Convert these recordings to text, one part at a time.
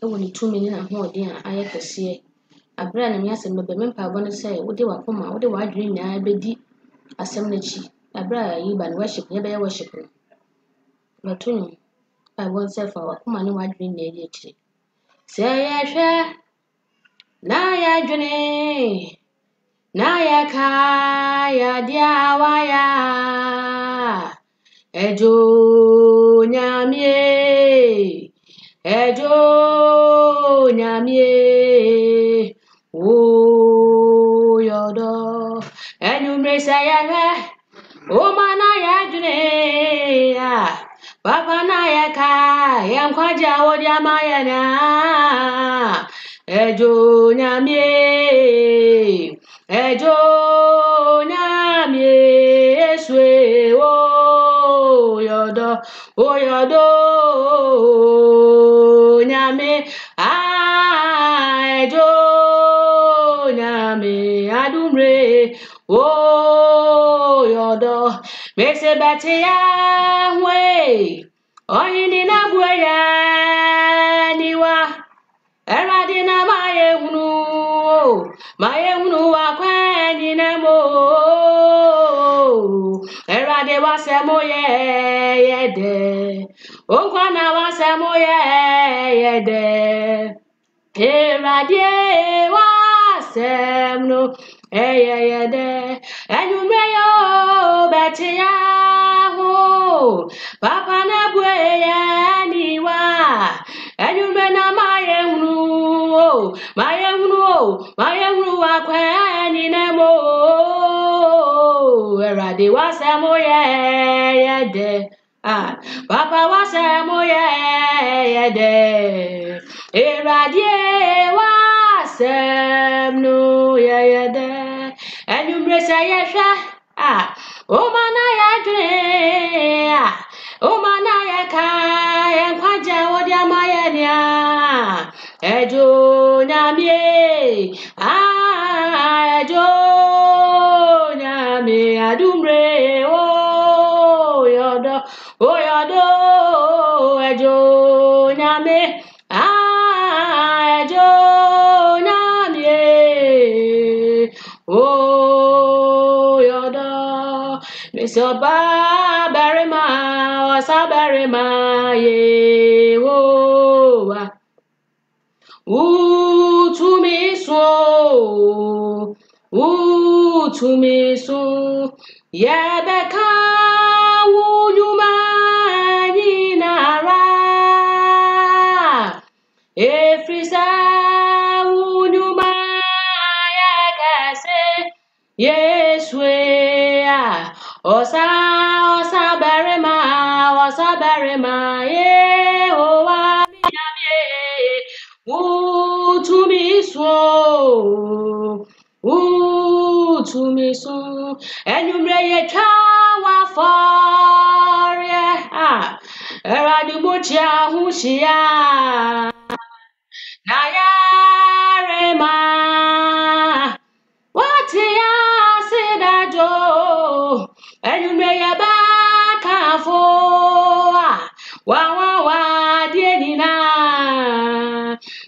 ewo ni tumi ni na hoɔden a ayɛ kɛseɛ abra na me asɛm bɛbɛ me mpaebɔ no sɛ wode wakoma wode wadwene nyinaa bɛdi asɛm n'akyi abra yi ba no worship ne bɛyɛ worship no bɛto no mpaebɔ sɛ fa wakoma ne wadwene nyinaa di akyire sɛ yɛhwɛ na yɛdwene na yɛka yɛade a wayɛ ejo nyamie o yodo enumre sayahwe o mana yadune papa na yaka yankwaja wodi amayana ejo nyamie eswe o yodo nyame ejo nyame adumre o yodo mese betia we oyini na buya niwa eradi na mayehunu akwanyi nemo erade wasemo yede onkwana wasemo yede erade wasemno yede enyumreyo betia ho papa na buya niwa enyumre na mayehunu akwanyi nemo erade wasemo yede papa wasemo yede erade wasemno yede enyumre sayesha o mana yadre o mana yaka yankwaja wodi amayania ejo nyamie ejo nyame adumre o yodo ejo nyame ejo nyamie o yodo misoba berema wasaberema yehowa utumiso yebeka wunyuma nyinara efrisa wunyuma yagase yeswe osa berema yehowa miyamie utumiso enyumre yecha waforie eradumochi ahushia na yarema wati ya sidajo enyumre yebakafo wa dienina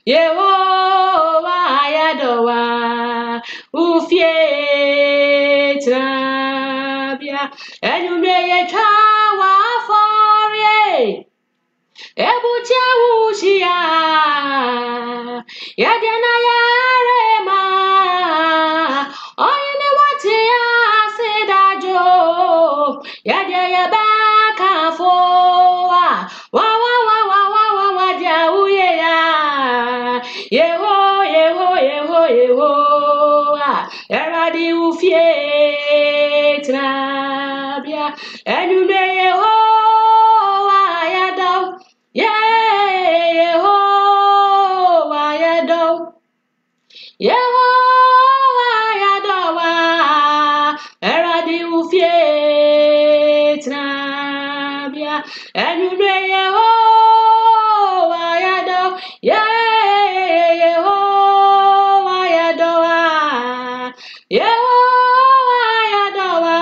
Yehowa yadowa ufie trabia enyumre yecha waforie ebucha wushia yadiana yarema oyine wati asidajo yadia bakafo wa jauye ya Yehowa eradi ufie trabia enyumre Yehowa yadaw Yehowa yadawa eradi ufie trabia enyumre Yehowa yadaw Yehowa yadawa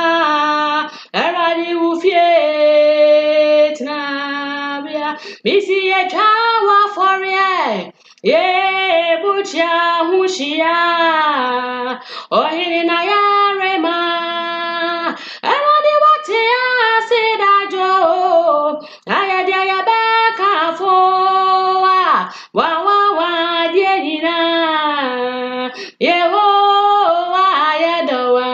eradi ufie trabia misi yecha waforie ye bucha hushia ohini na yarema erodi wate asidajo ayade ayabeka fo wa diena Yehowa ayadowa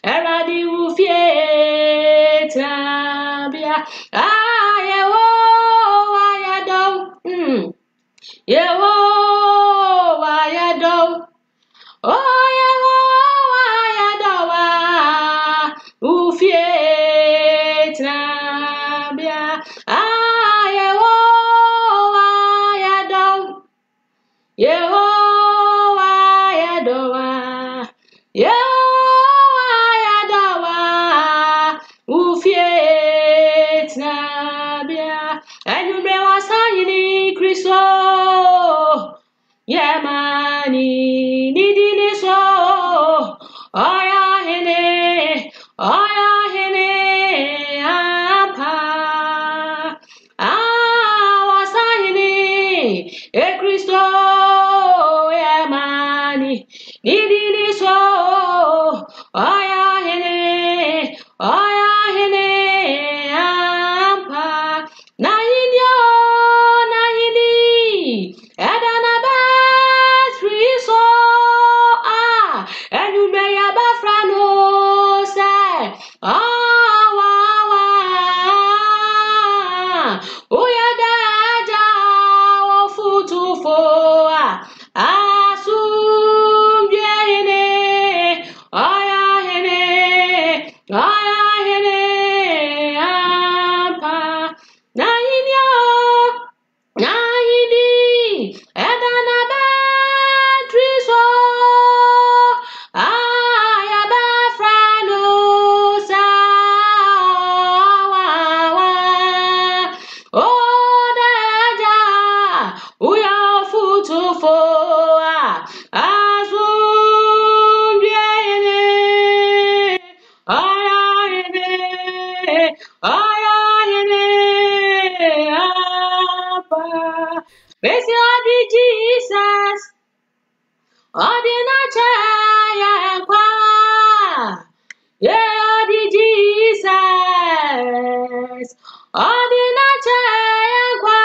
erodi ufie tabia Yehowa ayadow Yehowa ayadow oh Yehowa ayadowa ufie tabia Yehowa ayadow Yehowa ayadowa Yehowa ayadowa ufie tabia enyumre wasayini Kristo Yemani nidini so oya hene apa wasayini Kristo Yemani nidini so oya hene apa na inyo Edana battery so and you may have a frano say oh ya daja futu fo asum biene aya hene apa na inyo Edana battery so ayaba frano sa oh daja uya futu fo azum biene aya hene apa Praise your Jesus, ordinary kwa, yeah, Jesus, ordinary kwa,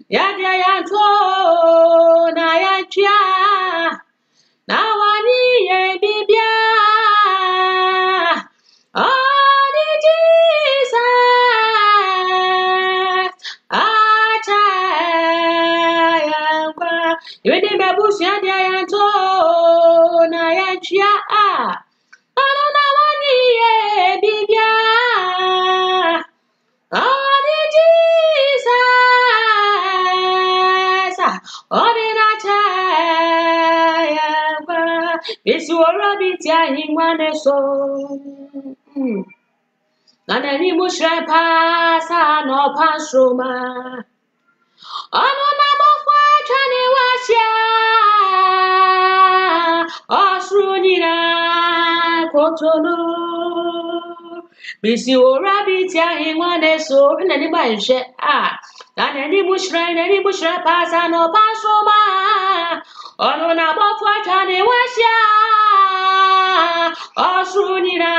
yeah, na ya na wani ye bibia, You did my bush, and I am told, I am chia. I don't know one year, Bibia. Oh, Jesus. Oh, did I tell This you already telling one so. And any mushra pass, no pass Roma. Ono nabofwa chane wasya osrunira kotono bisi ora bitia hinwane so na ni banhwe na ni bushra pasa no pasoma ono nabofwa chane wasya osrunira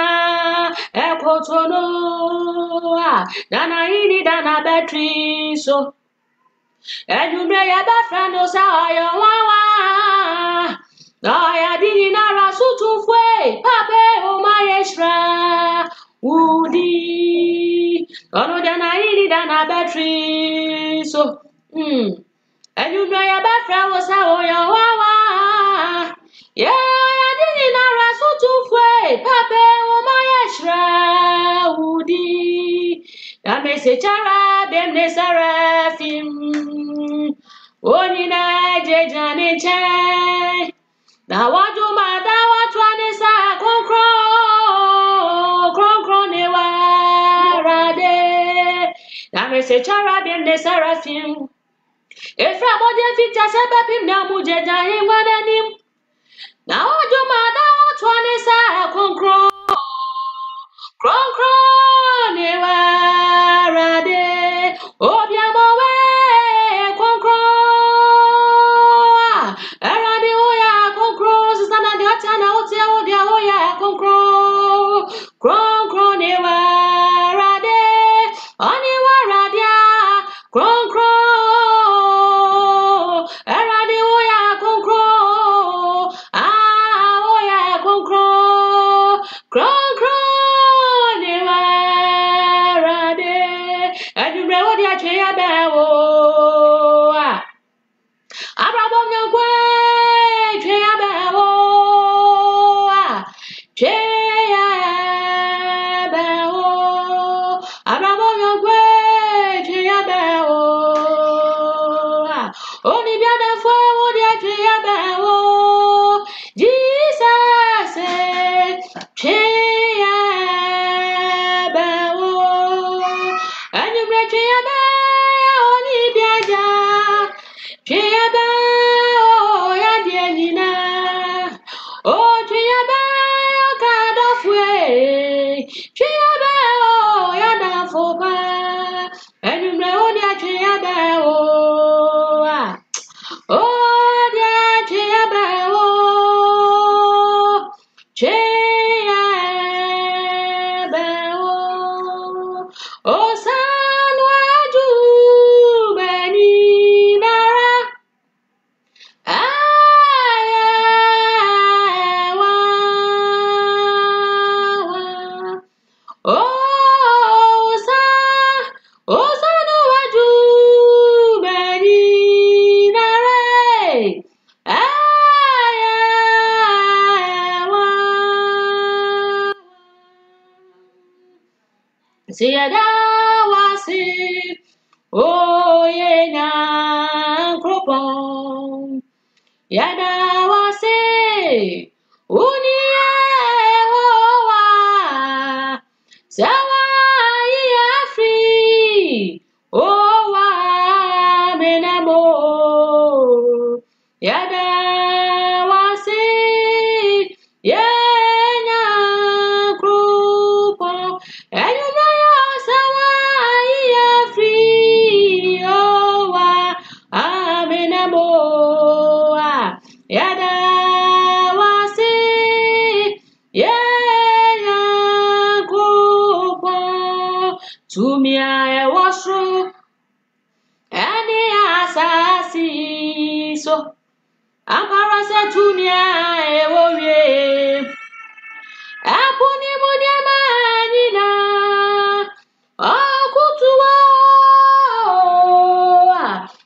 kotono na ini dana battery so and you may have a friend or say, I didn't know to way, Papa, oh my extra woody. Oh, then I need a battery. So, and you may have a friend or say, yeah, I didn't know to way, Papa, oh my extra woody. That makes a chara, them the seraphim. Onina jejani che. Now what do mother what one is a concro ne warade. That makes a chara, them the seraphim. If from what they fix us up him now, Mujajahim, one and him. Now what do mother what one is a concro ne warade. Oh, Only be the forward ya tria bewo. Jesus tria bewo. And you break tria be only be ja. Tria bewo ya dienina. Oh tria be God of way. Tria bewo ya da foba. And you know that tria bewo. Oh, dear Chiabao, Chiabao, oh, San Waju, Beninara, Ayawa, oh, San Waju, Beninara. Siada wasi oh yena kropon yada wasi unia wa sawa ya free oh wa menamo yada wasi yena kropon Yada wasi yenya kupo tumia ewasru eni asasi so ampara se tumia ewowie apuni munia manina akutuwa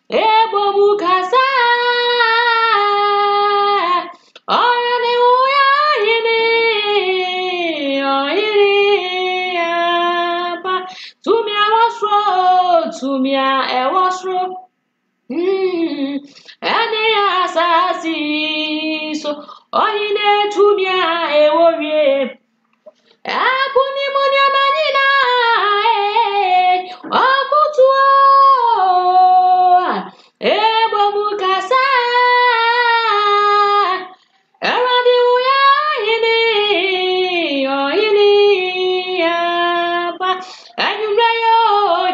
ebo mukasa oyane uya hini apa tumia wasro tumia ewasro ene asasi so oyine tumia ewowie apuni munia manina akutuwa ebo mukasa eradi uya hini apa enyumreyo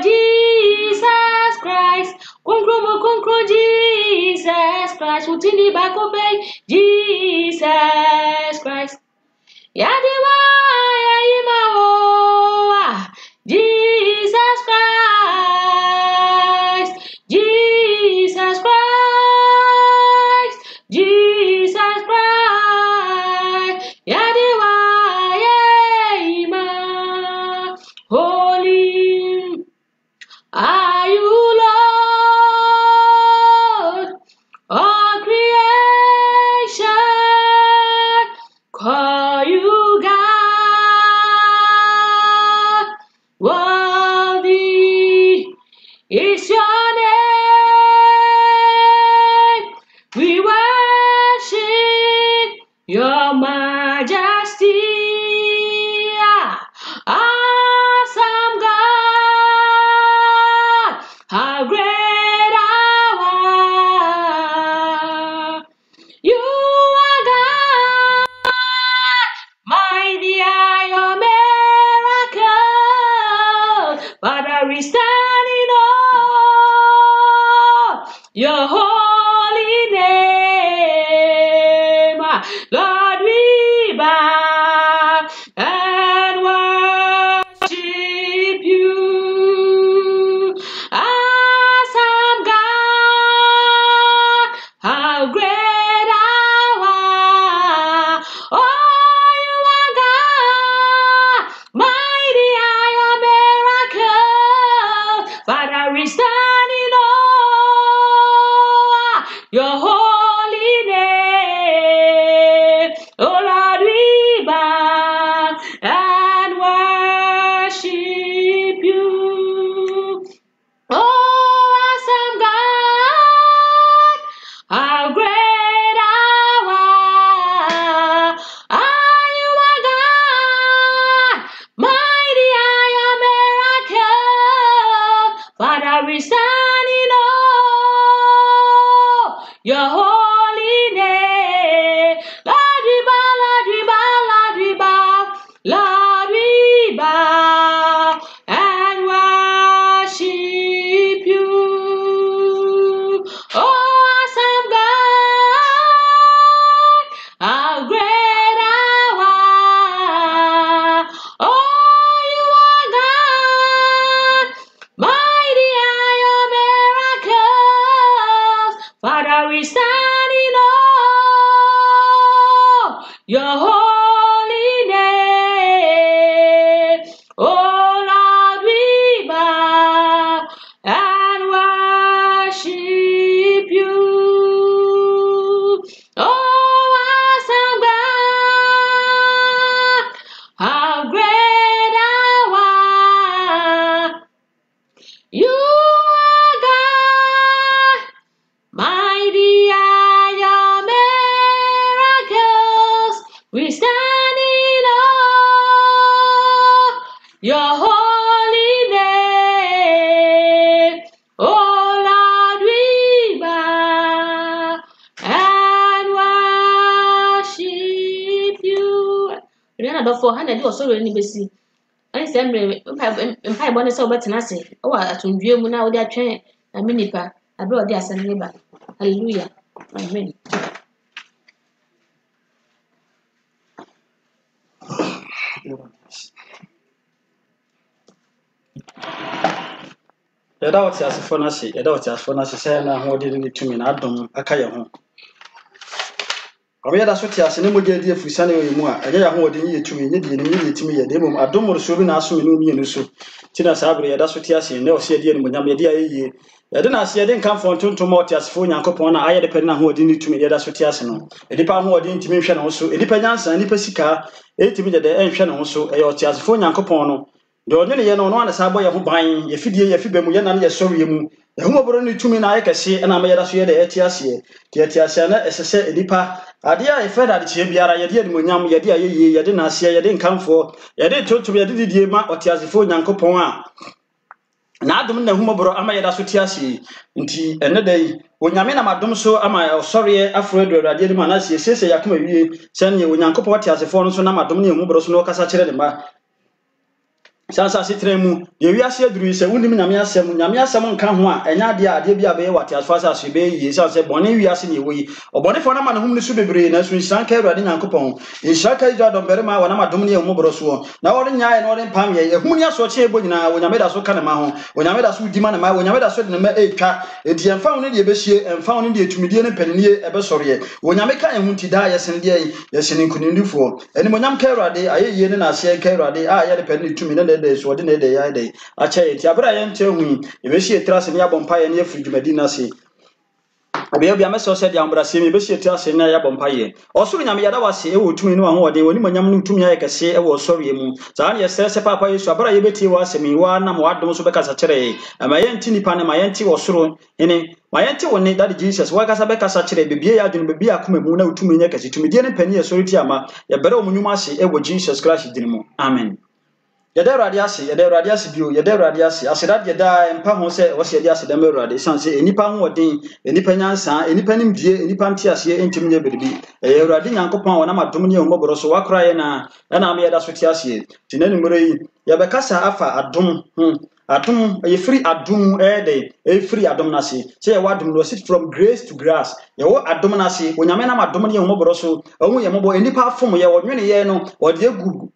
Jesus Christ konkro Jesus Christ utini bakobe Jesus Christ Yadiwa Yayimawa Jesus Christ Jesus Christ Jesus Christ Yadiwa Yayima Holy are you Lord all creation call you God, worthy is your name. We worship your majesty, awesome God, how great thou art. You are God. Mighty are your miracles, Father, we stand in awe your holy name. Lord, we bow and worship you. Awesome God, how great thou art. Oh, Father, we stand in awe your holy name. Oh Lord, we bow and worship you. Oh, awesome your holy name. Lord, we bow, Lord, we bow, Lord, we bow, Lord, we bow and worship you. Oh, awesome God, how great thou art. Oh, you are God, mighty are your miracles. Father, we stand in awe your holy name. Oh Lord, we bow and worship you. Oh, awesome God, how great thou art. You are God, mighty are your miracles. We stand in awe your holy name. Oh Lord, we bow and worship you. Rihanna do 400 do so really besi. I say mpa bone se obetena se o atundue mu na wo de atwen na minipa abre odi asem ne ba. Hallelujah. Amen. Yada wati asefo na se se na ho de ni tumi na adom aka ye ho. Obe da so ti ase ne mogya di afurisa na mu a enye ya ho de ni tumi nye de ni ye tumi ye de mum adom ro bi na aso ni omi enu so. Ti na sabre yada so ti ase ne o se de ni monyam ye de ayeye. Yade na ase de nkan fo ntontom o ti asefo Nyankopon na aye de pe na ho de ni tumi yada so ti ase no. Edipa ho de ntimi hwe na ho so, edipa nyansa edipa sika etimi de enhwe na ho so e o ti asefo Nyankopon no. De onye ye no no anasa boye ho ban ye fidie ye fibe mu ye na ye sori mu e humoboro ni tumi na ayekese na ma yeda so ye de etiase etiase na esese edipa ade a efeda de chie biara ye de animonyam ye de ayeye ye de na ase ye de nkamfo ye de totum ye de didie ma otiasefo Nyankopon a na adom na humoboro ama yeda so tiase nti ene dai onyame na madom so ama osori afro do ade ni ma na ase sese yakoma wie sene Onyankopon otiasefo no so na madom na humoboro so no kasa kire de ma sansa sitremu ye wiase aduru se wunim nyame asem nka ho a enya ade bia be wate asfasa aso be yi sanse bone wiase ne woyi obone fo na ma hum ne su bebre na su nsan ka Awurade Nyankopon nsan ka Israel don berema wona ma dom ne mu boroso na wore nyaa na wore pam ye hum ne aso che nyina wonyame da so ka ne ma ho wonyame da so dima ne ma wonyame da so de ne ma etwa enti emfa ho ne de behie emfa ho ne de etumidie ne pannie ebe soriye wonyame ka ehun ti da yesen de yesen nkunindifo eni monyam ka Awurade ayeye ne na ase ka Awurade a ye de pannie tumi ne de so de ne de ya de ache ti abra ye nche hu ebehie trase ne abompa ye ne afiri dwumadi na se Abia meso se dia mbrase me behie trase ne ya bompa ye osoro nyame yada wase e wo tumi ne ho de woni monyam no tumi ya kese e wo sori mu za ne se papa Yesu abra ye beti wa se mi wa na mo adom so bekasa kire ma ye nti nipa ne ma ye nti osoro ene ma ye nti woni that Jesus wa kasa bekasa kire bebie ya dwene bebie akoma mu na tumi nya kese tumi de ne pani ye sori ti ama ye bere o munyum ase e wo Jesus Christ din mu amen. Yada Awurade ase bio yada Awurade ase aseda yada empa ho se wo se yada ase da Awurade sanse enipa ho odin enipa nyansa enipa nimdie enipa ntiase entimi nya beribi Awurade Nyankopɔn wona madom ne homoboro so wakora ye na me yada so tiase tinani mure yi ya bekasa afa adom adom ye free adom free adom na se ye wadom no sit from grace to grace ye wo adom na se onyame na madom ne homoboro so ohu ye mobo enipa afom ye wodwene ye no ode egu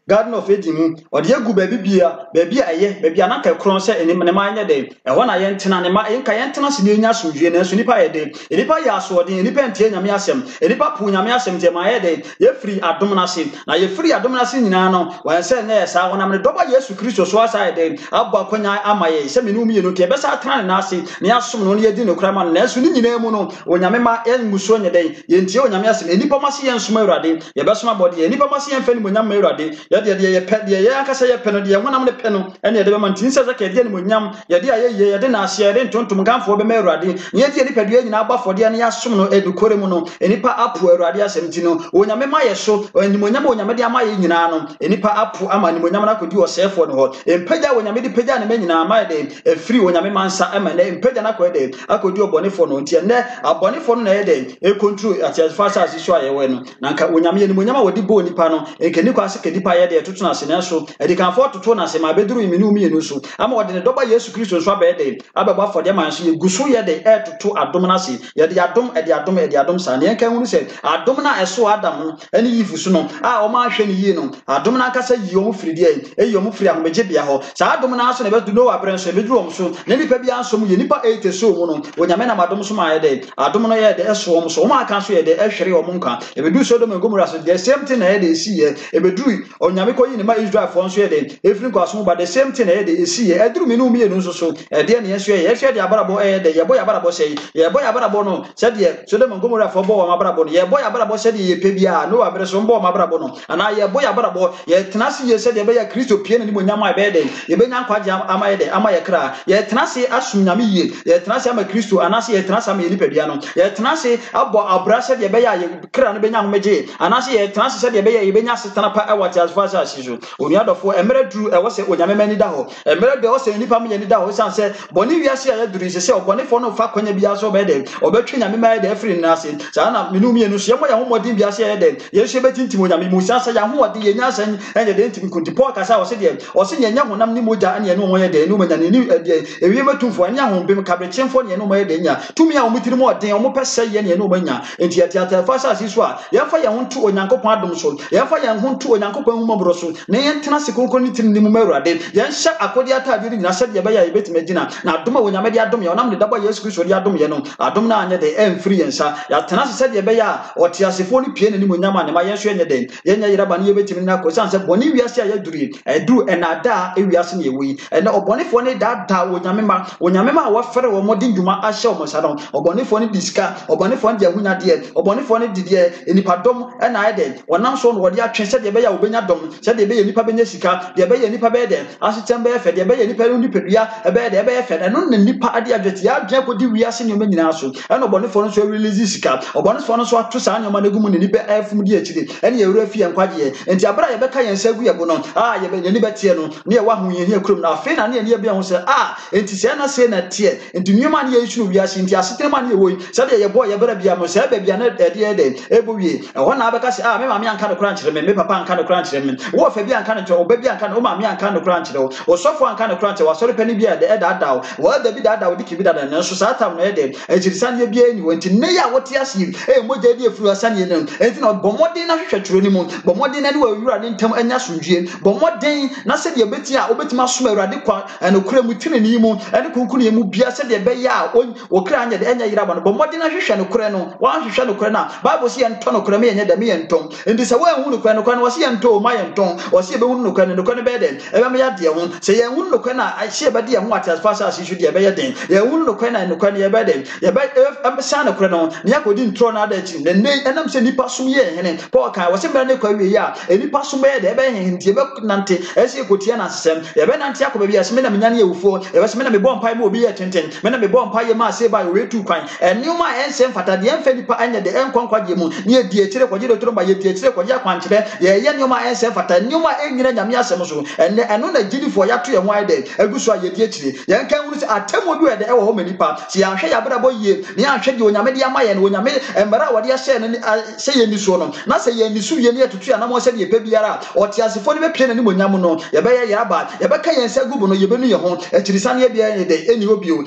Garden of Eden or the gu baby aye baby anaka kron se eni ne ma anya de e ho na ye ntena ne ma enka ye ntena se ne nya sodwe na so nipa ye de nipa ya so de nipa ntie nyame asem nipa pu nyame asem je ma ye de ye free adom na se na ye free adom na se nyina no wan se na ye sa wona me doba Yesu Kristo so asa ye de abba kwanya ama ye se me no mi no ke be sa tran na se ne asom no ye di no kra ma na so ni nyina mu no onyame ma ye nguso nye de ye ntie onyame asem nipa ma se ye nsoma Awurade ye be soma body ye nipa ma se ye mfani monyam Awurade yɛde yɛ pɛ deɛ yɛ akasa yɛ pɛ no deɛ honam ne pɛ no ɛne yɛde bɛma ntin sɛ ka yɛde ne monyam yɛde ayɛ yɛde na aseɛ yɛde ntontom ganfoɔ bɛma Awurade yɛde nipadua nyinaa abafɔdeɛ ne yɛasom no edukore mu no enipa apo Awurade asɛm ti no onyame ma yɛ so animonyam onyame de ama yɛ nyinaa no enipa apo ama animonyam na kodi ɔsɛɛfoɔ no hɔ empagya onyame de pagya ne nyinaa ma yɛ de efiri onyame mansa ɛma ne empagya na kɔ de akodi ɔbɔnefoɔ no nti ne abɔnefoɔ no na yɛ de ekontru atiasfa asase so ayɛwɛ no na nka onyame animonyam a wɔde bɔ nipa no enkeni kwa se kedipa yɛ de ɛtoto na ase na so ɛde kanfoɔ toto na ase ma beduru imenu mienu so ama wɔde ne dɔba Yesu Kristo so abɛyɛ de abɛbɔ afɔde man so yɛ guso yɛ de ɛtoto adom na se yɛde adom sa ne yɛnka hunu sɛ adom na ɛso Adam ɛne Yifu so no a ɔma ahwɛ ne yie no adom na akasa yi ɔmo firi deɛ ɛyi ɔmo firi ahomegye bia hɔ saa adom na aso na bɛdu no abrɛ so bɛduru ɔmo so ne nipa bia nso mu yɛ nipa 8 so mu no onyame na adom so ma yɛ de adom no yɛ de ɛso ɔmo so ɔmo aka so yɛ de ɛhwere ɔmo nka ɛbɛdu Sodom and Gomorrah so the same thing na yɛ de esi yɛ ɛbɛdu onyame kɔ yi ne ma Israel fo nso yɛ de efiri nkwaso ba the same thing na yɛ de esi yɛ ɛduru minu mi yɛ no nso so ɛdeɛ ne yɛ so yɛ hwɛ de abarabɔ ɛyɛ de yɛbɔ abarabɔ sɛ yɛbɔ abarabɔ no sɛ de Sodom and Gomorrah fo bɔ wɔn abarabɔ no yɛbɔ abarabɔ sɛ de yɛ pɛ bia no abrɛ so bɔ wɔn abarabɔ no ana yɛbɔ abarabɔ yɛ tena se yɛ sɛ de bɛyɛ Kristo pie ne mo nyama ɛbɛyɛ de yɛbɛnya nkwagye ama yɛ de ama yɛ kra yɛ tena se asum nyame yie yɛ tena se ama Kristo ana se yɛ tena se ama yɛ nipa bia no yɛ tena se abɔ abra sɛ de bɛyɛ yɛ kra no bɛnya homegye ana se yɛ tena se sɛ de bɛyɛ yɛbɛnya setana pa ɛwɔ tiasfa asase so onuadɔfo emere duru ɛwɔ sɛ onyame mani da hɔ emere de ɛwɔ sɛ nipa mo yɛ ni da hɔ san sɛ bɔne wiase a yɛ duru sɛ sɛ ɔbɔnefo no fa kwanya bia so bɛyɛ de ɔbɛtwe nyame ma yɛ de afiri ne ase saa na menu mienu so yɛmɔ yɛ homɔden biase yɛ de yɛhwɛ bɛtintim onyame mu san sɛ yɛ homɔden yɛ nya asɛn ɛnyɛ de ntim kunti Paul kasa wɔ sɛ de ɔsɛ nyɛ nya honam ne mogya ɛne ɛno wɔyɛ de ɛno manya ne ni de ewie matumfo ɛne ahombem kabrekyemfo ne ɛno wɔyɛ de nya tumi a ɔmutiri mu ɔden ɔmo pɛ sɛ yɛ ne ɛno wɔnya enti yɛtiata fa asase so a yɛfa yɛn ho nto onyankopɔn adom so yɛfa yɛn ho nto onyankopɔn humɔborɔ so na yɛntena se konkon ne tirim ne mu Awurade yɛnhyɛ akɔde atade ne nyina sɛ de yɛbɛyɛ yɛbɛtumi gyina na adom a onyame de adom yɛ ɔnam ne dabɔ Yesu Kristo de adom yɛ no adom na anyɛ de ɛmfiri yɛn nsa yɛatena se sɛ de yɛbɛyɛ a ɔte asefoɔ no pie ne mu nyama ne ma yɛn so yɛnyɛ de yɛnyɛ yeraba ne yɛbɛtumi na kɔ san sɛ bɔne wiase a yɛduru ɛduru ɛnada ewiase ne yɛwɔ yi ɛnɛ ɔbɔnefoɔ ne daadaa onyame ma a wɔfɛre wɔn mɔden dwuma ahyɛ wɔn nsa no ɔbɔnefoɔ ne di sika ɔbɔnefoɔ ne de ahonyadeɛ ɔbɔnefoɔ ne di deɛ nipadɔm ɛna ayɛ de wɔnam so no wɔde atwe sɛ de yɛbɛyɛ a wɔbɛnya dɔm sɛ de yɛbɛyɛ nipa bɛnya sika de yɛbɛyɛ nipa bɛyɛ de asetɛm bɛyɛ fɛ de yɛbɛyɛ nipa no nipadua ɛbɛyɛ de yɛbɛyɛ fɛ ɛno ne nipa ade adwete yɛadwene kɔdi wiase nneɛma nyinaa so ɛna ɔbɔnefoɔ no nso release sika ɔbɔnefoɔ no nso ato saa nneɛma no gu mu ne nipa ɛfum di akyire ɛne yɛwura fi yɛn kwagyeɛ enti abera yɛbɛka yɛn nsa gu yɛbo no yɛni bɛteɛ no ne yɛwɔ ahoyɛhia kurom na afei na ne yɛni yɛbia ho sɛ enti sɛ na sɛ na teɛ enti nneɛma ne yɛhunu wiase enti asetɛm ma ne yɛwɔ yi sɛdeɛ yɛbɔ yɛbɛra bia mo sɛ baabi a na ɛdeɛ de ɛbɔ wie ɛhɔ na abɛka sɛ me maame anka no kora nkyerɛ me papa anka no kora nkyerɛ me wo fa bi anka no kyerɛ wo ba bi anka no wo maame anka no kora nkyerɛ wo osɔfo anka no kora nkyerɛ wo asɔre pani bi a de ɛdaadaa wo da bi daadaa wo diki bi daadaa no nso saa tam no ɛde akyirisaneɛ bi ani wo enti ne yɛ a wote ase yi mogya di afiri asaneɛ no enti na bɔ mmɔden na hwehwɛ twerɛ no mu bɔ mmɔden na ne wɔ awura ne ntam anya asomdwie bɔ mmɔden na sɛdeɛ bɛti a wobɛtumi asom Awurade kwa ɛnokora mu tenene mu ɛne kunkun mu bia sɛdeɛ bɛyɛ a wɔkra anyɛ de ɛnyɛ yeraba no bɔ mmɔden na hwehwɛ nokora no wɔahwehwɛ nokora no a Bible sɛ yɛntɔ nokora me yɛnyɛ dɛ me yɛntɔn enti sɛ woanhu nokora no wɔse yɛntɔ ma yɛntɔn wɔse yɛbɛhu nokora no bɛyɛ den ɛbɛma yɛadeɛ ho sɛ yɛnhu nokora no a ɛhyɛ bɛde yɛn ho ateasfa asase so deɛ ɛbɛyɛ den yɛnhu nokora no a nokora no yɛbɛyɛ den yɛbɛsa nokora no ne yɛakɔdi ntorɔ no ada akyi na ne ɛnam sɛ nipa som yɛ hene Paul kan wɔse mmara ne kwa wie a nipa som bɛyɛ de ɛbɛyɛ hene nti yɛbɛnante ɛsɛ yɛkɔtia no asɛm yɛbɛnante akɔ baabi a sɛ mena menya ne yɛwufoɔ yɛbɛsɛ mena mebɔ mpaeɛ ma obi yɛ tenten mena mebɔ mpaeɛ ma ase ba yɛwɛtu kwan ɛnneɛma a ɛnsɛ mfata deɛ ɛmfa nipa ɛnyɛ de ɛnkɔ nkwagyeɛ mu ne yɛdi akyire kɔgye de toromba yɛdi akyire kɔgye akwankyerɛ yɛyɛ nneɛma a ɛnsɛ mfata nneɛma a ɛnyina nyame asɛm so ɛno na gyidifoɔ yɛato yɛn ho ayɛ dɛ agu so a yɛdi akyire yɛnka hunu sɛ atemmu bi wɔ de ɛwɔ hɔ ma nipa sɛ yɛanhwɛ yɛabrabɔ yie ne yɛanhwɛ deɛ onyame de ama yɛn onyame mmara a wɔde ahyɛ no sɛ yɛni so no na sɛ yɛni so yɛ ne yɛtoto yɛ anamɔ sɛ deɛ yɛpɛ biara a ɔte asefoɔ no bɛpie n'anim onyam no yɛbɛyɛ yɛaba yɛbɛka yɛn nsa gu bo no yɛbɛnu yɛn ho akyirisaneɛ biara nyɛ de ɛni hɔ bio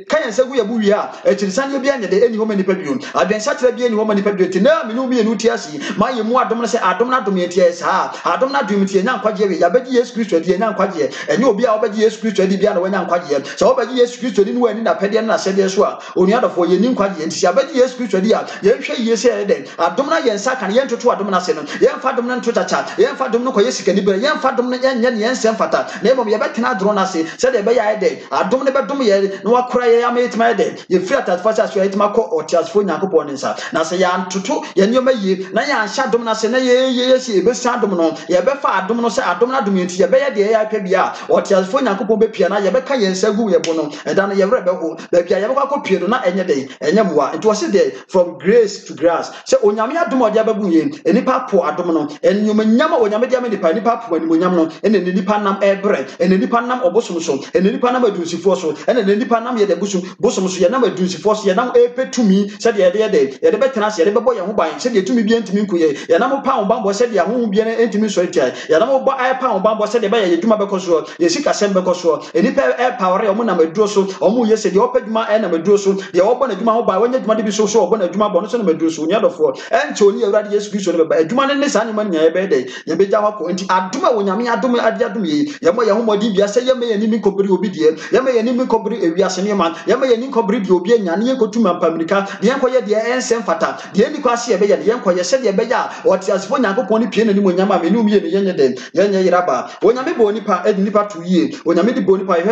ka yɛn nsa gu yɛ bo wie a akyirisaneɛ biara nyɛ de ɛni hɔ ma nipa bio adwensakyerɛ biara ni hɔ ma nipa bio nti na mene mmienu ti ase ma yɛ mu adom no sɛ adom no adom yɛ tiɛ saa adom no adom tiɛ nya nkwagyeɛ wie yɛbɛgye Yesu Kristo adi nya nkwagyeɛ ɛnyɛ obi a wɔbɛgye Yesu Kristo adi biara na wɔnya nkwagyeɛ sɛ wɔbɛgye Yesu Kristo adi ne wɔani n'apɛdeɛ no n'ahyɛdeɛ so a onuadɔfoɔ yɛni nkwagyeɛ nti sɛ yɛbɛgye Yesu Kristo adi a yɛnhwɛ yie sɛ ɛyɛ dɛ adom no yɛn nsa ka no yɛntoto adom no ase no yɛmfa adom no nto kyakya yɛmfa adom no kɔyɛ sikani berɛ yɛmfa adom no yɛnyɛ ne yɛnsɛ mfata na mmom yɛbɛtena adoro no ase sɛdeɛ ɛbɛyɛ ayɛ dɛ adom no bɛdom yɛ na wakora yɛ ama yɛtumi ayɛ dɛ yɛfiri atasefo ase aso yɛtumi akɔ ɔteasefoɔ Nyankopɔn ne nsa na sɛ yɛantoto yɛn nneɛma yie na yɛanhyɛ adom no ase na yɛsi yɛbɛsua adom no no ye be fa adom no se adom na adom enti ye be ye de ya hwɛ bia otiasfo nyankopɔn be pia na ye be ka ye nsa gu ye bo no ɛda no ye wrɛ be ho ba bia ye be kwa kopie no na enye de enye moa enti wɔse de from grace to grace se onyame adom ɔde ababu ye enipa po adom no enyom nyama onyame de amenipa nipa po animonyam no ene nipa nam ebre ene nipa nam obosom so ene nipa nam adunsifo so ene nipa nam ye de bosom so ye nam adunsifo so ye nam epetumi se de ye de betena se ye de bebo ye ho ban se de tumi bi antimi nkuye ye nam pa onbambo se de ho bi ne antimi so etia ye nam bo ai pa onbambo se de be ye dwuma bekoso ye sika sem bekoso enipa power ye omo nam aduro so omo ye se de opadwuma na maduro so de obo na dwuma ho ba wanya dwuma de bi so obo na dwuma bo no so na maduro so nya dofo enti oni awurade Yesu Kristo ne beba adwuma ne sa nyama nya ye be de ye be ja hako enti aduma wonyame adum ade adum ye ye mo ye ho modi bia se ye me ye ni mi kobiri obi de ye me ye ni mi kobiri ewiase ne man ye me ye ni kobiri de obi anya ne ye kotuma mpamirika de ye koye de ensem fata de ye ni kwase ye be ye de ye koye se de be ya otiasfo nyankopon ni pie na ni monyama me ni umi ye ne yenye de yenye yiraba wonyame bo nipa edi nipa tu ye wonyame di bo nipa ye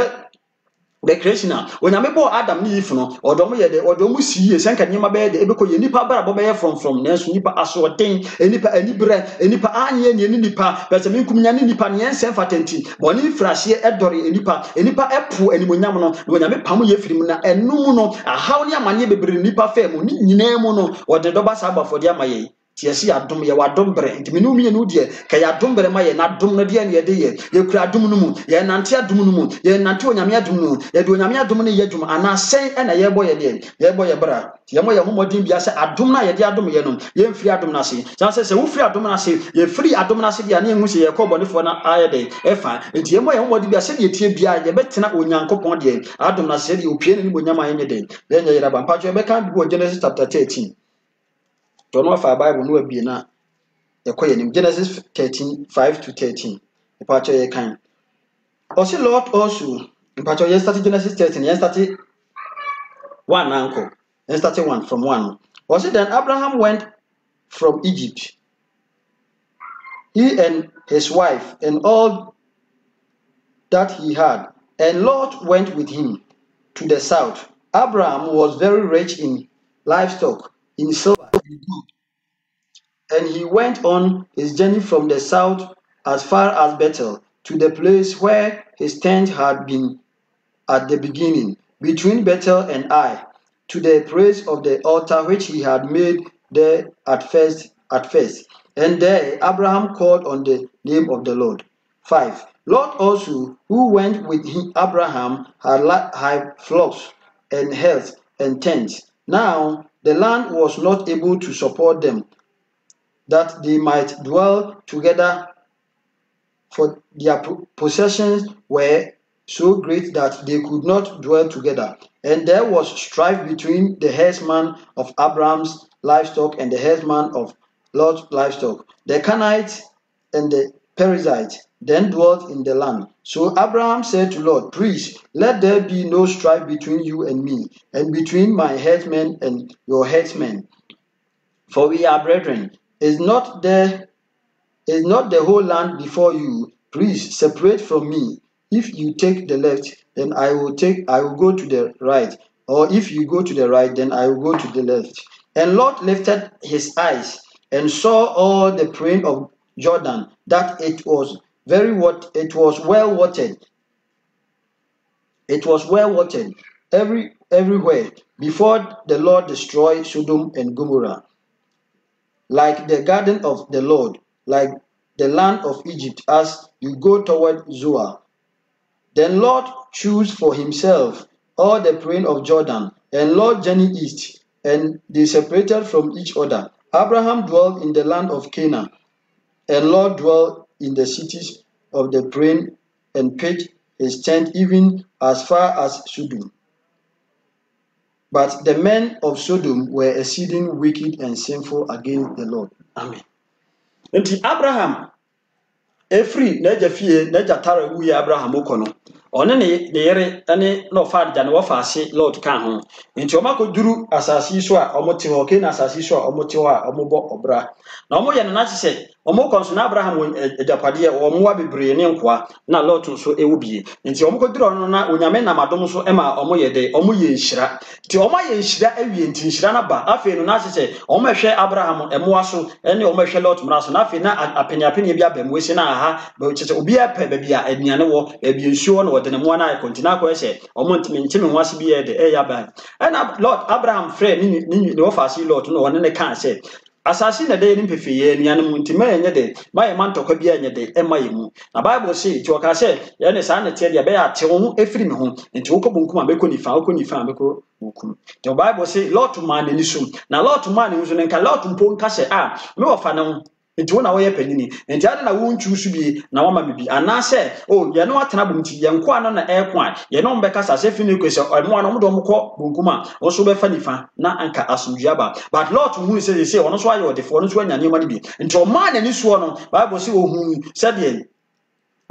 the creationer onyame bo Adam ni Eve no odom ye de odom siye senka nyema be de ebeko ye nipa bara bo be from nenso nipa asoden enipa anibre enipa anye ne nipa pese minkum nya ne nipa ne ensem fatenti boni frahye edore enipa epu animonyam no onyame pam ye firim na enum no ahaw ne amanye bebre nipa fam ni nyina mu no ode doba sabafo de amaye tiesi adom ye wadom bre ntimi no mi enu de ka ya adom bre ma ye na adom no de ne ye de ye kura adom no mu ye nante adom no mu ye nante onyame adom no ye de onyame adom no ye dwum ana sen na ye boye de ye boye bra ye mo ye homodin bia se adom na ye de adom ye no ye mfiri adom na se se wo firi adom na se ye firi adom na se dia na enhu se ye kobonefo na aye de efa enti ye mo ye homodin bia se de tie bia ye betena onyankopon de adom na se de opie ni bonyama ye nye de ye nye yira ba mpacho ye be kan bi Genesis chapter 13 don't know if our Bible no be na in Genesis 13:5 to 13. The part you can. Also, Lord also in part you started Genesis 13, you started 1 uncle. You started 1 from 1. Also then Abraham went from Egypt. He and his wife and all that he had, and Lot went with him to the south. Abraham was very rich in livestock, in silver, in gold. And he went on his journey from the south as far as Bethel, to the place where his tent had been at the beginning, between Bethel and Ai, to the place of the altar which he had made there at first. And there Abraham called on the name of the Lord. 5. Lot also, who went with Abraham, had flocks and herds and tents. Now the land was not able to support them, that they might dwell together, for their possessions were so great that they could not dwell together. And there was strife between the herdsman of Abraham's livestock and the herdsman of Lot's livestock. The Canaanites and the Perizzites then dwelt in the land. So Abraham said to Lot, Please, let there be no strife between you and me, and between my herdsmen and your herdsmen, for we are brethren. Is not the whole land before you? Please separate from me. If you take the left, then I will go to the right. Or if you go to the right, then I will go to the left. And Lot lifted his eyes and saw all the plain of Jordan, that it was well watered. It was well watered everywhere, before the Lord destroyed Sodom and Gomorrah. Like the garden of the Lord, like the land of Egypt, as you go toward Zoar. Then Lot chose for himself all the plain of Jordan, and Lot journeyed east, and they separated from each other. Abraham dwelt in the land of Canaan, and Lot dwelt in the cities of the plain, and pitched his tent even as far as Sodom. But the men of Sodom were exceeding wicked and sinful against the Lord. Amen. Nti Abraham efri neja fie neja tara wuye Abraham okono one ne yere ane no fa adja ne wo fa ase Lord kan ho nti omakoduru asasi so a omote ho ke na asasi so a omote ho a omobo obra na omo ye na che se omo konso na Abraham ejapade omo abebre ne nkoa na Lot so ewubie nti omo kodiro no na onyame na madom so ema omo yede omo ye nhira nti omo ye nhira awie nti nhira na ba afei no na sese omo hwe Abraham emoa so ene omo hwe Lot mra so na afei na apenya bi abam wesi na ha ba chese obi ape ba bia aduane wo bia nsuo no wode ne mo na kontina ko hye omo ntime nwase bi yede ya ba ena Lot Abraham frɛ ni ofasi Lot no wone ne kan se asasi na dey ni pefeye nuanom ntima enye de ma ye mantokwa bia enye de ema yemu na Bible say ti oka se ye ne sa na tie de be ya te ho efiri me ho nti wo kobunkum abeko nifa abeko bukum the Bible say Lot man ni so na Lot man ni so ne nka Lot mpo nka se me wo fa no nti wo na wo ye panini nti ade na wo ntwu su bi na wo ma bibi ana se ye no atena bum ti ye nko ano na ekwan ye no mbeka sa se fini kwese mo ano mo do mo kɔ bunkuma wo so be fa nifa na anka asomdua ba but Lot hu se wono so aye odefo no so anya ne ma ni bi nti o man ni so no Bible say ohun se de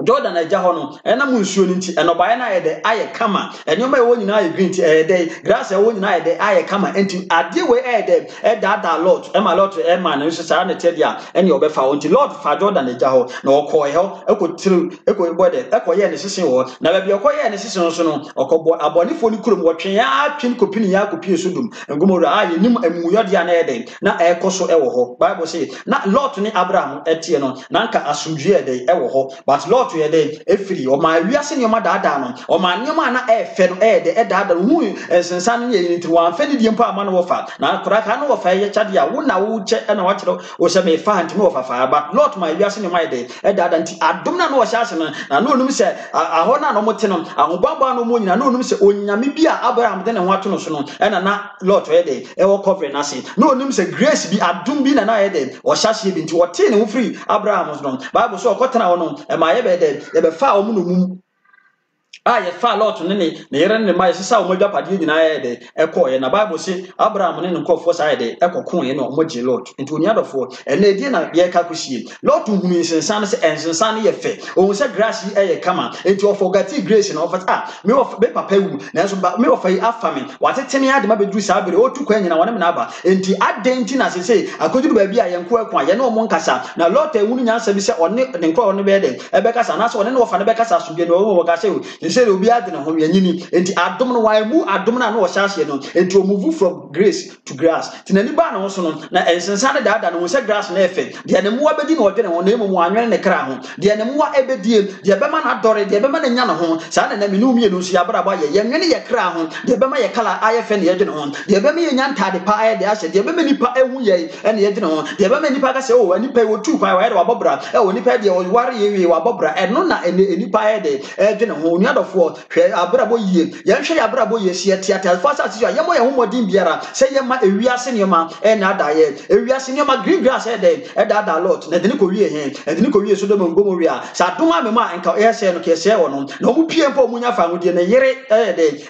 Jordan eja ho no ena mu nsuo ni nti enobaye na yede aye kama enyoma ye wonyina aye green ti ede grass ye wonyina yede aye kama enti ade we ede da Lot ema Lot ema na nso sa na tedia ene obefa wo nti Lord fa Jordan eja ho na okoye ho ekotiru ekoyebode ekoye ne sisen wo na ba bi okoye ne sisen so no okobo abonifo ni kurom wotwe ya twin kopini ya kopie sodom ngomoro aye nim amuyode ya na ede na ekoso ewo ho Bible say na Lot ni Abraham etie no na nka asomdue ede ewo ho but Lot to yede efiri o ma wiase ne o ma daada no o ma nyoma na efe no de daada hu ensensan ne yini ti wan fe ne die mpa ama no wo fa na kraka no wo fa ye chade a wo na wo che na wo kire wo se me fa ntimi wo fa fa ba Lot ma wiase ne ma yede daada nti adom na no wo hyase no na no onum se aho na no mote no ahobamba no mo nyina no onum se onyame bi a Abraham de ne ho ato no so no na Lot yede wo cover na se no onum se grace bi adom bi na yede wo hyase bi nti wo te ne wo free Abraham no Bible so okotena wo no ma ye be ebe fa omu no mum ye fa Lot ne yere ne ma yesa o modwa pade nyina ye de ekoye na Bible say Abraham ne nkofo sa ye de ekokon ye no moje Lot nti oniadofo ene edi na ye ka kusie Lot hunu insensan se ensensan ye fe o se grace ye kama nti o forget grace na o fa me of be papa wu na so me of yi afame watetene ade ma bedru sa bere o tu kwa nyina wona me na aba nti adenti na se akoduru ba bi a ye nko ekwan ye no mo nkasa na Lot ehunu nyansa bi se one ne nko one be de ebe kasa na so one ne wo fa ne be kasa so bi no wo ka se say obi ade na ho yanyini enti adom no wan mu adom na no wo hyase no enti o move from grace to grass tinani ba na ho so no na ensensan da da no se grass na efe de ne muwa bedi na odwene ho na emu anwene ne kra ho de ne muwa ebedie de be ma na dore de be ma na nya no ho sa na menu mie no so ya bra ba ye nwene ye kra ho de be ma ye kala ayefe ne ye dwene ho de be ma ye nya ntade pa aye de ahye de be ma nipa ehu ye ene ye dwene ho de be ma nipa ka se o nipa wo tu kwa wa ye de wa bobra o nipa de o ware ye wi wa bobra eno na nipa aye de dwene ho oniado hwe abrabo yie ye hwe abrabo ye sie tiata fasa ti ye mo ye homodin biara se ye ma ewiase ne ma na da ye ewiase ne ma green grass da Lot na de ne ko wie de ne ko wie so do ngomo wi a sa doma me ma enka ye se no ke se wo no na omu pie mpo munya fa ngudie na yere de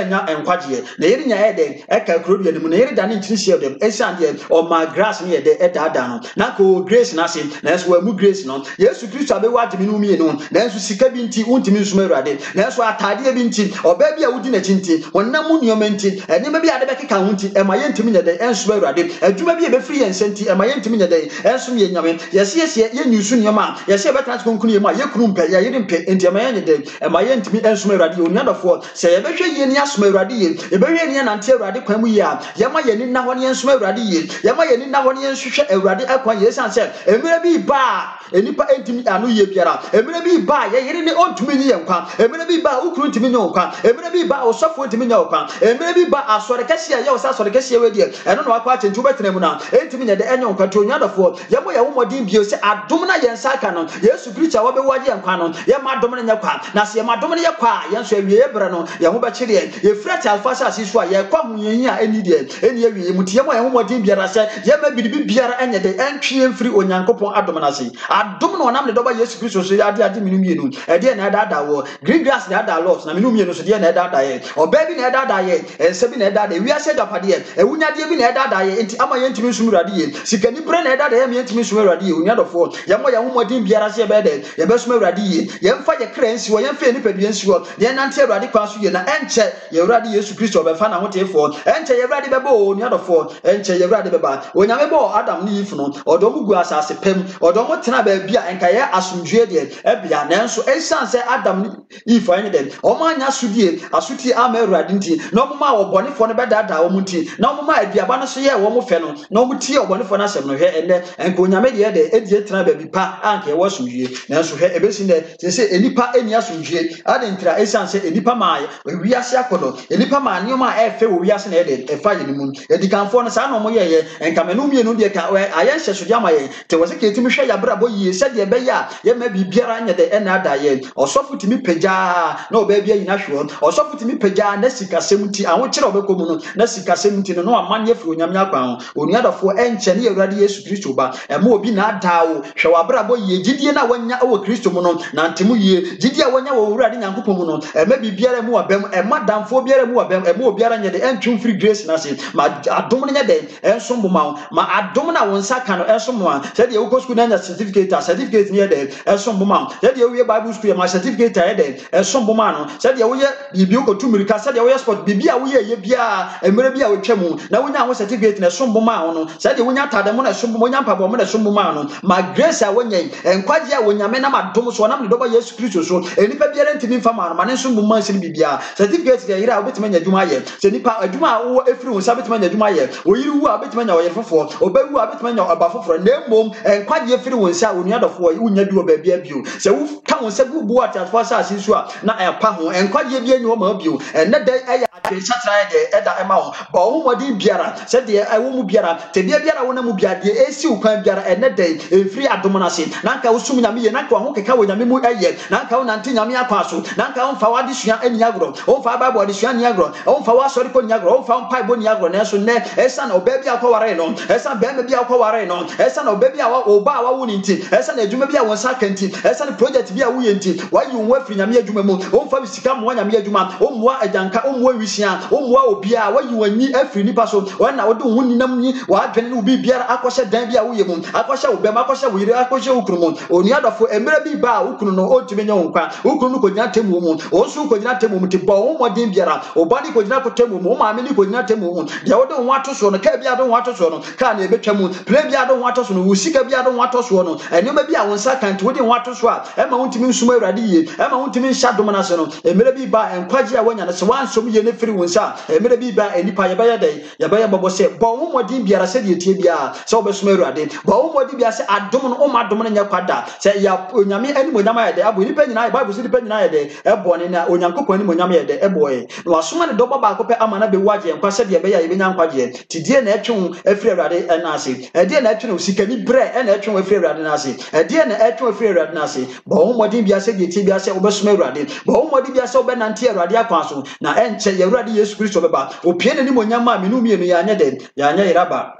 nya enkwaje na yere nya de eka krodu ne mu na yere da ne ntiri sie dem esan de o ma grass ne de da no na ko grace na se na so mu grace no Yesu Kristo abewa adimi no mie no na so sika bi nti untimi nsuma Awurade na so atade bi nti oba bi a wudi na chinti wonnam nnioma nti enema bi ade bekeka ho nti ema ye ntimi nyede ensuma Awurade adwuma bi e be free ye nsenti ema ye ntimi nyede ensum ye nyame yesi ye nyusu nnioma yesi betana konkunu ye ma ye kunu mpe ye yiri mpe nti ema ye nyede ema ye ntimi ensuma Awurade oniadofo se ye behwe ye ni asuma Awurade ye ye behwe ni na nte Awurade kwan mu ye a ye ma ye ni na ho ne ensuma Awurade ye ye ma ye ni na ho ne enhwehwe Awurade akwan ye san se emire bi ba enipa entimi anu ye biara emire bi ba ye yiri ne ontumi ni ye nkwa emire bi ba ukuru ntimi nya okwa emire bi ba osofo ntimi nya okwa emire bi ba asore kase ya wo sa asore kase we die eno no akwa chentu betena mu na entimi nya de enya okwa to onyadofo ye mo ye wo modin bio se adom na ye nsaka no Yesu Kristo wo be waje nkwa no ye ma adom na nya kwa na se ma adom na ye kwa ye nso awie ebra no ye ho be kire ye frati alfa sa asisu a ye kwa munyin a eni die eni awie mutie mo ye ho modin biara se ye ma bidibi biara enye de entwie mfiri onyankopon adom na se adom no nam ne doba Yesu Kristo so ade minu mienu ede na da wo green gas na da lot na me no mie no so de na da da ye oba bi na da ye ense bi na da da wi ase dapade ye ewunyade bi na da ye enti ama ye ntimi sum urade ye sikani bre na da ye me ntimi sum urade ye unyadofo ye mo ye homodin biara se ye be de ye be sum urade ye ye mfa ye kra nsi wo ye mfa ni padua nsi wo ye nante urade kwa so ye na enche ye urade Yesu Kristo be fa na hotefo enche ye urade be bo unyadofo enche ye urade be ba onyame bo Adam ni Eve no odo mu gu asase pem odo mo tena ba bia enka ye asomdwe de ebia nanso ensan se Adam ni Eve anye de o ma anya sudie asuti ama urade nti na o ma wo bonefo no be dada wo munti na o ma aduaba no so ye wo mo fe no na o mutie o bonefo na asem no hwe ene enka onyame de de edie tena ba bi pa anka ye wo asomdwe nanso hwe ebesi ne se enipa eni asomdwe ade ntra ensan se enipa ma wiase akodo enipa ma nioma efe wo wiase na de efa ye ni mu edikanfo no sa na mo ye enka menu mie no de ka aye hye so de amaye te wo se ke timi hwe ya brabo yie se de be ya ye ma bibiara nya de ena ada ye osofu timi pagya na oba bia yina hwe osofu timi pagya na sikasem ti aho kire obekomu no na sikasem ti no amanye firi onyame akwan onuadofo enche ne Awurade Yesu Kristo ba ema obi na adaawo hwe wa brabo yie gidie na wanya wo Kristo mu no na ntemu yie gidie wanya wo Awurade Nyankopɔn mu no ema bibiara mu abam ema damfo biara mu abam ema obiara nya de entwum free grace na se ma adom nya de enso mboma ma adom na won saka no enso mo se de wo go school na nya certificate ne de enso mboma se de wo Bible school ma certificate e de enso mboma no se de wo ye bibi ko tumirika se de wo ye sport bibi a wo ye bia emere bia wo twam na wonya ho certificate na enso mboma no se de wonya tade mo na enso mboma wonya mpabo mo na enso mboma no ma grace a wonya enkwaje a wonyame na madom so na mdoba Yesu Kristo so enipa biara ntimi mfa ma no ma enso mboma sin bibia certificate de yira obetima nya adwuma ye se nipa adwuma wo efiri wo sa betima nya adwuma ye oyiri wu a betima nya oyere fofo obawu a betima nya oba foforo na emmom enkwaje efiri wo nsa onuadofo wonya bi oba bia bio se wo ka wo nsa bubu atafo sa asinsu a na empa ho enkwaje bia ni wo ma bio enne de eya atwensatra de eda ema ho ba wo modin biara se de ewo mu biara te bia biara wo na mu bia de esi ukwan biara enne de efiri adom na se na nka wo sum nyame ye na nka ho keka wo nyame mu eye na nka wo nante nyame akwaso na nka wo mfa wade sua eni agro wo mfa Bible de sua ni agro wo mfa wa sori ko ni agro wo mfa mpa ibo ni agro na so ne esa na oba bia akwaware no esa ba me bia akwaware no esa na oba bia oba wa wo ni nti esa na adwuma bia won saka nti esa na project bia wo ye nti wa yi wo afiri nyame adwuma mu wo mfa bisika mo nyame adwuma wo moa ajanka wo moa wisia wo moa obia wa yi wanyi afiri nipa so wa na wo de wo ninam ni wa adwene no bi biara akɔhye dan bia wo ye mu akɔhye wo bɛm akɔhye wo yire akɔhye wo kunu mu onuadofo emere bi ba wo kunu no otumi nya wo nkwa wo kunu no ko nyina temu mu wo so ko nyina temu mu ti bo wo modin biara obani ko nyina ko temu mu ma me ni ko nyina temu mu dia wo de wo atoso no ka bia de wo atoso no ka na ebetwa mu play bia de wo atoso no wo sika bia de wo atoso no enema bia wo nsa kan ti wo de wo atoso a ema wo ntimi nsuma Awurade ye ema wo ntimi nsha dom na se no emere bi ba enkwaje a wanya na se wansom ye ne firi wo nsa emere bi ba enipa ye ba ye dai ye ba ye bobo se bo wo modin biara se de tie bia se wo besuma Awurade bo wo modin bia se adom no o ma dom no nya kwada se ya onyame ani mo nyama ye de abo enipa nyina Bible se enipa nyina ye de ebo ne na onyankopɔn ani mo nyama ye de ebo ye no wasoma ne dobo ba ko pe amana be waje nkwa se de be ya ye be nya nkwaje tidie na etwe afiri Awurade na ase edie na etwe no sikani bre na etwe afiri Awurade na ase edie na etwe afiri Awurade na ase bo wo modin bia se de tie bia se obesuma Awurade bo wo modin bia se obenante Awurade akwa so na enche ye Awurade Yesu Kristo beba opie ne ni mo nyama menu mie no ya anya de ya anya iraba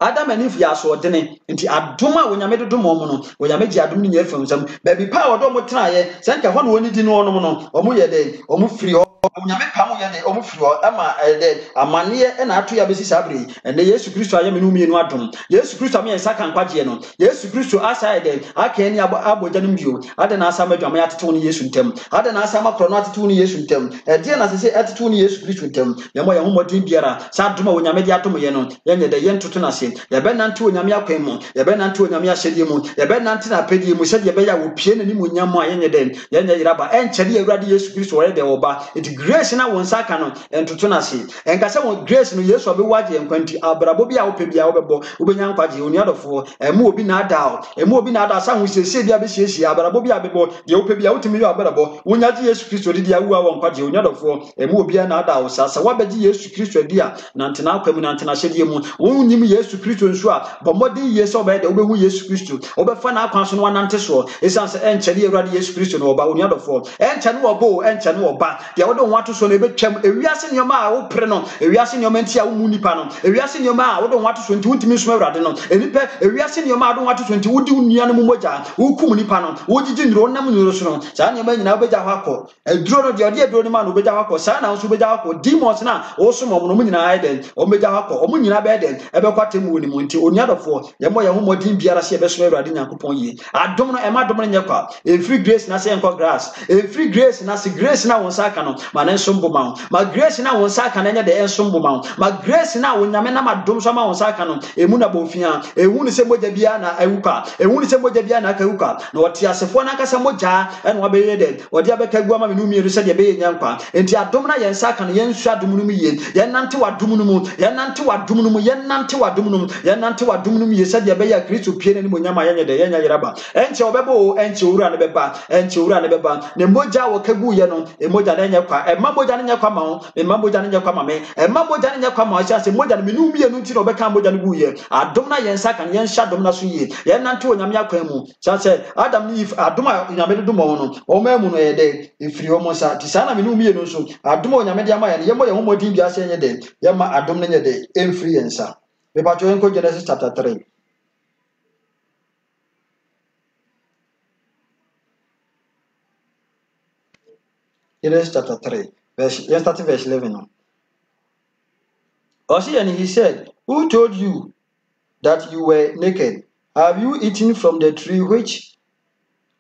Adam and Eve ya so dene nti adoma wonyame dodom mo no wonyame gi adom ni nya fam sam ba bi pa wodo mo traye senka ho no woni di no no no omo ye de omo firi ho wonyame pa mo ye de omo firi ho ama de amane e na ato ya besi sabri ene Yesu Kristo aye menu mienu adom Yesu Kristo am ye saka nkwaje no Yesu Kristo asa de aka ni abogya no mbio ade na asa madwama ya tetew ni Yesu ntem ade na asa makro no atetew ni Yesu ntem de na sese atetew ni Yesu Kristo ntem ye mo ye ho modin biara sa adoma wonyame di atom ye no ye nye de ye ntoto na se yebe nante onyame akwan mu yebe nante onyame ahyedie mu yebe nante na pedie mu sede yebe ya wo pie na ni mu nyamo ayenye den yenye yiraba enkyere Awurade Yesu Kristo wore de oba it grace na won saka no entoto na se enkase won grace no Yesu obi waje enkwanti abrabo bia wo pe bia wo bebo obenya nkwaje oniadofo emu obi na ada sa hu sese bia be siesie abrabo bia bebo de wo pe bia wotimi yo abrabo wonyaje Yesu Kristo de dia wu a won nkwaje oniadofo emu obi na ada wo sasa wabeji Yesu Kristo dia nante na akwam nante na hyedie mu wonnyim Yesu Kristo nso a bomodi Yesu oba de obehu Yesu Kristo obefa na akwan so no wanante so esanse enkyere Awurade Yesu Kristo no oba oniadofo enkyere no obo enkyere no oba de wo do wato so no ebetwam ewiase nneoma a wo pre no ewiase nneoma nti a wo mu nipa no ewiase nneoma a wo do wato so nti wontimi so awurade no enipa ewiase nneoma a do wato so nti wodi unua no mogya wo kum nipa no wo gigi ndro nam nyoro so no saa nneoma nyina obegya hɔ akɔ aduro no de ɔde aduro no ma no obegya hɔ akɔ saa na wo so obegya hɔ akɔ demons na wo so mo no mu nyina ayden obegya hɔ akɔ omu nyina be den ebekwate mu woni mu nti onuadɔfo yɛmɔ yɛ ho modin biara se ebeso awurade nyankopɔn yie adom no ɛma dom no nyɛ kwa free grace na se enko grass free grace na se grace na won saka no ma na nso mboma ma grace na won saka na nya de enso mboma ma grace na won nyame na madom so ma won saka no emu na bofia ehu ni se mogya bia na awuka ehu ni se mogya bia na akawuka na wɔte asefo na kasa mogya ɛna wɔbɛyɛ de wɔde abɛka gu ama me no mieru sɛ de bɛyɛ nyankwa enti adom na yɛn saka no yɛn hwa adom no mu yie yɛn nante wadom no mu yɛn nante wadom no mu yɛn nante wadom no mu yɛn nante wadom no mu yie sɛ de bɛyɛ Kristo pie ne mo nyama yɛn de yɛn nya yeraba enti wɔbɛbɔ enti owura ne bɛba enti owura ne bɛba ne mogya wɔka gu yɛ no mogya na nyɛ kwa ɛma mogya ne nyɛ kwa ma ho ɛma mogya ne nyɛ kwa ma me ɛma mogya ne nyɛ kwa ma ho sɛ mogya ne menu mie no nti na wɔbɛka mogya ne gu yɛ adom na yɛn saka yɛn hwa adom na so yie yɛn nante onyame akwan mu sɛ Adam ni adom a onyame de dom ho no ɔma mu no yɛ de efiri ɔmo sa ti sa na menu mie no so adom onyame de ama yɛn yɛmɔ yɛn ho modin bi ase yɛn de yɛma adom ne nyɛ de emfiri yɛn sa bepato yɛn ko Genesis chapter 3 Genesis chapter 3 verse 11 and he said, who told you that you were naked? Have you eaten from the tree which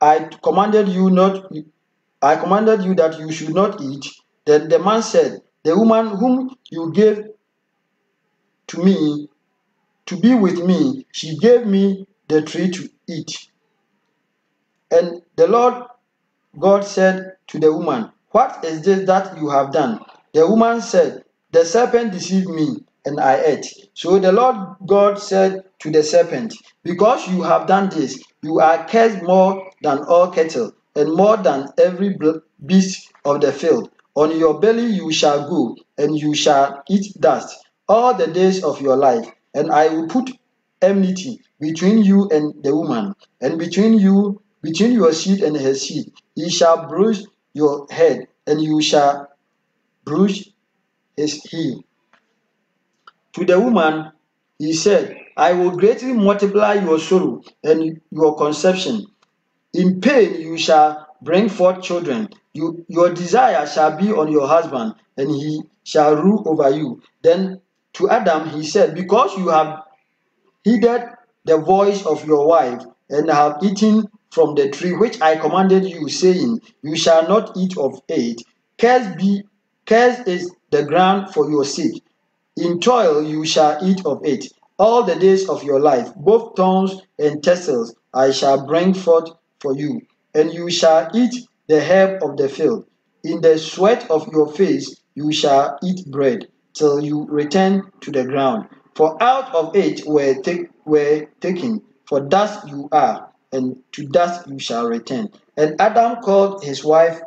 I commanded you that you should not eat? Then the man said, the woman whom you gave to me to be with me, she gave me the tree to eat. And the Lord God said to the woman, what is this that you have done? The woman said, the serpent deceived me, and I ate. So the Lord God said to the serpent, because you have done this, you are cursed more than all cattle, and more than every beast of the field. On your belly you shall go, and you shall eat dust all the days of your life. And I will put enmity between you and the woman, and between your seed and her seed. He shall bruise your head, and you shall bruise his heel. To the woman, he said, I will greatly multiply your sorrow and your conception. In pain you shall bring forth children. Your desire shall be on your husband, and he shall rule over you. Then to Adam he said, because you have heeded the voice of your wife, and have eaten from the tree which I commanded you, saying, you shall not eat of it. Cursed is the ground for your sake. In toil you shall eat of it all the days of your life. Both thorns and thistles I shall bring forth for you, and you shall eat the herb of the field. In the sweat of your face you shall eat bread, till you return to the ground. For out of it were taken, for dust you are, and to dust you shall return. And Adam called his wife's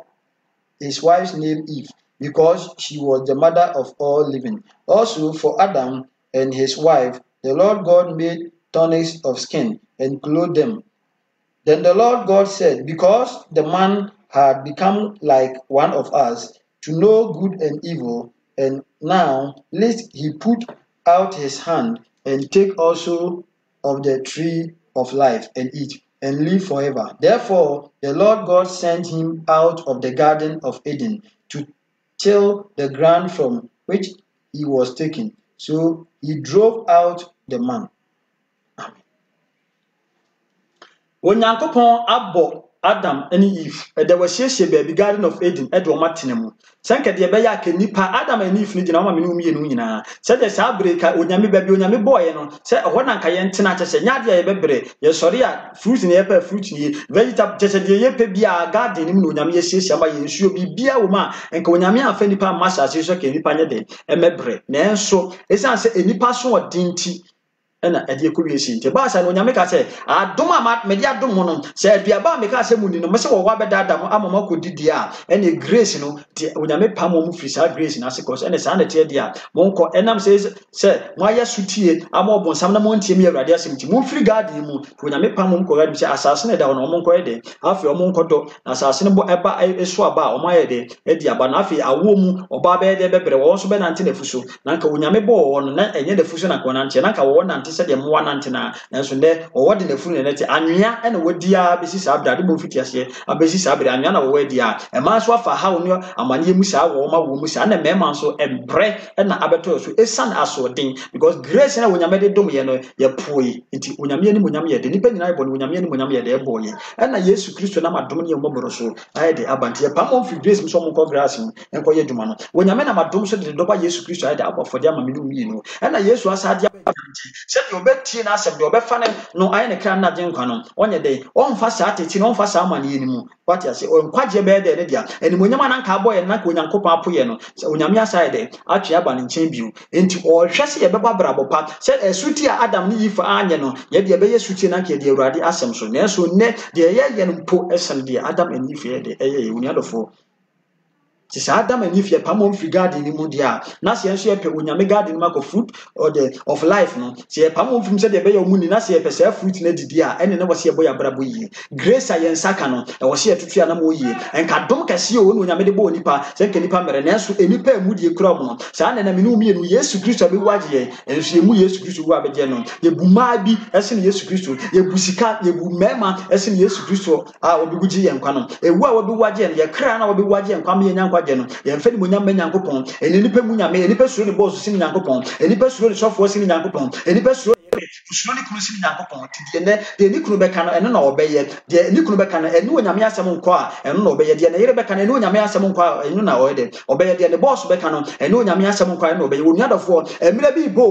name Eve, because she was the mother of all living. Also for Adam and his wife, the Lord God made tunics of skin and clothed them. Then the Lord God said, because the man had become like one of us, to know good and evil, and now lest he put out his hand and take also of the tree of life and eat and live forever. Therefore the Lord God sent him out of the Garden of Eden to till the ground from which he was taken. So he drove out the man. Amen. Onyankopɔn abɔ Adam and Eve. There was baby Garden of Eden. Edwomatinemu. Sanka de beya ke nipa Adam and Eve ni gina ma menu mienu nyina. Said the sabreka onyame baby onyame boy no. Say ho na nka ye ntena kyese nyade ye bebre. Ye sori a fruit ni ye pa fruit ni vegetable kyese de ye pa bia garden ni mu onyame ye siesia ma ye nsuo bibia wo ma nka onyame afa nipa masa se so ke nipa nye de emebre. Na enso esan se enipa so odinti ɛna ɛde ekɔ wie si nti baasa no onyame ka sɛ adom a me de adom ho no sɛ aduaba me ka sɛ mu ni no me sɛ wɔ abɛda da mo ama mako didi a ɛna grace no te onyame pam mo firi saa grace na ase kɔ so ɛna saa na te de a monkɔ ɛnam sɛ mo ayɛ sutie ama ɔbɔnsam na mo ntie me awurade asɛm nti mo firi garden mu onyame pam mo kɔ garden sɛ asase na da hɔ no mo nkɔ yɛ de afei ɔmo nkɔ dɔ na asase no bɔ ɛba eso aba a ɔmo ayɛ de ɛdi aba na afei awo mu ɔba bɛyɛ de bɛbrɛ wɔn nso bɛnante n'afu so na nka onyame bɔ wɔn no na ɛnyɛ n'afu so na nka wɔnante na nka wɔwɔ nante sɛdeɛ mo wanante na nanso ndɛ wɔwɔ de n'afu na ɛte anwea ɛna wɔdi a bɛsi saa abira de bɔ mfiti aseɛ abɛsi saa abira anwea na wɔwɔ adi a ɛma nso afa ha wɔn amanneɛ mu saa wɔn ma wɔn mu saa na mɛɛma nso ɛmbrɛ ɛna abɛtɔ so esan asoɔden because grace na onyame de dom yɛ no yɛ poe nti onyame anim onyame yɛ de nipa nyinaa yɛ bɔ no onyame anim onyame yɛ de ɛbɔ yɛ ɛna yesu kristo na madom ne yɛ mmɔboro so ayɛ de abanti yɛ pam mfi grace mu so mo nkɔ grace mu nkɔ yɛ adwuma no onyame na madom so de dɔba yesu kristo ayɛ de abɔfɔde ama me no mie no ɛna yesu asade abanti sɛ deɛ ɔbɛtie na asɛm deɛ ɔbɛfa no ayɛ ne kra na gye nkwa no ɔnyɛ de ɔmfa saa tete no ɔmfa saa amanneɛ no mu wate ase ɔnkwagye bɛyɛ de ne dia animonyam ananka abɔ yɛ na ka onyankopɔn apo yɛ no sɛ onyame asa yɛ de atwe aba ne nkyɛn bio enti ɔhwɛ sɛ yɛbɛba brabɔ pa sɛ ɛsuti a adam ne yifa anyɛ no yɛde yɛbɛyɛ suti na ka yɛde awurade asɛm so nanso nnɛ deɛ yɛyɛ no mpo ɛsɛn deɛ adam ani yifa yɛ de ɛyɛ yɛ onuadɔfoɔ ti sa adam ani fie pamom free garden ni mu dia na se enso ye pe onyame garden ma ko fruit or the of life no se pamom fim se de be ye mu ni na se ye pe sa fruit na didi a ene na wo se ye boya brabo yi grace a ye nsaka no e wo se ye tutu na mo yi enka dom kase o no onyame de bo nipa se enka nipa mere na enso enipa mu die kura mo no sa na me no mienu yesu kristo be waje ye enso ye mu yesu kristo wo abeje no ye bu ma bi ese yesu kristo ye bu sika ye bu mema ese yesu kristo a obiguji ye nkwa no ewu a wo bi waje no ye kra na wo bi waje nkwa me ye nyankwa no yɛmfa ni munyam nyankopɔn eni nipa munyame eni nipa suro ni boss sin nyankopɔn eni nipa suro ni sɔfo sin nyankopɔn eni nipa suro ni kunu sin nyankopɔn de ni kunu bɛka no ɛno na ɔbɛyɛ de ni kunu bɛka no ɛno onyame asɛm nkɔ a ɛno na ɔbɛyɛ de na yere bɛka no ɛno onyame asɛm nkɔ a ɛno na ɔyɛ de ɔbɛyɛ de ne boss bɛka no ɛno onyame asɛm nkɔ a ɛno na ɔbɛyɛ onuadɔfoɔ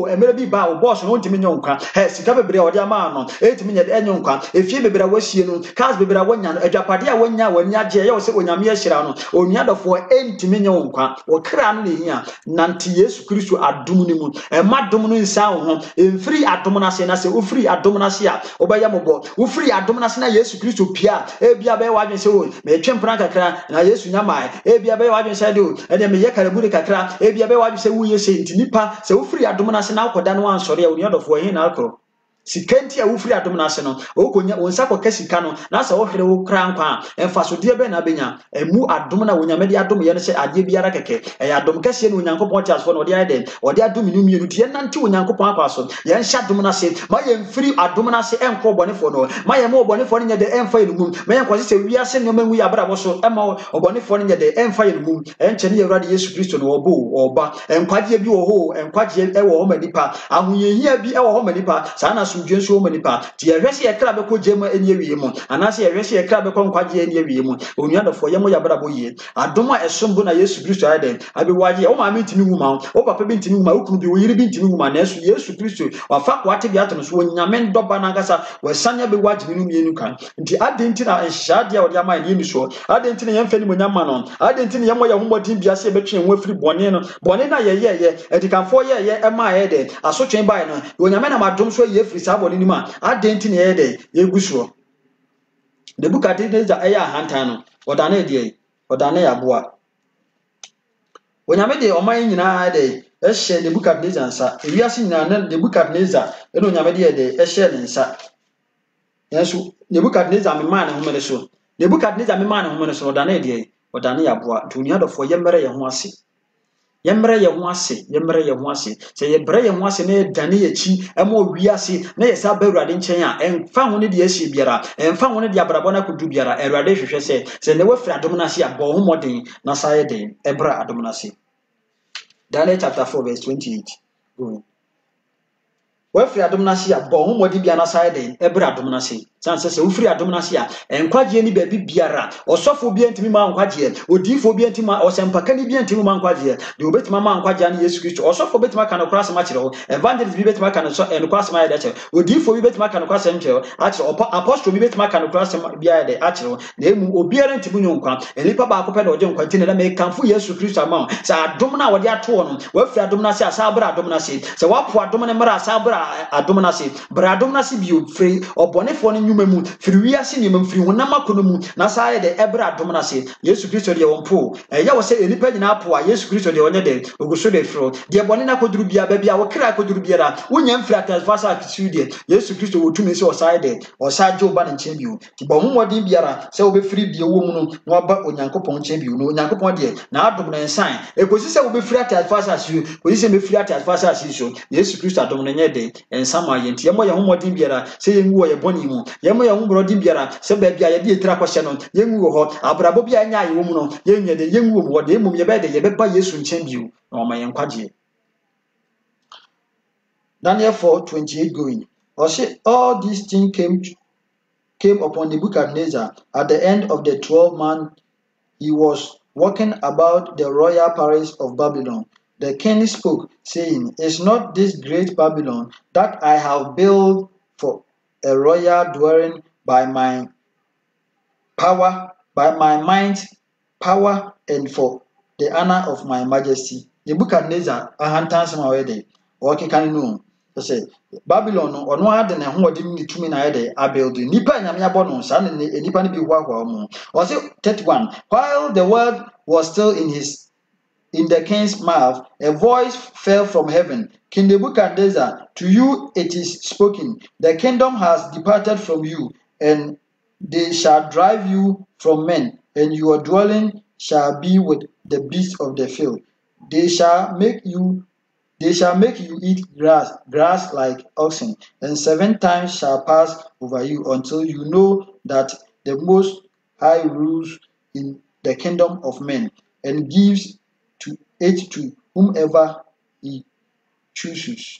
emira bi ba o boss no ntimi nyɛ nkwa sika bebre a ɔde ama no ɛtimi nyɛ ɛnyɛ nkwa efie bebre a wasie no cars bebre a wanya no adwapade a wanya wani agye yɛ wɔ sɛ onyame ahyira no onuadɔfoɔ ntimi nyɛ nkwa wɔkra no ne hia nante yesu kristo adom ne mu ɛma dom no nsa ho emfiri adom na se na se ofiri adom na se a obɛyɛ mobɔ ofiri adom na se na yesu kristo pia ebia bɛyɛ wadwen sɛ o me twempra kakra na yesu nyama ebia bɛyɛ wadwen sɛ de o ɛde me yɛ karabu de kakra ebia bɛyɛ wadwen sɛ wuye sɛ ntinipa sɛ ofiri adom na se na akɔda no ansɔre a onuadɔfo hin na akɔ sikenti a wofiri adom na se no okonya wonsa kɔ kasika no na sɛ wo hwere wo kra nkwa emfa so de be na benya emu adom na wonyame de adom ye no sɛ ade biara kɛkɛ adom kɛse no onyankopɔn te asfo no de ayɛ ɔde adom ni mienu tie nante onyankopɔn akwa so ye nhya adom na se ma ye mfiri adom na se enkɔ bɔnefo no ma ye ma bɔnefo no nyɛ de emfa ye no mu ma ye nkɔse sɛ wiase no ma ngu ya bra bo so ema bɔnefo no nyɛ de emfa ye no mu enkyɛ ne awurade yesu kristo no ɔbo ɔba enkwagye bi wɔ ho enkwagye ɛwɔ ho manipa ahoyehia bi ɛwɔ ho manipa saa na sumdwe so manipa ti ye hwese ye kra bɛkɔ gyema eni awie mu anase ye hwese ye kra bɛkɔ nkwagye eni awie mu onuadɔfo ye mo ya bra bo yie adom a ɛsombo na yesu kristo ayɛ abi waje o ma me ntimi huma o papa bi ntimi huma o kunu bi o yiri bi ntimi huma na yesu kristo wafa kwate bi ato no so onyame ndɔba na nkasa wasanya be waje no mienu kan nti adenti na nhyaade a ɔde ama ye ni so adenti na yɛmfa ni monyama no adenti na yɛmo ya homɔden bia se betwe ho afiri bɔne no bɔne na ye edikanfo ye ɛma ye de asotwen bae no onyame na madom so ye firi sa bɔne ni ma adenti na ye de yeguso de bukate de za ɛyɛ ahantan no ɔdane de ɔdane yaboa onyame de ɔman nyinaa de ɛhyɛ Nebukadnezar nsa ewiase nyinaa na Nebukadnezar ɛna onyame de ɛhyɛ ne nsa yanso Nebukadnezar me man ne homene so Nebukadnezar me man ne homene so ɔdane de ɔdane yaboa dunyadɔfo yɛmmere yɛ ho ase yɛmmere yɛ ho ase sɛ yɛbrɛ yɛ ho ase na yɛdane yɛkyi ɛma wiase na yɛ sa ba Awurade nkyɛn a ɛmfa ho ne de asie biara ɛmfa ho ne de abrabɔ na kodu biara Awurade hwehwɛ sɛ ne wafiri adom na ase a bɔ ho mmɔden na sa yɛ den ɛbra adom na ase Daniel chapter 4 verse 28 wafiri adom na ase a bɔ ho mmɔden biara na sa yɛ den ɛbra adom na ase sanse se ufiri adom na se a enkwagye ni ba biara osofo bi antimi ma nkwagye odifo bi antimi osempaka ni bi antimi ma nkwagye de obetima ma nkwagye na Yesu Kristo osofo betima ka no krase ma kire ho evangelist bi betima ka no so enkwase ma ya de kire odifo bi betima ka no krase mkire a kire apostle bi betima ka no krase bi ya de a kire na emu obiara ntimi nyonkwa enipa ba akopɛ de oje nkwa ntine na me kanfo Yesu Kristo ama sa adom na wode ato no wafiri adom na se asa abra adom na se se wapo adom ne mara asa abra adom na se bra adom na se bi ofiri obonefo no nyuma mu firi wiase ne mam firi honam akono mu na sa ye de ebra adom na se Yesu Kristo de wonpo ya wo se enipa nyina apo a Yesu Kristo de onye de oguso de fro de bone na koduru bia ba bia wo kra koduru biara wonya mfiri atasfasa kisu de Yesu Kristo wotumi se osaye de osaje oba ne nchen biu ti bo honwodin biara se obefiri bia wo mu no na oba onyankopon nchen biu no onyankopon de na adom na nsan ekosi se obefiri atasfasa siu kosi se mefiri atasfasa siu Yesu Kristo adom na nye de ensama yenti yemo ye honwodin biara se yengu wo ye boni mu yemo ye honbrodin biara se ba bia ye de etira kwhye no yengu wo ho abrabo bia anya ye wo mu no yenye de yengu wo de mum ye ba de ye beba Yesu nchen biu na o ma ye nkwagye. Daniel 4:28 going. All these things came upon Nebuchadnezzar at the end of the 12 months he was walking about the royal palace of Babylon. The king spoke, saying, Is not this great Babylon that I have built for a royal dwelling by my power, by my might, power, and for the honor of my majesty? Nebuchadnezzar, ahantansem awede, okay, can you say Babylon or no other than who didn't need to mean a building. Nipa and Yamia son and Nipa be Wahwa. Was it 31? While the word was still in the king's mouth, a voice fell from heaven. King Nebuchadnezzar, to you it is spoken. The kingdom has departed from you, and they shall drive you from men, and your dwelling shall be with the beasts of the field. They shall make you eat grass like oxen, and 7 times shall pass over you until you know that the Most High rules in the kingdom of men and gives it to whomever he chooses.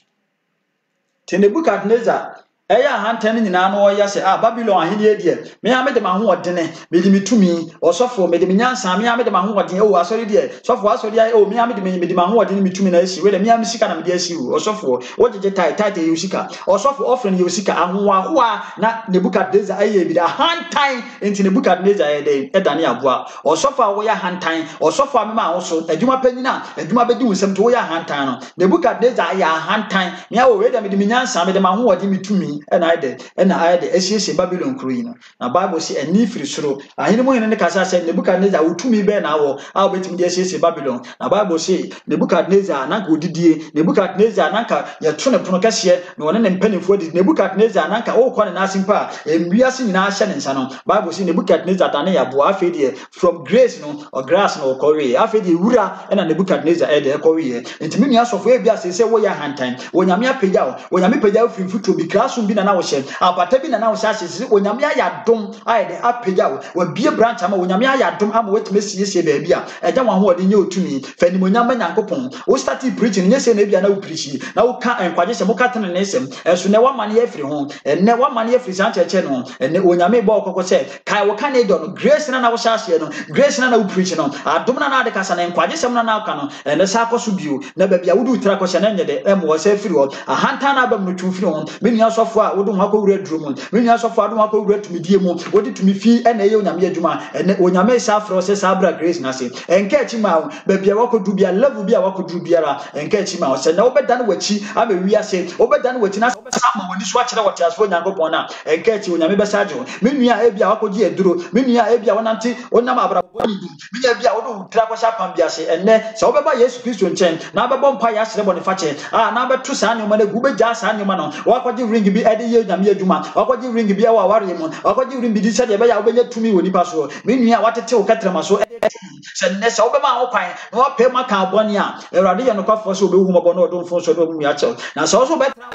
Nebuchadnezzar eya hantan nyina no ya se Babylon ahene die me ya mede ma ho odene me di mitumi osofo me de nyansa me ya mede ma ho odene o asori die sofo asori ai o me ya mede ma ho odene mitumi na esi we de me ya misika na me de esi o osofo wo jeje tai de yusika osofo offering yusika ahoa na Nebuchadnezzar aye bi da hantan enti Nebuchadnezzar e dane aboa osofo wo ya hantan osofo amema wo so adwuma panyina adwuma bedi wonsem to wo ya hantan no Nebuchadnezzar ya hantan me ya wo we de me de nyansa me de ma ho odene mitumi and I did SCS Babylon Queen. Now Bible say a knee free soro. I hear more in the Casa said Nebuchadnezzar will to me ben hour. I'll bet me the SCS Babylon. Now Bible say Nebuchadnezzar Nanko Didier, Nebuchadnezzar Nanka, your tuna pronocasia, no one and penny for this Nebuchadnezzar Nanka, all quan and asking pa, and we are seeing our Shannon Sanon. Bible say Nebuchadnezzar Tanea Boafedia from grace no or grass no Korea. Afedi Ura and a Nebuchadnezzar Ed Korea. And to me, as of where say, what your hand time, when I'm your payao, when I'm a payao free to be class. Bi na na wo hye apata bi na na wo hye asese onyame ayadom aye de apegya wo bie branch ama onyame ayadom ama wetime siesie ba bia eja wo ho ode nye otumi fani onyame nyankopon wo start preaching nye se na bia na wo preach na wo ka enkwaje se mo ka tene ne sem eso ne wa mane afiri ho enne wa mane afiri san cheche no enne onyame ba okoko se kai wo ka ne do no grace na wo hye no grace na wo preach no adom na de kasa na enkwaje sem na ka no enne sa akoso bio na ba bia wo du tra ko hye na nye de em wo se afiri ho ahanta na ba mo twufiri ho menu asofo a wo do ho akowura drum menu asofo a do ho akowura tumidie mu wo di tumifi ene ye onyame adwuma ene onyame sa afro se sabra grace na se enka echi ma ba bia wakodu bia level bia wakodu biara enka echi ma se na obeda na wachi ama wi ase obeda na wachi na sama woni so akere wote asfo nyankopon na enka echi onyame besajo menu a ebia wakoji eduro menu a ebia wonante onam abraboni dum menu a bia wo do tra ko sha pam bia se enne se obeba Yesu Kristo nchen na bebo mpa ya sere boni fache na betu sa nyoma na gube ja sa nyoma no wakoji ring bi ede ye nyame adwuma wakoji ring bi wa ware mu wakoji ring bi di se de be ya obenya tumi woni pa so menu a watete o katrama so se ne se obema ho kwan na wape maka aboni a Awurade ye no kwafo so obehu mobɔ na odom fo so do mu ya chew na se so betra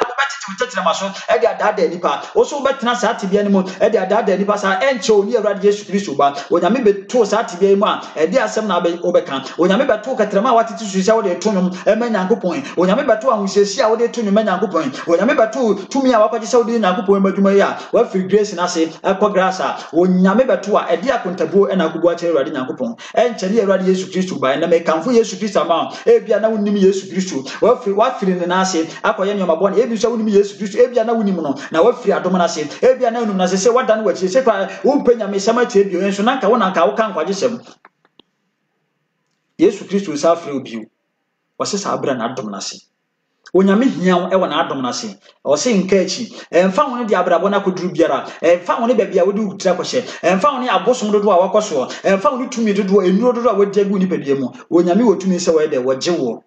tete na maso e dia dada nipa wo so betena saa tibia ne mu e dia dada nipa saa enche oni Awurade Yesu Kristo ba onyame beto saa tibia mu a e dia asem na obeka onyame beto katrama watete susia wo de to nwom e ma Nyankopon onyame beto ahosiesia wo de to nwom Nyankopon onyame beto tumi a wakwaje se wo de Nyankopon madwuma yi a wa free grace na se ekọ grace a onyame beto a e dia kontabuo e na akubu a kire Awurade Nyankopon enche ne Awurade Yesu Kristo ba na me kanfo Yesu Kristo ma e bia na wonnim Yesu Kristo wa free ne na se akoye nyoma bone e bi so wonnim Yesu Kristo e bia na wonnim no na wa free adom na se e bia na wonnim na se wadan wachi se pa wo penya me sama tie bio enso nanka wo nanka wo kan kwaje sem Yesu Kristo sa free obiu wo se sa abra na adom na se onyame hia e wo na adom na se wo se nka echi emfa woni de abrabo na koduru biara emfa woni bebia wo de utira kwhye emfa woni abosom dodo a wakoso emfa woni tumi dodo enuro dodo a wodi agu ni bebia mu onyame wo tumi se wo de wo jewo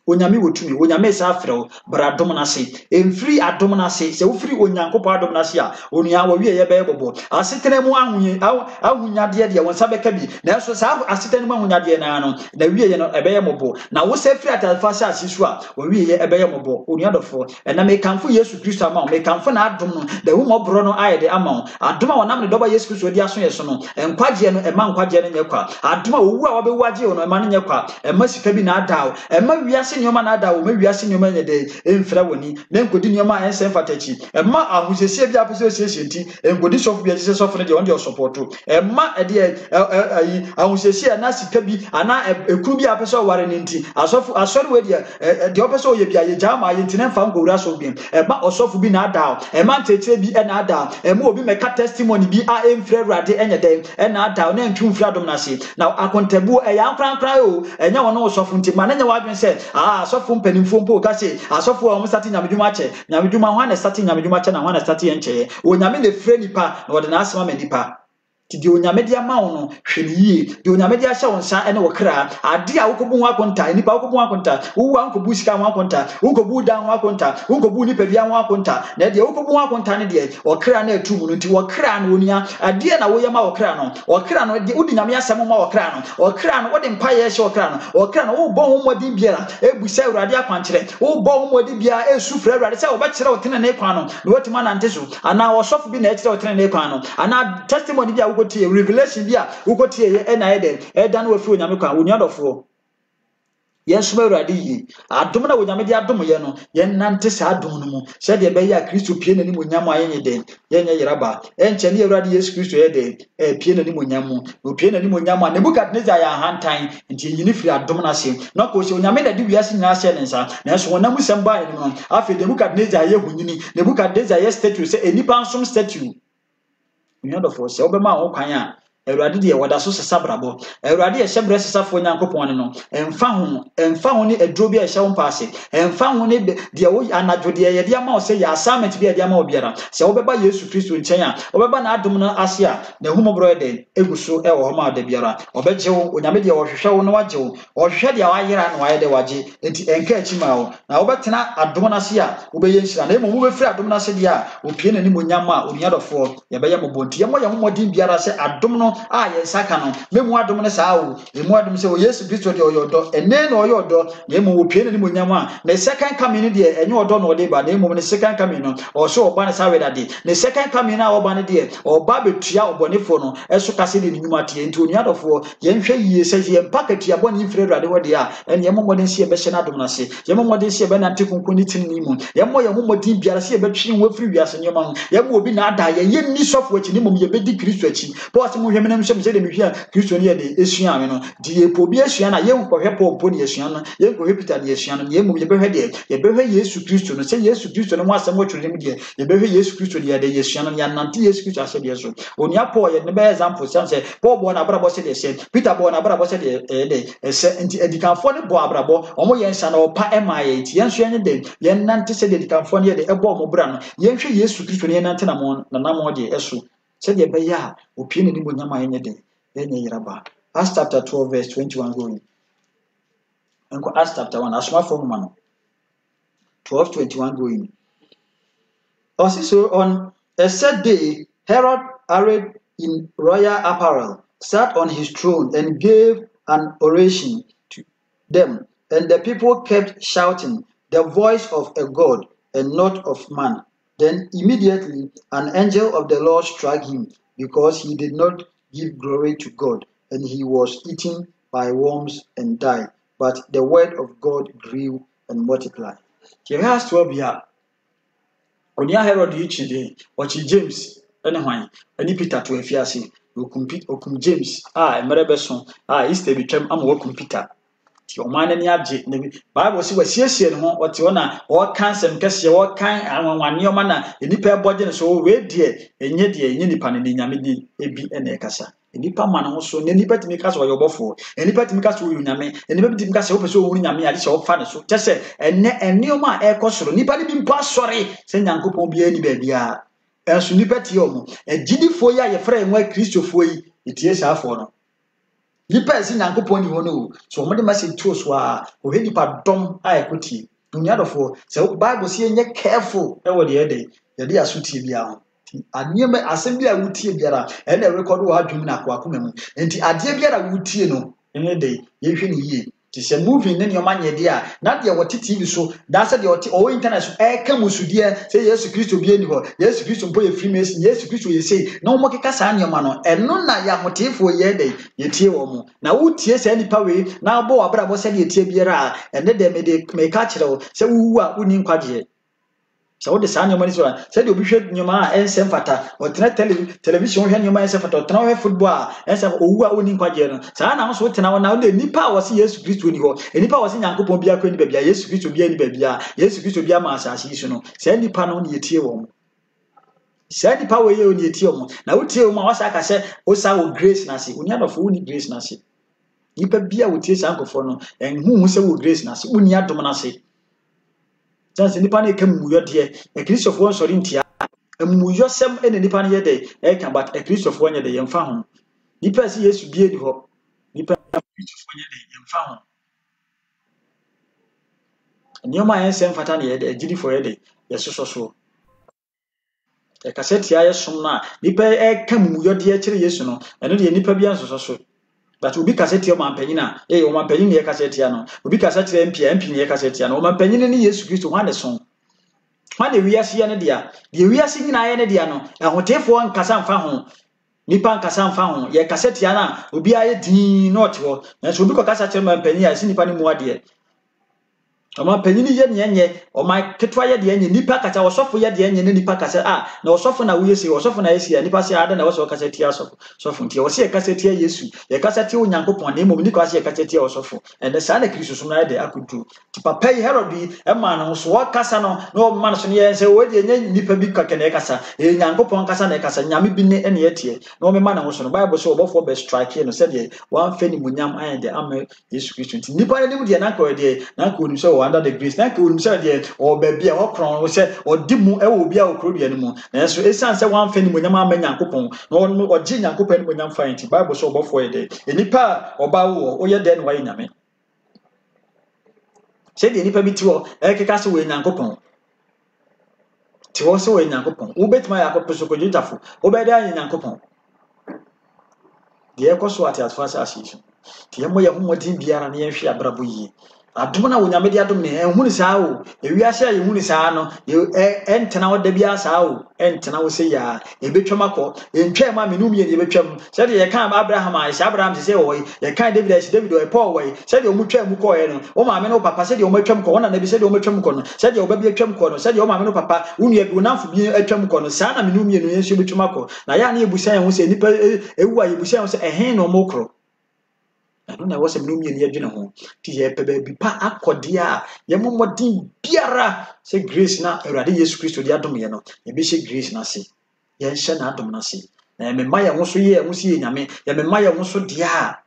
onyame wotumi onyame sa afrew bra dom na se emfiri adom na se se wo firi onyankopɔ adom na se a onua wo wie ye be bobo asetene mu ahunyade de won sabeka bi na so sa asetene mu ahunyade na no na wie ye no ebe ye mobo na wo se firi atalfa se asisu a wo wie ye ebe ye mobo onua dofo na me kanfo Yesu Kristo ama me kanfo na adom no da hu mobro no ayede ama adom a wonam ne doba Yesu Kristo di aso ye so no enkwaje no ema nkwaje no nyekwa adom a owu a wobewu age no ema no nyekwa ema sika bi na adaw ema wiase nyoma na adaw ma wiase nyoma nye de emfra woni na enkodi nyoma ense fatachi ema ahusese bi apese osese nti enkodi sofu bi agese sofu ne de on de supporto ema de ayi ahusese na sika bi ana ekuru bi apese oware ne nti asofu asori we de opese oye bi aye jama aye ntine mfa nkowura so bi ema osofu bi na adaw ema ntete bi na adaw ema obi meka testimony bi a emfra Awurade enye den na adaw na ntwu mfra dom na se na akontabu eya nkran o enya wono osofu nti ma na nya wadwen se asofo mpanimfo mpo ka se asofo o msati nyamedwuma ache nyamedwuma ho na stati nyamedwuma ache na ho na stati enche onyame le frɛ nipa na wode na asema ma nipa ti de onyame de ama wo no hwene yie de onyame de ahye wo nsa ene wo kra ade a wokobu ho akonta nipa wokobu ho akonta wo ankobu sika ho akonta wokobu dan ho akonta wokobu nipa bia ho akonta na de wokobu ho akonta ne de wo kra na atu mu no nti wo kra no onia ade na wo yema wo kra no wo kra no de udi nyame asem ma wo kra no wo kra no wo de mpa ye hye wo kra no wo kra no wo bɔ ho modin biara ebusa Awurade akwankyere wo bɔ ho modin biara esu fra Awurade sɛ wo ba kyerɛ wo tene ne kwan no na wotima nante so ana wo sɔfo bi na kyerɛ wo tene ne kwan no ana testimony bia revelation bia ukotie e na eden e dan wo fi onyame kwa onya dofo yesu ba Awurade yi adom na onyame de adom ye no ye nante sa adom no mu se de be ya Kristo pie na ni onyam ayenye den ye nye yeraba enche ne Awurade Yesu Kristo ye de pie na ni onyam no pie na ni onyam na Nebukadnezar ya hantan nti yini firi adom na se na ko se onyame na de wiase nyina se ne nsa na so wonam sem ba ne no afi Nebukadnezar ye hunyini Nebukadnezar ye statue se enipa nsom statue nya dofo se obema ho kwan a Awurade de wada so sesa brabo Awurade ye hyebre sesafo Nyankopon no emfa ho ni aduro bi a hye wo mpaase emfa ho ni de wo anadwo de ye de ama wo se ya assignment bi de ama wo biara se obeba Yesu Kristo nchen a obeba na adom no ase a na humobro de eguso e wo ho ma da biara obeje wo onyame de wo hwehwe wo no wagye wo hwehwe de wayera na waye de wagye enti enka achi ma wo na obetena adom no ase a obeye nhira na emo wo befiri adom no ase de a opie na ni monyam a onia dofo ye be ye mobonti ye mo ye homodin biara se adom no ye saka no memu adom ne saa wo emu adom se o Yesu Kristo de oyodo ene na oyodo na emu wo pie na ni monyam a na second coming de enye odo na ode ba na emu ne second coming no o so oba ne saa wedade na second coming na oba ne de oba betua obonefo no eso kase de nyuma tie nti oni adofo ye nhwe yie se ye mpakatua boni mfire Awurade wode a ene ye momode se ye be hye na adom na se ye momode se ye be na tekonko ni tin ni mu ye mo ye momodin biara se ye be twi wo firi wiase nyoma ye mo obi na ada ye ni sofo achi ni mom ye be di Kristo achi bo ase mo hwe menem se de mehwe a Kristo ne ye de esua me no di ye po bi esua na ye nkwohwe po ne esua no ye nkwohwe Peter ne esua no ye mom ye be hwe de ye be hwe Yesu Kristo no se Yesu Kristo no mo asem wo twere mu de ye be hwe Yesu Kristo de ye de esua no ya nante Yesu Kristo ase de so oni apo ye ne be example say Paul bo na brabo se de se Peter bo na brabo se de se nti edikanfo ne bo abrabo omo ye nsa na opa ema ye nti ye nso ye de ye nante se de edikanfo ne ye de ebo omo bra no ye hwe Yesu Kristo ne ye nante na mo na mo de eso se de be ya opie ne ni bo nyama ye de yenye yeraba Acts chapter 12 verse 21 going enko Acts chapter 1 asoma for man 12:21 going also on a set day Herod, arrayed in royal apparel, sat on his throne and gave an oration to them, and the people kept shouting, "The voice of a God and not of man. Then immediately an angel of the Lord struck him, because he did not give glory to God, and he was eaten by worms and died. But the word of God grew and multiplied. Here has to be a Onia Herod Yichide, Wachi James, and Peter to a fiasi, who compete Okum James, Merebeson, Easter became Amokum Peter. Ɔman ani agye na Bible si wasiesie ne ho ɔte hɔ na ɔka nsɛm kɛse ɔkan anwanwaneɔma na nipa ɛbɔgye ne so we die enye nipa ne nyame di ebi na ɛkasa nipa ma ne ho so ne nipa timi kasa ɔyɛ ɔbɔfo nipa timi kasa ɔyɛ nyame nipa timi kasa ɔpɛ so ɔhuru nyame ade sɛ ɔfa ne so kyɛ sɛ ɛnneɔma a ɛkɔ soro nipa ne bi mpo asɔre sɛ Nyankopɔn bi ani baabia ɛnso nipa tie ɔmo agyidifo yi a yɛfrɛ ɛmo Kristofo yi etie saafoɔ no nipa esi Nyankopɔn ni hɔ no so ɔmo de message to so a ɔhɛ nipa dɔm a ɛkotie nuadɔfo sɛ Bible si enye careful ɛwɔ de ɛde yɛde asotie bia ho adeɛ asɛm bi a wotie biara ɛna record wɔ adwum na akoma mu enti adeɛ biara wotie no ɛne de yɛhwɛ ne yie ti sɛ movie ne nyoma nyɛde a na de wɔte TV so da sɛ de ɔwɔ internet so ɛka musudie sɛ Yesu Kristo bi ani hɔ Yesu Kristo mpo yɛ Freemason Yesu Kristo yɛ sei na wɔn keka saa nyoma no ɛno na yɛ ahoteefo yɛ de yɛtie wɔn na wotie sɛ nipa wei na abɔ wabrabɔ sɛ de yɛtie biara a ɛne de meka kyerɛ wo sɛ wuwu a woni nkwagye sɛ wode saa nyoma ni so sɛ de obi hwɛ nyoma a ɛnsɛm fata ɔtena television hwɛ nyoma ɛnsɛm fata ɔtena hwɛ football a ɛnsɛm owu a woni nkwagye no saa na so tena wona wode nipa a wɔse Yesu Kristo ni hɔ nipa a wɔse Nyankopɔn bia kɔ ni baabi a Yesu Kristo bia ni baabi a Yesu Kristo bia ma asase yi so no saa nipa no ne yɛtie wɔn saa nipa wɔ yɛ ne yɛtie wɔn na wotie wɔn a wasa aka sɛ osa wɔ grace na se oni adɔfo woni grace na se nipa bia wotie saa nkɔfo no ɛnhu sɛ wɔ grace na se woni adom na se chance nipa na ekemuyɔ de Kristofo nsɔre ntia emuyɔ sɛm ene nipa na yɛ de ɛka but Kristofo nyɛ de yɛmfa ho nipa si Yesu bie di hɔ nipa Kristofo nyɛ de yɛmfa ho nneɛma a yɛnsɛm fata na yɛ de agyidifo yɛ de yɛsoso so ɛkasetia yɛ som na nipa ɛka muyɔ de kyerɛ Yesu no ɛno de nipa bia nsoso so but obi kasetia ɔmampanyina ɔmampanyina yɛ kasetia no obi kasetia MP ne yɛ kasetia no ɔmampanyina ne Yesu Kristo hwan ne so hwan de wiase yɛ ne dia de wiase nyina yɛ ne dia no ɛhotefoɔ nkasa mfa ho nipa nkasa mfa ho yɛ kasetia na obi ayɛ din na ɔte hɔ nanso obi kɔ kasa kyerɛ ɔmampanyina si nipa ne mu adeɛ ɔmampanyina yɛ nyɛ ɔma ketwa yɛ de nyɛ nipa kasa ɔsɔfo yɛ de nyɛ ne nipa kasa na ɔsɔfo na woyɛ si ɔsɔfo na yɛ nipa sɛ ada na wɔsɔ kasetia ɔsɔfo ntia wɔsɛ kasetia Yesu yɛ kasetia Onyankopɔn na mmom ni kwa sɛ yɛ kasetia ɔsɔfo ɛnɛ saa na Kristo so na yɛ de akodu ti papa yi Herod yi ɛma no so wɔkasa no na ɔma no so ne yɛ sɛ wɔde nyɛ nipa bi kaka na ɛkasa Nyankopɔn kasa na ɛkasa nyame bi ne ɛne yɛtie na ɔmema na ho so no Bible sɛ ɔbɔfo bɛ strike no sɛ de wɔamfa ni munyam ayɛ de ama Yesu Kristo nti nipa ne mu de na ka ɔde na ka onim sɛ under the grace na ka onim sɛ de ɔbaabi a wɔkron sɛ ɔdi mu ɛwɔ obi a ɔkro bia no mu nanso esan sɛ wɔamfa ni munyam ama Nyankopɔn na ɔgye Nyankopɔn ni munyam fa nti Bible sɛ ɔbɔfo yɛ de nipa ɔba wo ɔyɛ de no wayɛ nyame sɛ de nipa bi ti hɔ ɛkeka sɛ wɔ Nyankopɔn ti hɔ sɛ wɔ Nyankopɔn wobɛtuma yɛ akɔpɛ so kɔgyitafo wobɛde ayɛ Nyankopɔn deɛ ɛkɔ so ate atfa sɛ asyi so ti yɛmmɔ yɛ ho mmɔden biara na yɛnhwɛ abrabɔ yie adom na wonyame de adom ne ehunu saa o ewiase a yehunu saa no entena wo da bia saa o entena wo se ya ebetwam akọ entwam ma menum ye ebetwam se de ye kan Abraham a se Abraham se wo ye kan David a se David o Paul wo se de o mutwam ko ye no o ma me no papa se de o matwam ko wona na bi se de o matwam ko no se de o ba bi atwam ko no se de o ma me no papa wonu bi onamfo bi atwam ko no saa na menum ye no ye se betwam akọ na ya na ebusan ho se nipa ewu a ebusan ho se ehen no mokro ɛno na wɔsɛ menum yɛ ne adwene ho ti yɛ pɛ baabi pa akɔde a yɛmɔmɔden biara sɛ grace na Awurade Yesu Kristo de adom yɛ no yɛbɛhyɛ grace na se yɛnhyɛ na adom na se na yɛmema yɛn ho so yɛ ho so yɛ nyame yɛmema yɛn ho so deɛ a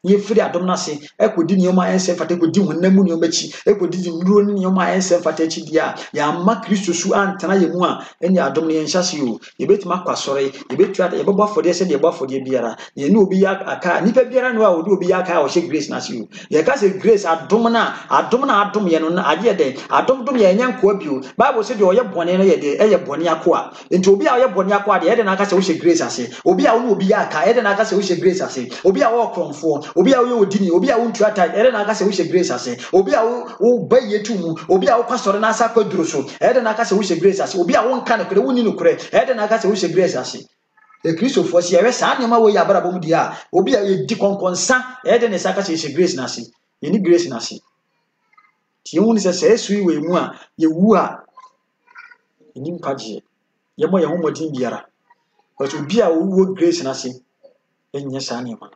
yɛfiri adom na se ɛkɔdi nneɛma ɛnsɛ fata ɛkɔdi honam mu nneɛma akyi ɛkɔdi nnuro ne nneɛma ɛnsɛ fata akyi deɛ a yɛama Kristo so antena yɛ mu a ɛne adom no yɛnhyɛ se o yɛbɛtumi akɔ asɔre yɛbɛbɔ afɔdeɛ sɛ deɛ yɛbɔ afɔdeɛ biara na yɛne obi yɛ aka nipa biara no a ɔde obi yɛ aka a ɔhyɛ grace na se o yɛka sɛ grace adom na adom yɛ no agye dɛn adom yɛ nyɛ nkoa bio Bible sɛ deɛ ɔyɛ bɔne no yɛ deɛ ɛyɛ bɔne akoa nti obi a ɔyɛ bɔne akoa deɛ ɛde na aka sɛ wohyɛ grace ase obi a ɔne obi yɛ aka ɛde na aka sɛ wohyɛ grace ase obi a ɔwɔ krɔmfoɔ obi a wo odini obi a wo ntua tai ere na aka se wo hye grace ase obi a wo baye tu mu obi a wo pastor na asa kwaduro so ere na aka se wo hye grace ase obi a wo nka no kure wo ni no kure ere na aka se wo hye grace ase e Christopher si ewe sa nyama wo ya brabom di a obi a ye di konkonsa ere na aka se hye grace na ase ye ni grace na ase ti hu ni se esu we mu a ye wu a ni mpaje ye mo ye ho modin biara but obi a wo grace na ase enye sa nyama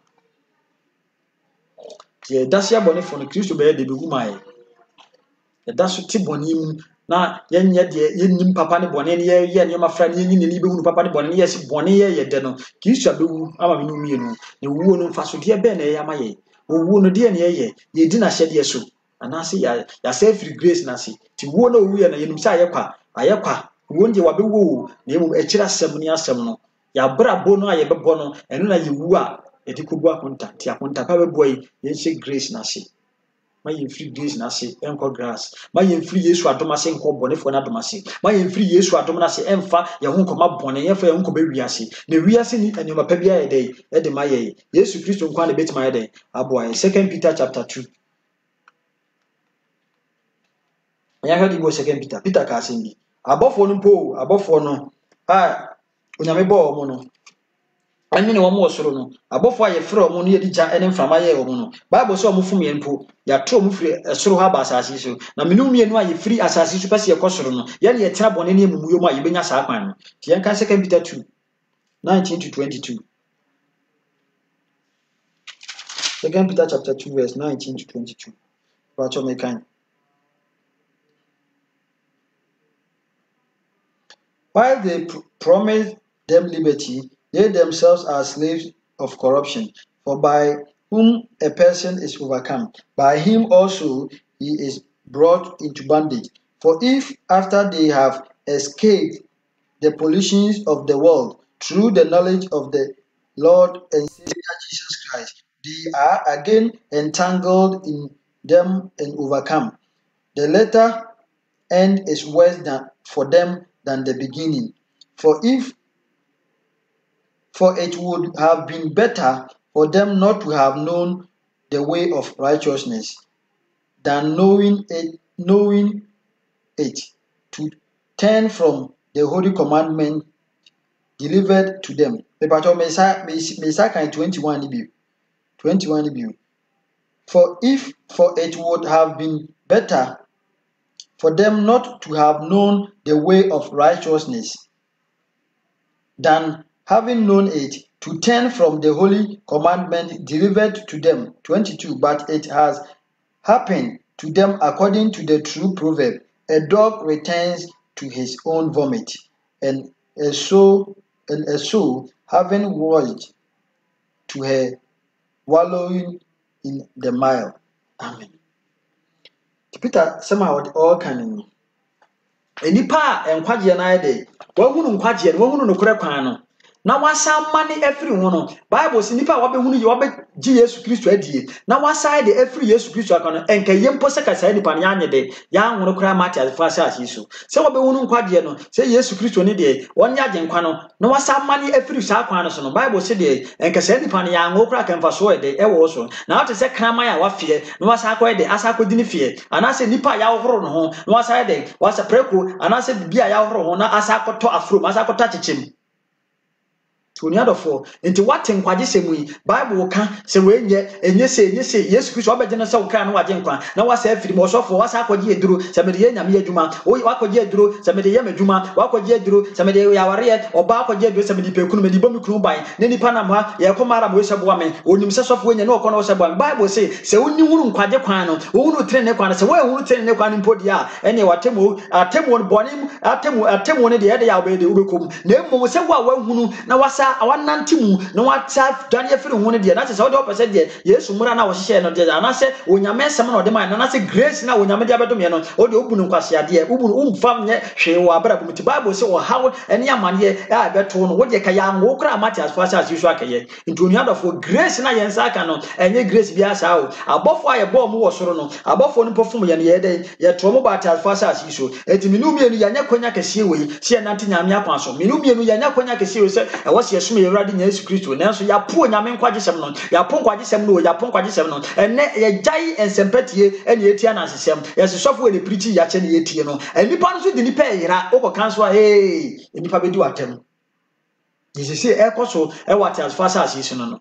ye dasia bone fo no Kristo be de begu mai ye daso ti bone mu na yenye de yenyim papa ne bone ne ye ne ma fra ne yenyi ne begu papa ne bone ne ye si bone ye de no Kristo abewu ama me no mienu ne wuo no mfaso de be na ye ama ye wuo no de ne ye di na hyede so anase ya say free grace na se ti wuo na owu ye na yenum sa ayekwa wuo nje wabewu na emum akira asem ne asem no ya brabo no aye bebo no eno na ye wu a edikubu akonta ti akonta pa beboy yenhye grace na se ma ye free grace na se enko grass ma ye free Yesu adom ase enko bonefo na adom ase ma ye free Yesu adom na se emfa ye ho nkoma bone ye fa ye ho nkoma wiase na wiase ni anyoma pa bia ye dey e de ma ye Yesu Kristo nkwa na betima ye dey aboa 2 Peter chapter 2 ya hadi go 2 Peter ka asembi abofo no onyame bo omo no anyi wo mo soro no abofo aye frɛ omo no ye dija ene mframa ye omo no bible so omo fum ye mpo ya tro omo firi soro ha ba asase so na menu mienu aye free asase so pese ye kosoro no ye ne ye tena bone ne emumu mu aye benya sa kwan no ti yen kan 2 Peter 2 19 to 22 2 Peter chapter 2 verse 19 to 22 what you can while they promise them liberty, they themselves are slaves of corruption. For by whom a person is overcome, by him also he is brought into bondage. For if after they have escaped the pollutions of the world through the knowledge of the Lord and Savior Jesus Christ, they are again entangled in them and overcome, the latter end is worse for them than the beginning. For it would have been better for them not to have known the way of righteousness than knowing it, to turn from the holy commandment delivered to them. Mesa 21 For it would have been better for them not to have known the way of righteousness than having known it, to turn from the holy commandment delivered to them. 22 But it has happened to them according to the true proverb, a dog returns to his own vomit, and a soul having watched to her wallowing in the mire. Amen. Peter somehow all can enipa enkwagye na ide wahunu nkwagye wahunu no kure kwan no na wasa mane afiri ho no Bible si nipa wabehunu ye wabegye Yesu Kristo adie na wasa ide afiri Yesu Kristo aka no enka yempo se kasa nipa ne anyede ya anwono kura mate afasa asiso se wabehunu nkwagye no se Yesu Kristo ne de wonye agye nkwa no na wasa mane afiri sa kwan no so no Bible se de enka se nipa ne ya anwo kura kan faso ide ewo so na wate se krama ya wafie na wasa akọ ide asa akọ dini fie anase nipa ya wohoro no ho na wasa ide wasa preko anase bibia ya wohoro ho na asa akọtọ afro asa akọtọ chichem Tuniadofo nti wate nkwaje semu yi Bible ka se enye se Yesu Kristo obeje no se wo kra no waje nkwa na wasa afiri mo sofo wasa akwaje eduro se me de ye nyame adwuma o wakwaje eduro se me de ye madwuma wakwaje eduro se me de ya ware oba akwaje eduro se me de pekunu me de bomi kunu ban ne nipa na ma ye komara mo se boa me onim se sofo enye no kono se boa Bible say se woni hunu nkwaje kwan no wonu tre ne kwan se wo hunu tre ne kwan mpodi a ene watemu atemu bonim atemu ne de ye de ya obede ubekom na emmom se wo a wahunu na wasa awanantimu na wata Daniel firi ho ne de na se wo de opese de Yesu mura na wo hye no de na se onyame nsem na o de man na se grace na onyame de abedom ye no o de obunu nkwase ade obunu umfam nye hwe wo abra bumti Bible se wo hawo ene amane a beto no wo de ka ya ngo kra amati asfasa asisu akaye ntoni adofo grace na ye nsa aka no enye grace bia sa o abofo aye bo mu wo soro no abofo no pofum ye ne ye de ye to mo ba ta asfasa asisu eti minu mienu ya nya kwanya kese we se na nti nyame akwanso minu mienu ya nya kwanya kese we se e wo se esum ye Awurade nya Yesu Kristo nanso ya po nyame nkwagesem no ya po nkwagesem no ya po nkwagesem no enne ye jai ensempetie ene etia na asesem ye sesofo ene preach ya che ne yetie no enipa no so di nipa yira okokan so hey enipa bedi watem yesese ekoso e what as far as is no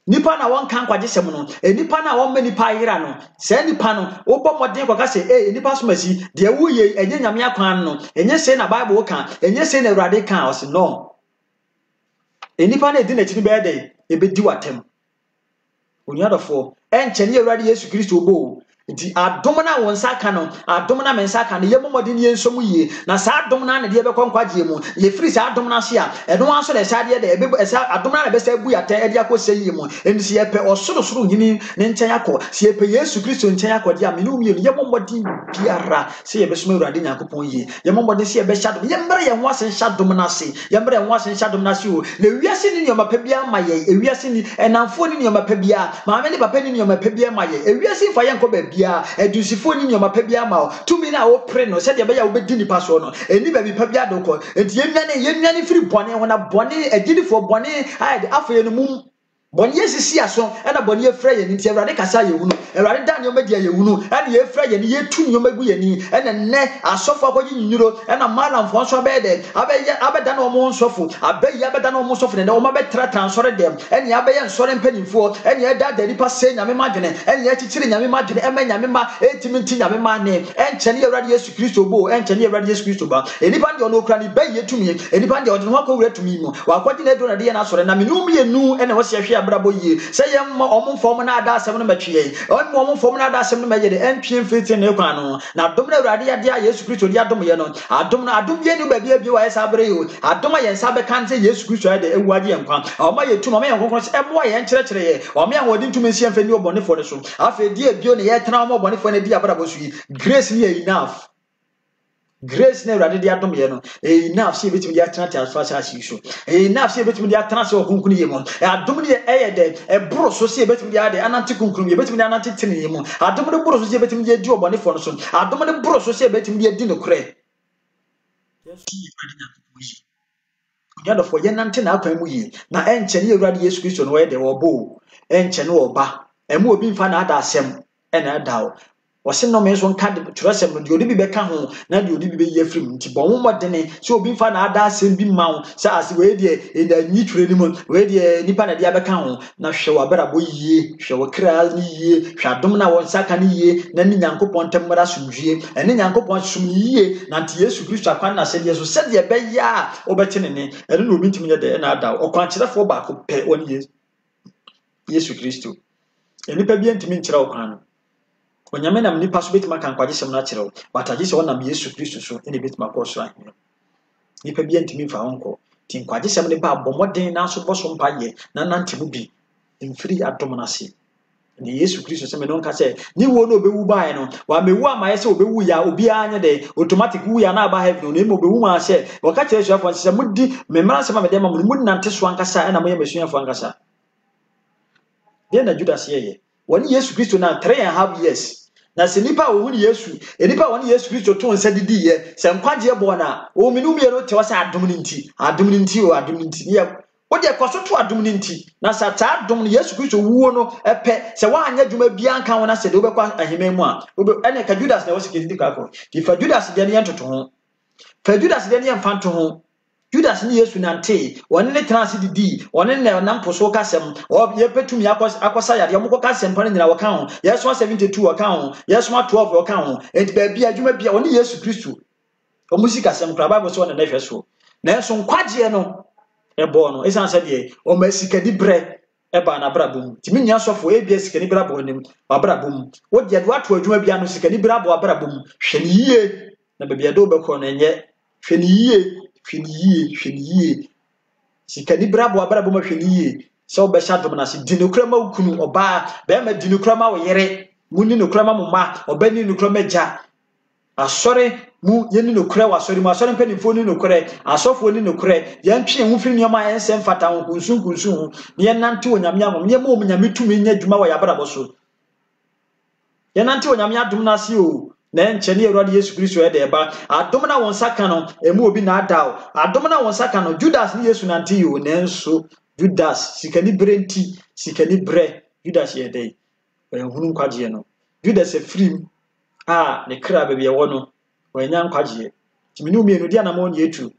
nipa na won kan kwagesem no enipa na won ma nipa yira no se nipa no obo modern kwaka se enipa so masi de wuye enye nyame akwan no enye se na Bible kan enye se na Awurade kan o se no enipa na edi na chini be dey ebedi watem onyadofo enche ne Awurade Yesu Kristo obo nti adom na won saka no adom na men saka no yemomode ne yensom yie na sa adom na ne de ebekọ nkwaje mu ye free sa adom na so a eno anso de sa de ebe sa adom na be sa bu ya ta de akose yie mu ensi ye pe osoro nyini ne nchen yakọ si ye pe Yesu Kristo nchen yakọ de amenu mi yemomode biara se ye besom Awurade Nyankopon yie yemomode se ye be shadom yembre ye ho asen shadom na se yembre ye ho asen shadom na se o na wiase ni nyoma pa bia ma ye ewiase ni enamfo ni nyoma pa bia maame ni papa ni nyoma pa bia ma ye ewiase fa ye nko ba bia edusifo ni nyoma pa bia ma o tumi na wo pre no se de be ya wo bedi nipa so no eni ba bi pa bia dokọ enti yenwane firi bone ho na bone agidifo bone ai afa ye no mum bone yesisi aso na bone ye fra ye ni ti Awurade kasa ye hunu Awurade da ne omedia ye hunu na ye fra ye ni ye tu nyoma gu ye ni na ne asofo akọji nyiro na malamfo so abede abeda na omo nsofo abeyi abeda na omo nsofo ne omo betra transore dem eni abeye nsore mpanimfo eni eda da nipa se nyame madwene eni echichiri nyame madwene ema nyame ma etiminti nyame ma ne enche ne Awurade Yesu Kristo bo enche ne Awurade Yesu Kristo ba enipa de ono kra ni beyi etumi enipa de odene ho akọwura tumi mu wakọji na edo na de na sore na menum ye nu ene wo se hwe abrabo yie se ye omo mfom na ada asem no matwie omo mfom na ada asem no magede entwie mfiti ne kwa no na adom na Awurade ya dia Yesu Kristo dia adom ye no adom ye ni baabia bi wa ye sabre yo adom ye nsa be kan se Yesu Kristo ya de ewuade ye nkwa omo ye tuma omo ye nkonkron se emo ye nkyerɛkyerɛ ye omo ye wodi ntumi nsia mfani obonefo ne so afa die bio ne ye tena omo obonefo ne dia abrabo so yi grace ni enough grace na Awurade de adom ye no enough se betimi dia tena ta so so enough se betimi dia tena se okunkun ye mo adom ne eye de ebro so se betimi dia de ananti kunkun ye betimi dia ananti tene ye mo adom ne bro so se betimi dia di obonefo no so adom ne bro so se betimi dia di no kure yesu yi Awurade Nyankopon yi onyadofo ye nante na akwan mu yi na enche ne Awurade Yesu Kristo no ye de obo enche ne oba emu obi mfa na ada asem ena ada o wose no me so nka de turesem no de odi bi beka ho na de odi bi be ye frim nti bon modene so obi mfa na ada asem bi ma wo sa ase we de enda nyi twure ni mo we de nipa na de abeka ho na hwe wa bera bo yie hwe wo kra ni yie hwe adom na won saka ni yie na ni Nyankopon temara sumdue ene Nyankopon sum yie na nti Yesu Kristo akwan na se de so se de be ya obete ne ene no obi ntimi de na ada okwan kyerefo ba ko pe woni Yesu Kristo enipa bi ntimi nkyerɛ okwan no onyame nam nipa so betima kan kwagesem na kyerɛw bataje se wonam Yesu Kristo so ene betima kɔso ahene nipa bi ntimi mfa honko tin kwagesem ne ba bomoden na so boso mpaye na nantemu bi mfiri adom na se ne Yesu Kristo se me no nka se ni wo no obewu bae no wa mewu amaye se obewu ya obi anya de automatic wu ya na ba heaven no emo obewu ma se waka kyerɛ so afo se mudi me mmara se ma me de ma mu nante so ankasa na moye mesu afo ankasa de na Judas ye woni Yesu Kristo na 3.5 years na se nipa wo huni Yesu enipa woni Yesu Kristo to nsa didi ye se nkwaje bo na o minum ye no te wasa adom ni nti ye o de kwaso to adom ni nti na sa ta adom ni Yesu Kristo wuo no epe se wa anya dwuma bia nka wona se de obekwa ahema mu a ene ka Judas na wo se kedi ka ko di fa Judas de ne yentoto ho fa Judas de ne yemfanto ho Judas ni Yesu nante woni ne transi didi woni ne namposo kasem o ye petumi akosa yade mo kasem pa nyina wo kan ho Yesu 72 wo kan ho Yesu 12 wo kan ho enti ba bia adwuma bia woni Yesu Kristo o musika sem kra Bible so wona na hweso na so nkwaje no ebo no esan se de o masika di bre eba na brabum timi nya sofo e bia sika ni brabo nim brabum wo de do ato adwuma bia no sika ni brabo brabum hwe ni yie na ba bia do be ko na enye hwe ni yie sika ni brabo abrabo ma hwe ni yie se wo be shadom na se dinokrama ukunu oba be ma dinokrama wo yere muni nokrama mo ma obani nokrama ja asore mu yeni nokra wa asore mu asore mpanimfo ni nokra asofo ni nokra yantwe hu firi nyoma ensem fata ho kunsun ne nante onyame amom ye mo nyame tumi nya dwuma wa yabrabo so ye nante onyame adom na se o na enche ne Awurade Yesu Kristo e de ba adom na won saka no emu obi na adaw adom na won saka no Judas ne Yesu nante yo nanso Judas sikani brenti sikani bre Judas ye dey hunu nkwaje no Judas efrim ne kra bebe ye wo no wanya nkwaje timini umienu dia na mo ne etu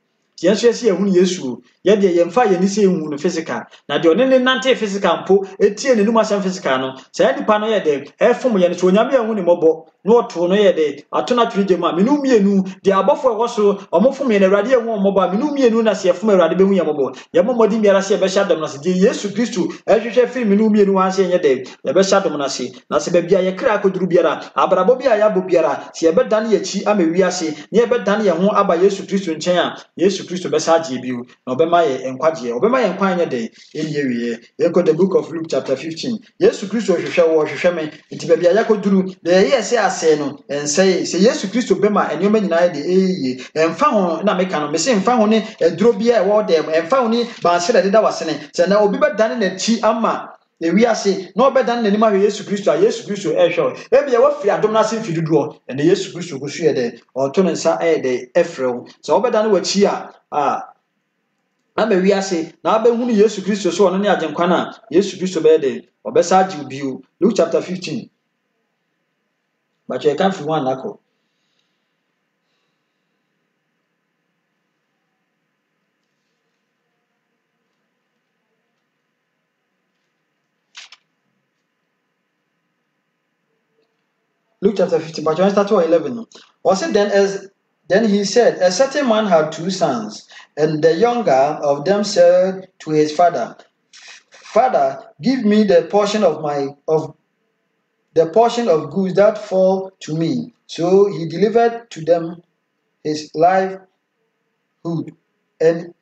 Yenso esi ehunu Yesu ye de ye mfa ye ni se ehunu no physical na de one ne nante physical mpo etie ne numa asem physical no say nipa no ye de efom ye ne so onyame ehunu mobo no oto no ye de atona twirije ma menu mienu de abofo e woso omofom ye na Awurade ehunu mobo a menu mienu na se efom Awurade behu ye mobo ye momodi miara se be shadom na se de Yesu Kristo ehwehwe fi menu mienu wan se ye de ye be shadom na se ba bia ye kra akoduru biara abrabo bia ya bo biara se ye be dan ye chi amawi ase ne ye be dan ye ho aba Yesu Kristo nchen a Yesu Kristo besaje biu na obema ye enkwaje obema ye nkwan nye de enye wiye yenko the book of Luke chapter 15 Yesu Kristo hwehwe me nti bia yakoduru de ye se ase no ense se Yesu Kristo bema enyoma nyina de eye emfa ho na meka no me se emfa ho ne eduro bia e wo dem emfa ho ni bansere de da wasene se na obi bedane na chi ama ewi ase na obedan na nima Yesu Kristo a Yesu Kristo ehwe ebia wafiri adom na se mfiduduo ene Yesu Kristo go hwe de oto ne nsa de efrew so obedan wachi a ama wi ase na abehunu Yesu Kristo so ono ne agenkwa na Yesu Kristo be de obesa agi biu Luke chapter 15 but you can fi one nako Luke chapter 15 but you start to 11 or said then he said a certain man had 2 sons and the younger of them said to his father, Father, give me the portion of goods that fall to me. So he delivered to them his livelihood. And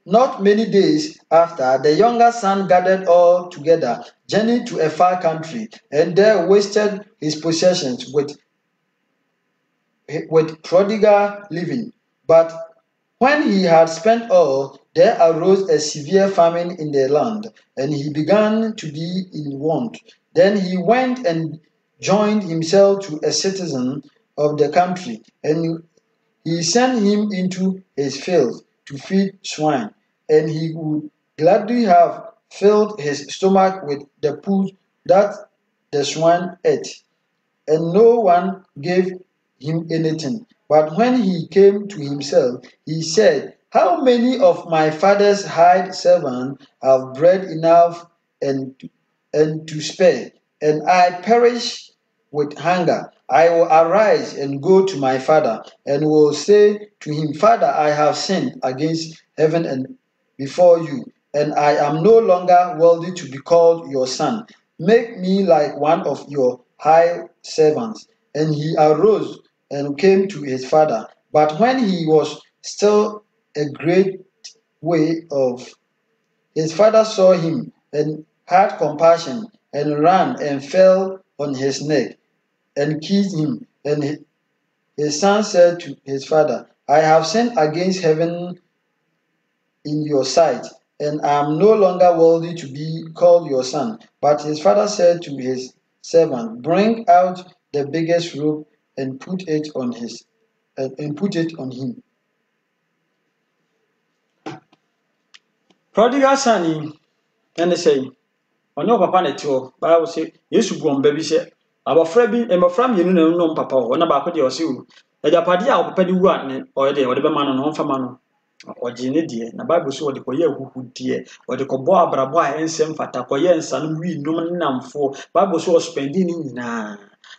not many days after, the younger son gathered all together, journeyed to a far country, and there wasted his possessions with prodigal living. But when he had spent all, there arose a severe famine in the land, and he began to be in want. Then he went and joined himself to a citizen of the country, and he sent him into his fields to feed swine, and he would gladly have filled his stomach with the food that the swine ate, and no one gave him anything. But when he came to himself, he said, How many of my father's hired servants have bread enough and to spare, and I perish with hunger? I will arise and go to my father, and will say to him, Father, I have sinned against heaven and before you, and I am no longer worthy to be called your son. Make me like one of your hired servants. And he arose and came to his father. But when he was still a great way off, his father saw him and had compassion, and ran and fell on his neck and kissed him. And his son said to his father, I have sinned against heaven in your sight, and I am no longer worthy to be called your son. But his father said to his servant, Bring out the biggest robe and put it on him. Prodigal son, and say, on your papa netio, Bible say, Yesu bom baby say, our friend and my friend, you know, papa, or about your seal. A japadia or petty one or the other man on famano. Or Jenny dear, na Bible so the koye who dear, or the koboa braboa and sem fata koye and san we no nam for Bible so spending in na.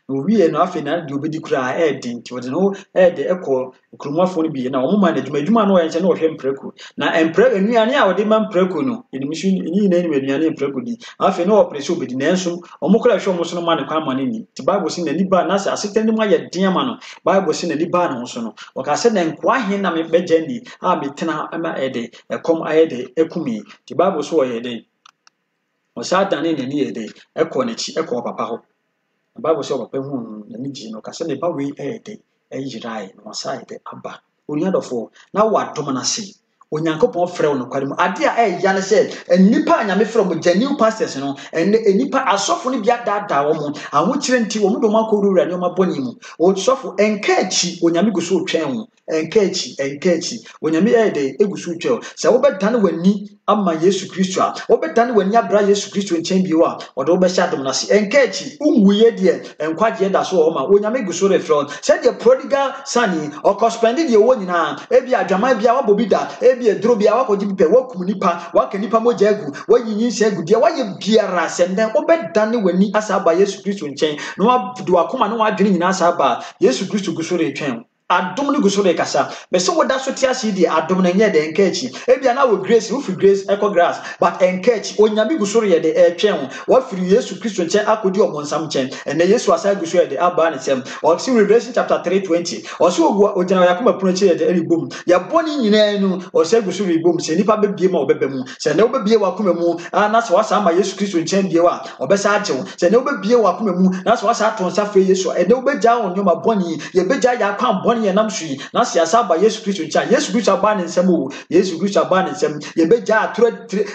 No we enough in that you be cry heading to no head the echo cromophonie be na woman adwuma no enche na ohwe mpreku na empre enuane a wode man preku no in mission ni na enuane mpreku di afi na operation obedi na enso omukura hwe omuso no ma ne kwa ma ni ti Bible sin na liba na se asetani mu aye den ma no Bible sin na liba na so no waka se na nkwa he na me begani a metena ama ede ekom ayede ekumi ti Bible so oyede o sa dane na ni ede ekọ na chi ekọ papa ho Bible says papa hu na ni ji no ka se ne ba we ede eyirai no sai de aba onia dofo na wadom na se onyankopon frɛ wo no kware mu ade a ɛyɛ ne sɛ enipa anyame frɛ mo genuine pastors no enipa asɔfo no bia daadaa wo mo ahokyere nti wo mo do makɔru wura ne ma bɔne mu o sɔfo enka akyi onyame gu so twɛn wo enka akyi onyame ɛde egusu twɛn sɛ wo bɛdane w'ani ama Yesu Kristo a wo bɛdane w'ani abra Yesu Kristo nkyɛn bio a ɔde wo bɛhyɛ adom nase enka akyi unwuye de enkwagye da so wo ma onyame gu so refrɛ sɛ de prodigal son ɔkɔspɛnde de wo nyina ebi adwama bia wabɔ bi da ebi eduro bia wakɔgye bi pɛ wakum nipa waka nipa mogya agu wayinyin sɛ agu de wayɛ biara sɛ ndɛn wo bɛdane w'ani asa aba Yesu Kristo nkyɛn na wadu akoma na wadwene nyina asa aba Yesu Kristo gu so retwɛn adom ne gu so rekasa be se woda so tia se di adom na nye de enkachi ebia na wo grace wo fi grace echo grass but enkachi onyame gu so re de etwen wo firi Yesu Kristo nche akodi omonsam nche ene Yesu asa gu so de aba ne sem o si Revelation chapter 3:20 o si ogina yakoma puno che de eribom ya boni nyina nu o se gu so ribom se nipa bebie ma obebe mu se ne obebie wakoma mu na se wasa ma Yesu Kristo nche bie wa obesa agyew se ne obebie wakoma mu na se wasa atonsa fe Yesu ene obegya onyoma boni ye begya yakwan boni yenam sui na siasa ba Yesu Kristo ncha Yesu Kristo aba ne nsem o Yesu Kristo aba ne nsem ye begya atoro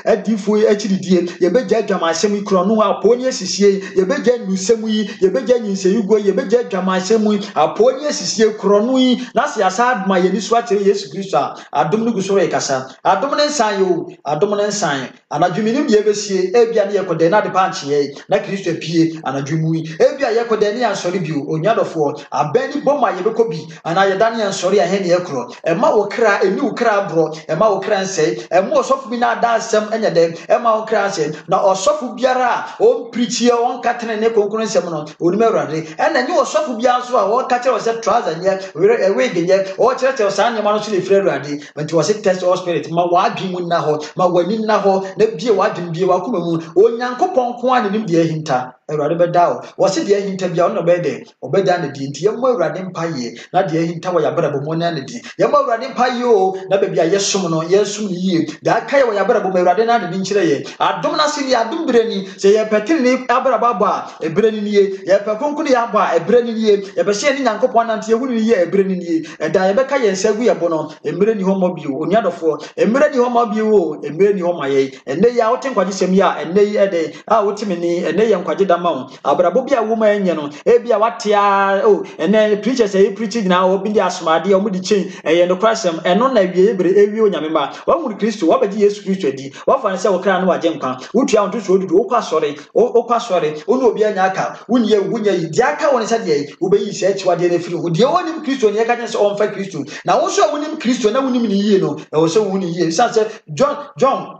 adifo achiridie ye begya adwamasem ikro no aponi asisie ye begya nusem yi ye begya nyinseyugo ye begya adwamasem yi aponi asisie kro no yi na siasa adma ye ni so akere Yesu Kristo adom no guso re kasa adom ne nsan yo adom ne nsan anadwuminim ye besie ebia ne ye kodɛ na de panche ye na Kristo pie anadwumu yi ebia ye kodɛ ne ansori bio onyadofo abani boma ye bekobi ana ye Daniel sorry a hen ye kro ema wo kra eni wo kra bro ema wo kra nsei ema osofu bi na da asem enya dem ema wo kra nsei na osofu biara o preach ye won katene ne konkuru nsem no onime urade ena nyi osofu bia so a wo katere se trouser nye we genye o kire sa nyama no so le fire urade menti wo se test or spirit ma wa adwin mu na ho ma wani na ho na bie wa adwin bie wa kuma mu onyankopon ko ane nim de ahinta urade beda wo se de ahinta bia wo no be de obeda na di nti ye mo urade mpaye na de ahinta ya bara bomo na ne di ya ma urade mpa yo na ba bia yesum no yesum ni yie da aka ya ya bara bomo urade na ne nkyere ye adom na se ni adom breni se ye petiri ni abara babo a ebreni ni ye ye pekonkunu ya ba ebreni ni ye ye be se ni nyankopon na nte ye hunu ni ye ebreni ni ye da ye be ka ye nsagu ye bono emre ni homo bio oniadofo emre ni homo bio emre ni homo ye enne ya wote nkwaje sem ya enne ye de a wotimi ni enne ye nkwaje da ma wo abara bo bia wo ma enye no e bia watia o enne preachers e preaching na obi di asomade omo di chain eye no kwasem eno na wie ebre ewie onyame ma wa mu Kristo wa baji Yesu Kristo di wa fa nse wo kra no waje nkwa wotua onto so odudu wo kwasore onu obi anya aka wunye di aka woni se de wo beyi se achi wade na firi wo de wonim Kristo ne ka nse on fa Kristo na wo so wonim Kristo na wonim ni yie no e wo so woni yie sanse John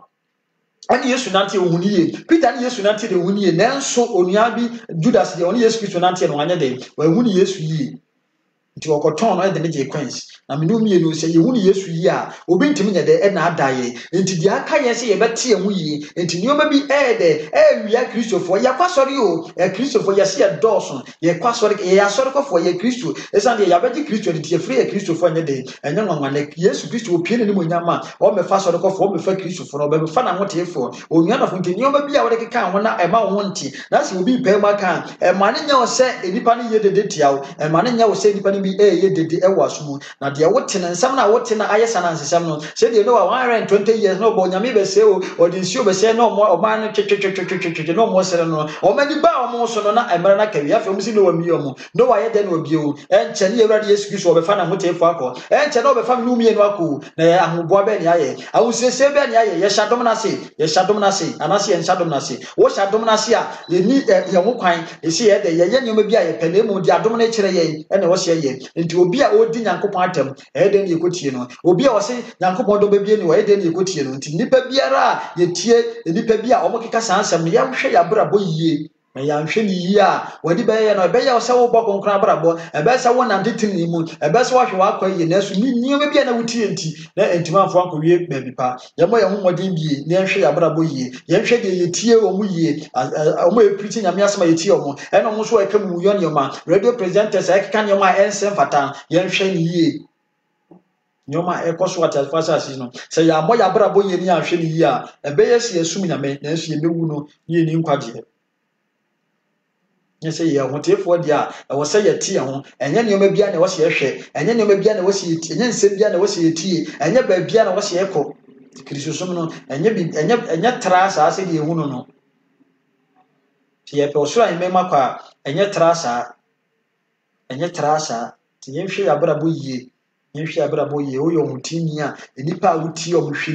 ani Yesu nante ohuni ye Peter ni Yesu nante de ohuni ye nanso onua bi Judas de oni Yesu Kristo nante no anya de wa ohuni Yesu yie nti okoton no e de ne je queens na me no mienu se ye hunu Yesu yi a obi ntimi nye de e na adaye nti di aka ye se ye bete ye hu yi nti nioma bi e de e wia Kristofo ya kwasori o Kristofo ya se ye dawson ye kwasori ye ya sori kofo ye Kristo esande ya beji Kristo nti ye free ye Kristofo nye de enye nwanwane Yesu Kristo opie ne mo nyama o me fa sori kofo o me fa Kristofo no be me fa na hotefo onua na fo nti nioma bi a wode keka ho na e ma wo nti na se obi pe ma kan e ma ne nya o se enipa ne ye de tiawo e ma ne nya o se enipa ne bi ye dede ewaso na de wote na nsam na wote na ayesa na nsesam no se de no 120 years no bo nyame be se o odinsi be se no mo man no twetwetwetwetwetwe no mo sere no o mani ba o mo so no na emre na kawi afem si no wa mi o mo no wa ye de no obi o enche ne ewrade Yesu Kristo obefa na motefo akọ enche na obefa no mi enu akọ na ahoboa be ne aye awusese be ne aye ye shadom na se anase en shadom na se wo shadom na se a ye ni ye ho kwan e se ye de ye nyoma bi aye pele mu di adom na kire ye ene wo se ye nti obi a odi nyankopon atem de ne yekotie no obi a wo se nyankopon do babie ne wo de ne yekotie no nti nipa biara yetie nipa bia omokeka sansem ne ya hwe ya brabo yie na ya nhwe ni yi a wadi be ye no be ya se wo bokonkran brabo ebe se wo nante tini mu ebe se wo hwe wa kwa yi na so ni nioma bia na wutie nti na entimanfo ankowie baabi pa ye mo ye ho modin bie ne nhwe ya brabo yie ye nhwe de yetie o mu yie o mo e preach nyame asema yetie o mo e no mo so e kam mu yo nyoma radio presenters e keka nyoma ensem fatan ye nhwe ni yie nyoma ekoso atafasa asino se ya mo ya brabo yie ni ahwe ni yie a ebe ye se asum nyame na so ye mewu no yie ni nkwaje Yes, ya hotefoɔ dia ɛwɔ sɛ yɛtie ho ɛnyɛ nneɛma bia na wɔhyɛ hwɛ ɛnyɛ nneɛma bia na wɔhyɛ tie ɛnyɛ nsɛm bia na wɔhyɛ tie ɛnyɛ baabia na wɔhyɛ kɔ kristosom no ɛnyɛ tra saa sɛ deɛ ehu no yɛpɛ ɔsoro a yɛmɛma kɔ a ɛnyɛ tra saa nti yɛnhwɛ abrabɔ yie woyɛ ɔmotini a nipa a wotie ɔmo hwɛ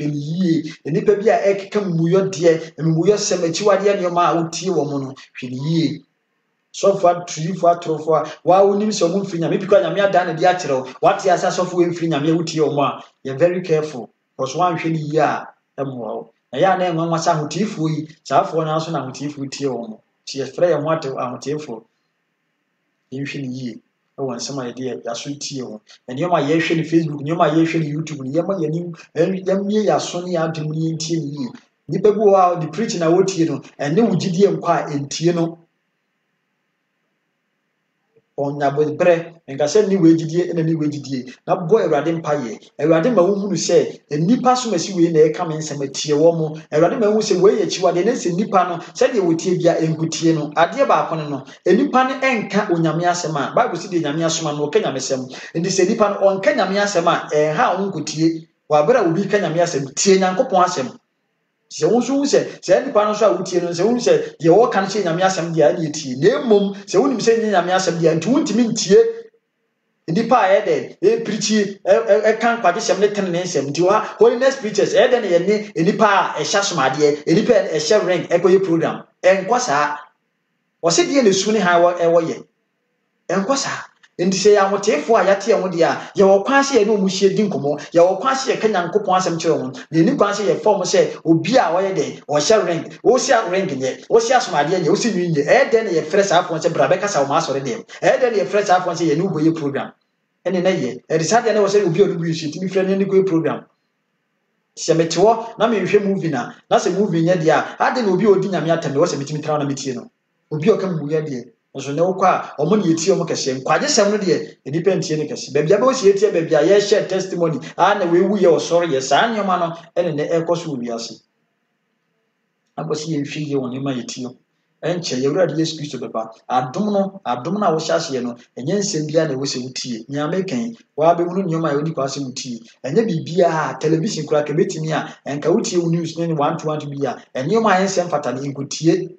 yie nipa bi a ɛkeka mmuyɔ sɛm akyiwadeɛ nneɛma a wotie wɔ mo no hwɛ yie sɔfo aturifo atorofo a waa wonim sɛ ɔmo mfiri nyame bi kɔ nyame adan ne de akyerɛ wo wate asa sɔfo wɔ mfiri nyame a wotie ɔmo a yɛ very careful because wanhwɛ ne yie a ɛmmoa wo ɛyɛ a na ɛnwanwa sɛ ahoteefoɔ yi saafoɔ no nso na ahoteefoɔ tie wɔn mo nti yɛfrɛ yɛn ho ahoteefoɔ yɛnhwɛ ne yie ɛwɔ nsɛm a yɛde yɛaso tie wɔn nneɛma a yɛhwɛ ne Facebook nneɛma a yɛhwɛ ne YouTube no yɛma yɛmmie yɛaso ne yɛadom ne yɛntie ne yie nnipa bi wɔ hɔ a de preach na wɔtie no ɛne wo gyidie nkɔ a ɛntie no ɔnyabɔbrɛ nka sɛ ne wɔgyidie ɛna ne wɔgyidie na bɔ awurade mpayɛ awurade ma wohunu sɛ nnipa so masi wei na ɛka me nsɛm atie wɔ mo awurade ma wohu sɛ wei yɛ akyiwadeɛ na sɛ nnipa no sɛdeɛ wɔtie bia ɛnkutie no adeɛ baako no nnipa no ɛnka onyame asɛm a bible sɛ deɛ nyame asoma no ɔka nyame asɛm nti sɛ nnipa no ɔnka nyame asɛm a ɛnha wo nkutie wɔabrɛ a obi ka nyame asɛm tie nyankopɔn asɛm sɛ wo nso hu sɛ nipa no nso a wotie no sɛ wo hu sɛ deɛ wɔka no kyɛ nyame asɛm deɛ ɛne yɛtie na mmom sɛ wonim sɛ nyɛ nyame asɛm deɛ nti wontumi ntie nipa a ɛyɛ dɛ ɛpirikyi ɛka nkwagyesɛm ne tene ne nsɛm nti hɔ holiness preachers ɛyɛ dɛ ne yɛne nipa a ɛhyɛ asomadeɛ nipa a ɛhyɛ ring ɛkɔyɛ program ɛnkɔ saa wɔsɛ deɛ ne su ne ha ɛwɔ yɛ ɛnkɔ saa nti sɛ yɛ ahoteefoɔ a yɛate ɛho deɛ a yɛwɔ kwan sɛ yɛne ɔmo hyia di nkɔmmɔ yɛwɔ kwan sɛ yɛka nyankopɔn asɛm kyerɛ ho na ɛni kwan sɛ yɛfa ɔmo sɛ obi a wɔyɛ dɛ ɔhyɛ ring wɔhyɛ ring nyɛ wɔhyɛ asomadeɛ nyɛ wɔhyɛ nwi nyɛ ɛyɛ dɛ ne yɛfrɛ saa afoɔ sɛ bra bɛkasa wɔn asɔre dɛm ɛyɛ dɛ ne yɛfrɛ saa afoɔ sɛ yɛne wobɛyɛ program ɛne na yɛ ɛde saa deɛ ne wɔ sɛ obi a ɔno bi yɛ tumi frɛ ne ne kɔyɛ program sɛ mete hɔ na mehwɛ movie na sɛ movie nyɛ deɛ a ade na obi a ɔdi nyame atam wɔ sɛ metumi tra na metie no obi a ɔka mmuyɛ deɛ nso ne wokɔ a ɔmo ne yɛtie ɔmo kɛseɛ nkwagyesɛm no deɛ nnipa ntie no kɛse baabi a bɛwɔsi yɛtie baabi a yɛhyɛ testimony a na weewu yɛ ɔsɔre yɛ saa nneɛma no ɛne ne ɛkɔ so wɔ wiase abɔ sɛ yɛnhwɛ yie wɔ nneɛma yɛtie ɛnkyɛ yɛwurade Yesu Kristo bɛba adom no a wɔhyɛ aseɛ no ɛnyɛ nsɛm biara na ɛwɔ sɛ wotie nyame kan wɔabɛhunu nneɛma a ɛwɔ sɛ wotie ɛnyɛ biribiara television koraa ka bɛtumi a ɛnka wotie wo news no ne wantowanto bi a ɛnneɛma a ɛnsɛm fata no nkotie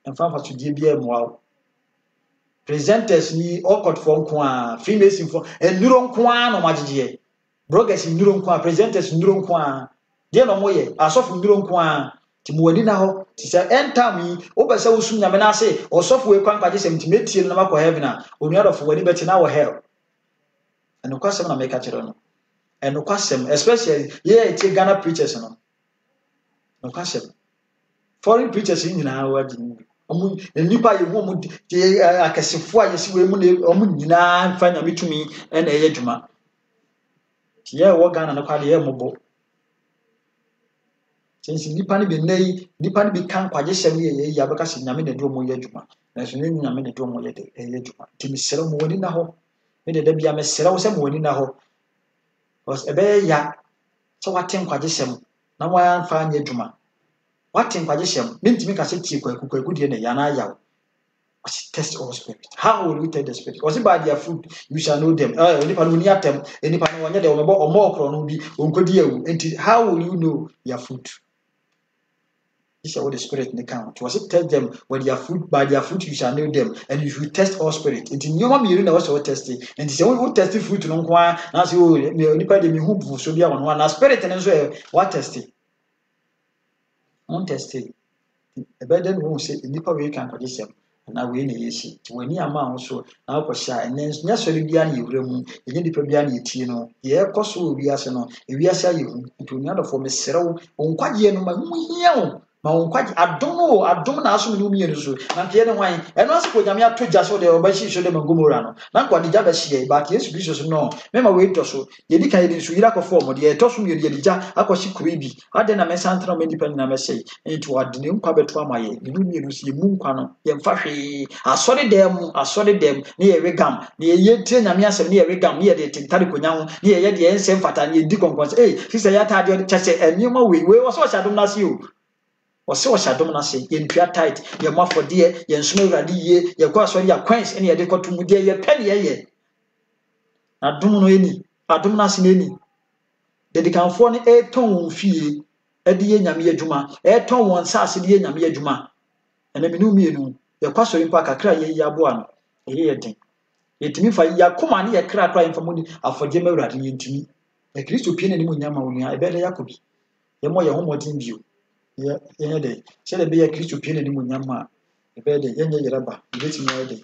ɛmfa mfasodeɛ biara mmoa wo presenters ni awkward for nko a freemason for enduro nko a no magyeje bloggers enduro nko a presenters enduro nko a de no moye asofo enduro nko a ti mo wani na ho ti say entam yi obese wosum nyame na ase osofo e kwan kwaje sem ti metie no na makọ heaven a onuadofo wani beti na wo hell eno kwasem na make kire no eno kwasem especially ye tie Ghana preachers no kwasem foreign preachers nyina wadi nipa yɛ wo mu akɛsefo a yɛsi we mu ne ɔmo nyinaa fa nyame tumi ɛna ɛyɛ adwuma yɛ wɔ Ghana no kwade yɛ mobɔ since nipa ne bi nei nipa ne bi kan kwaje hyɛm yɛ yɛ abɛka sɛ nyame ne do mo yɛ adwuma na so ne nyame ne do mo yɛ de ɛyɛ adwuma timi sere mo wani na hɔ me de da bia me sere wo sɛ mo wani na hɔ because ɛbɛyɛ ya sɛ wate kwaje hyɛm na wa fa nyɛ adwuma what in Pagishem, Nintimi Casseti, Kwaku, and Yana. Test all spirit. How will we tell the spirit? Was it by their fruit? You shall know them. Any panunia them, any panuania or more cronubi, uncodio. And how will you know your fruit? This is what the spirit in the count. Was it tell them when their fruit by their fruit you shall know them, and you should test all spirit. It in your mom you know also testing, and this one testing fruit to no one. Now, so anybody who so be on one spirit and as well. What testing? Testing. A better won't say nipa we can condition, and I win a yeshi. When you amount so now for shy, and then necessarily be any room, you need to be any tino. Yeah, cost will be as no, if we are saying to another for Miss Serro, on quite yen, my own quite I don't ask me so. And the other wine, and also put Yamia to just so they were show them a gumorano. Not what the Jabba but yes, Bishop no. Member wait or so. Yedika is Irako form, the Tosum Yedija, Akoshi Kuribi, Adena Messantra independent say, into a new Pabetuamaye, the new see Munkano, Yemfashi, I saw them near Regam, near Yetin Amias near Regam, near the Tarikunyan, near Yedi and Sem Fatan, Dicon was, eh, she said, Yata, just say, and you know, we was what I don't ask you. Ɔse ɔhyɛ adom na se yɛntua tight yɛ mafo deɛ yɛnsoma awurade yie yɛkɔ asɔre yɛ coins ɛne yɛde kɔto mu deɛ yɛpɛ ne yɛyɛ adom no ɛni adom no ase no ɛni dedikanfoɔ no ɛtɔn wɔn fie ɛde yɛ nyame adwuma ɛtɔn wɔn nsase de yɛ nyame adwuma ɛna menu mmienu yɛkɔ asɔre mpo akakra yɛyi aboa no ɛyɛ yɛ den yɛtumi fa yɛakoma ne yɛkra kora yɛmfa mu ni afɔgye ma awurade yɛntumi na kristo pie no anim nyama wo nua ɛbɛdɛ yɛakɔ bi yɛmmɔ yɛn ho mmɔden bio yɛnyɛ dɛ sɛdeɛ ɛbɛyɛ kristo pie no anim nyama a ɛbɛyɛ dɛ yɛnyɛ yɛrɛba yɛbɛtumi ayɛ dɛ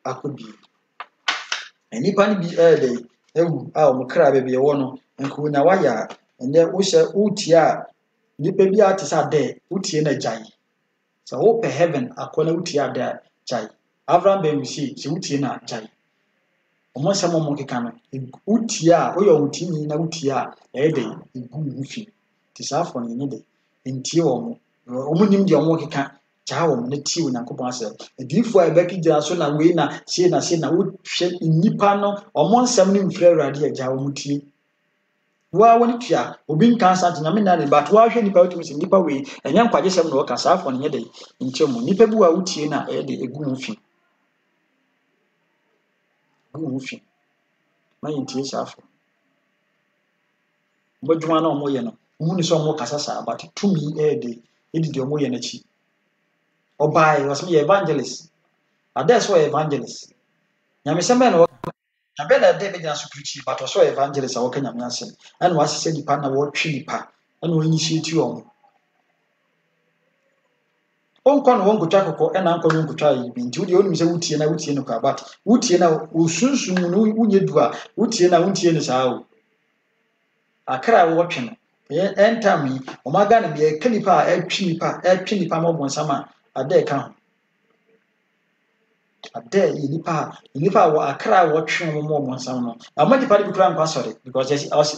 akɔ bio nnipa no bi ɛyɛ dɛ ewu a wɔn kra baabi ɛwɔ no nko na wayɛ a ɛnɛ wohyɛ wotie a nnipa bi a te sɛ adɛ wotie na gyae sɛ wopɛ heaven akɔ na wotie adɛ a gyae Abraham bɛn si sɛ wotie na gyae ɔmo nsɛm ɔmo keka no wotie a woyɛ ɔmotini na wotie a ɛyɛ dɛ egu wo fi te saa afɔ no nyɛ dɛ ntie ɔmo nim deɛ ɔmo keka gyaa wɔn na tie Onyankopɔn asɛm adiifoɔ a ɛbɛka gyina so na wei na sie na wohwɛ nnipa no ɔmo nsɛm no mfiri awurade a gyaa wɔn tie waa wɔn tua obi nka asante nyame na ne but wahwɛ nipa wotumi sɛ nipa wei ɛnyɛ nkwagye sɛm na wɔka saa afɔ no nyɛ dɛ nkyɛn mu nipa bi a wotie na ɛyɛ dɛ egu wo fi na yɛntie saa afɔ mbɔdwuma na ɔmo yɛ no ɔmo ni sɛ ɔmo kasa saa but tumi ɛyɛ dɛ ɛdi deɛ ɔmo yɛ n'akyi ɔbaa wɔsɛ yɛ evangelist adɛ so yɛ evangelist nyamesɛm bɛn na wɔka nyabɛ na ɛdɛ bɛgyina so preach but ɔsɔ yɛ evangelist a wɔka nyame asɛm ɛna wɔahyehyɛ nipa na wɔtwe nipa ɛna wɔinitiate wɔn ɔnkɔ no wɔnkotwa kɔkɔ ɛna nkɔ no nkotwa yi bi nti wodeɛ wonim sɛ wotie no kɔ but wotie na osunsun mu no wonyɛ du a wotie na wontie no saa o akra a wɔtwe no ɛntam yi ɔmaga no deɛ ɛka nipa a ɛtwe nipa ma ɔbɔnsam a adɛ ɛka ho adɛ yɛ nipa a wɔ akra a wɔtwe wɔn ma ɔbɔnsam no ama nipa no bi kora nkɔ asɔre because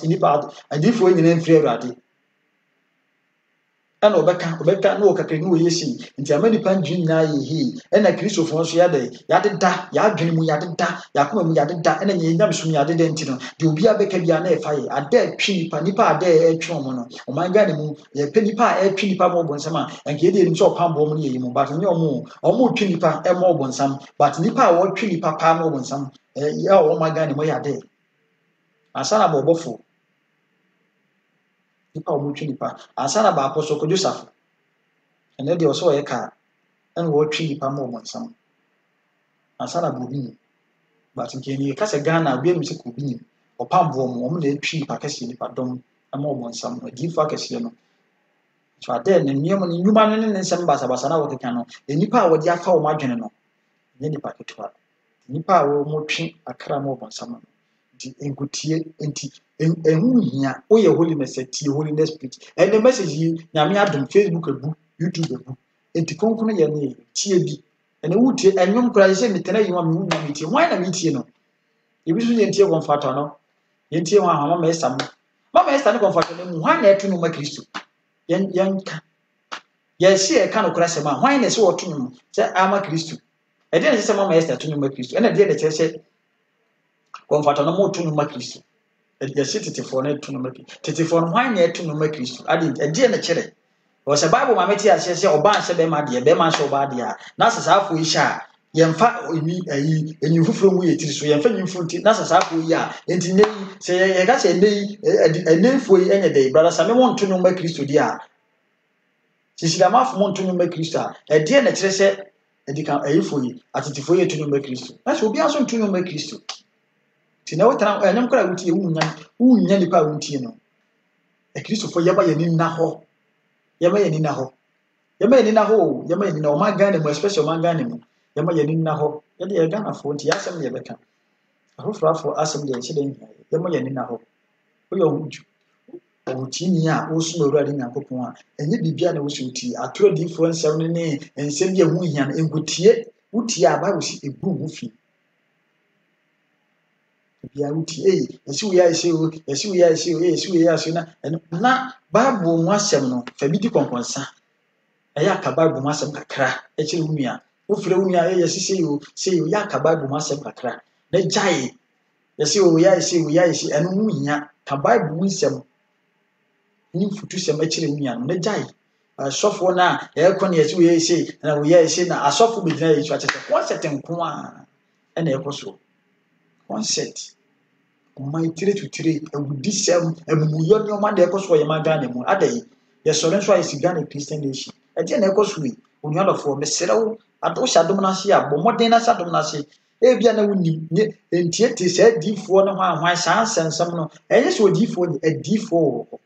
nipa adiifoɔ nyinaa mfiri awurade ɛna ɔbɛka na ɔkakra ne wɔyɛ sei nti ama nipa ndwene nyinaa yɛ hii ɛna kristofoɔ nso yɛadeda yɛadwene mu yɛadeda yɛakoma mu yɛadeda ɛna yɛnyam som yɛadeda nti no deɛ obiara bɛka bia na ɛfa yɛ ada twe nipa a ada ɛtwe wɔn no ɔman Ghana mu yɛpɛ nipa a ɛtwe nipa ma ɔbɔnsam a ɛnka yɛde yɛnim sɛ ɔpam bɔ mu no yɛ yi mu but nyɛ ɔmo twe nipa ɛma ɔbɔnsam but nipa a wɔtwe nipa paa ma ɔbɔnsam ɛyɛ a ɔman Ghana mu yɛ ada ansa na bɔ ɔbɔfo nipa ɔmo twe nipa ansa na ba apɔsɔ kɔdwo safo ɛnɛ deɛ ɔsɛ ɔyɛ kaa ɛna wɔtwe nipa ma ɔbɔnsam ansa na bɔ obi nim but nkɛni kasa Ghana obi anim sɛ kɔ obi nim ɔpam bɔ ɔmo na ɛtwe nipa kɛseɛ nipa dɔm ama ɔbɔnsam adiifo akɛseɛ no so adɛ ne nneɛma ne nnwuma no ne ne nsɛm basabasa na wɔkeka no nipa a wɔde afa wɔn adwene no nyɛ nipa ketewa nipa a wɔn twe akra ma ɔbɔnsam no nti nkutie nti ɛho hia woyɛ holiness tie holiness preach ɛnɛ message yi nyame adom Facebook abu YouTube abu nti konkono yɛ ne tie bi ɛnɛ wotie ɛnwom kora sɛ metena yi ma me hu na metie hwan na metie no ebi so yɛntie comforter no yɛntie ho ahama ma ɛsam mama ɛsta ne comforter no mu hwan na ɛto no ma Kristo yɛnka yɛsi ɛka no kora sɛ ma hwan na ɛsɛ wɔto no sɛ ama Kristo ɛdeɛ na ɛsɛ sɛ mama ɛsta to no ma Kristo ɛna deɛ na kyerɛ sɛ comforter no mo to no ma Kristo yɛsi tetefoɔ no to no ma Kristo tetefoɔ no hwan na ɛto no ma Kristo ɛdeɛ na kyerɛ wɔsɛ Bible ma meti ahyɛ sɛ ɔbaa nhyɛ bɛma deɛ bɛma nhyɛ ɔbaa deɛ na sɛ saa afɔ yi hyɛ a yɛmfa enyi fufuro mu yɛ tiri so yɛmfa nyi fufuro ti na sɛ saa afɔ yi a enti ne yi sɛ yɛka sɛ ɛnɛfo yi ɛnyɛ dɛ brother same mo nto no ma Kristo deɛ a sisidamafo mo nto no ma Kristo a ɛdeɛ na kyerɛ sɛ ɛdika ɛyifo yi atetifo yi to no ma Kristo na sɛ obi aso nto no ma Kristo ti na wotara ɛnyam kora wutie wunya nipa a wutie no Kristofo yɛba yɛ ni na hɔ yɛma yɛ ni na hɔ ɔman Ghana mu especially ɔman Ghana mu yɛma yɛ ni na hɔ yɛde yɛ Ghanafoɔ nti yɛasɛm deɛ yɛbɛka afoforafo asɛm deɛ ɛhyɛ dɛ nhia yɛma yɛ ni na hɔ woyɛ ɔwotini a wosoma Awurade Nyankopɔn a ɛnyɛ bibia na wosi wotie atoro diifoɔ nsɛm no ne nsɛm bi a ho hia no nkutie wotie a Bible si ebu ho fi bia wotie yɛsi wo yɛ ɛsɛ na Bible mu asɛm no fa bi di kɔnkɔnsa ɛyɛ aka Bible mu asɛm kakra ɛkyerɛ wo nua wofrɛ wo nua yɛsi sɛ yɛ aka Bible mu asɛm kakra na gyae yɛsi wo yɛ ɛno ho hia ka Bible mu nsɛm ni futu sɛm ɛkyerɛ wo nua no na gyae asɔfo na ɛkɔ ne yɛsi wo yɛsi na wo yɛsi na asɔfo bi gyina yɛsi akyɛ concept nko a ɛna ɛkɔ so concept ɔman tire to tire awudi sɛm amumuyɔ nneɛma na ɛkɔ so wɔ yɛn Ghana mu adai yɛsɔre nso a yɛsi Ghana Christian nation ɛdeɛ na ɛkɔ so yi onuadɔfoɔ mesrɛw ado hyɛ adom no ase a bɔ mmɔden na hyɛ adom no ase ebia na wonim ne ntiete sɛ adiifoɔ no ho ahwan saa nsɛnsɛm no ɛnyɛ sɛ odiifoɔ ne adiifoɔ wɔ hɔ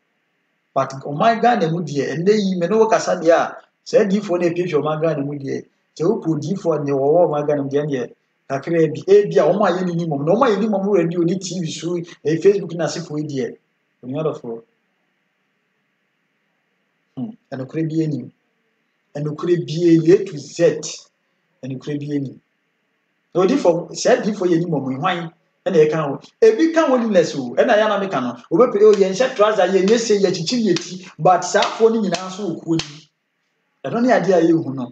but ɔman Ghana mu deɛ ɛnɛ yi me ne wo kasa deɛ a sɛ adiifoɔ no epiepie ɔman Ghana mu deɛ sɛ wopɔ odiifoɔ ne wɔwɔ ɔman Ghana mu deɛ kakra bi ebia ɔmo ayɛ ne nimom na ɔmo ayɛ nimom radio ne TV so Facebook na asefo yi deɛ onuadɔfoɔ ɛnokora bi anim ɛnokora bi A to Z ɛnokora bi anim na odifo sɛ adifo yɛ nimom hwan ɛna ɛka ho ebi ka holiness o ɛna ya na meka no obepere o yɛ nhyɛ trouser yɛ nyɛ se yɛ kyikyiri yɛ ti but saafo no nyinaa so okuo ni ɛno ne ade a yɛ hu no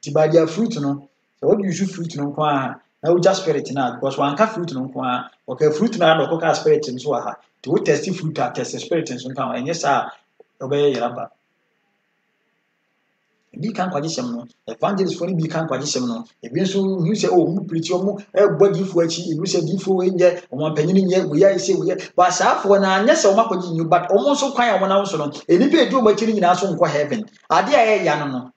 ti ba dia fruit no sɛ wɔde use fruit no nko a na wogya spirit na because wanka fruit no nko a ɔka fruit na na ɔkɔka spirit nso wɔ ha ti wo test fruit a test spirit nso nka ho ɛnyɛ saa ɔbɛyɛ yɛraba ebi kan kwaje hyɛm no evangelist for bi kan kwaje hyɛm no ebi nso hu sɛ o mu preach o mu ɛbɔ difo akyi ebi sɛ difo we nyɛ ɔmo panyin nyɛ we yɛ sɛ we yɛ ba saafo na nyɛ sɛ ɔmo akɔgye nyu but ɔmo nso kwan a ɔmo nam so no enipa edi ɔmo akyi nyinaa so nkɔ heaven ade a ɛyɛ ya no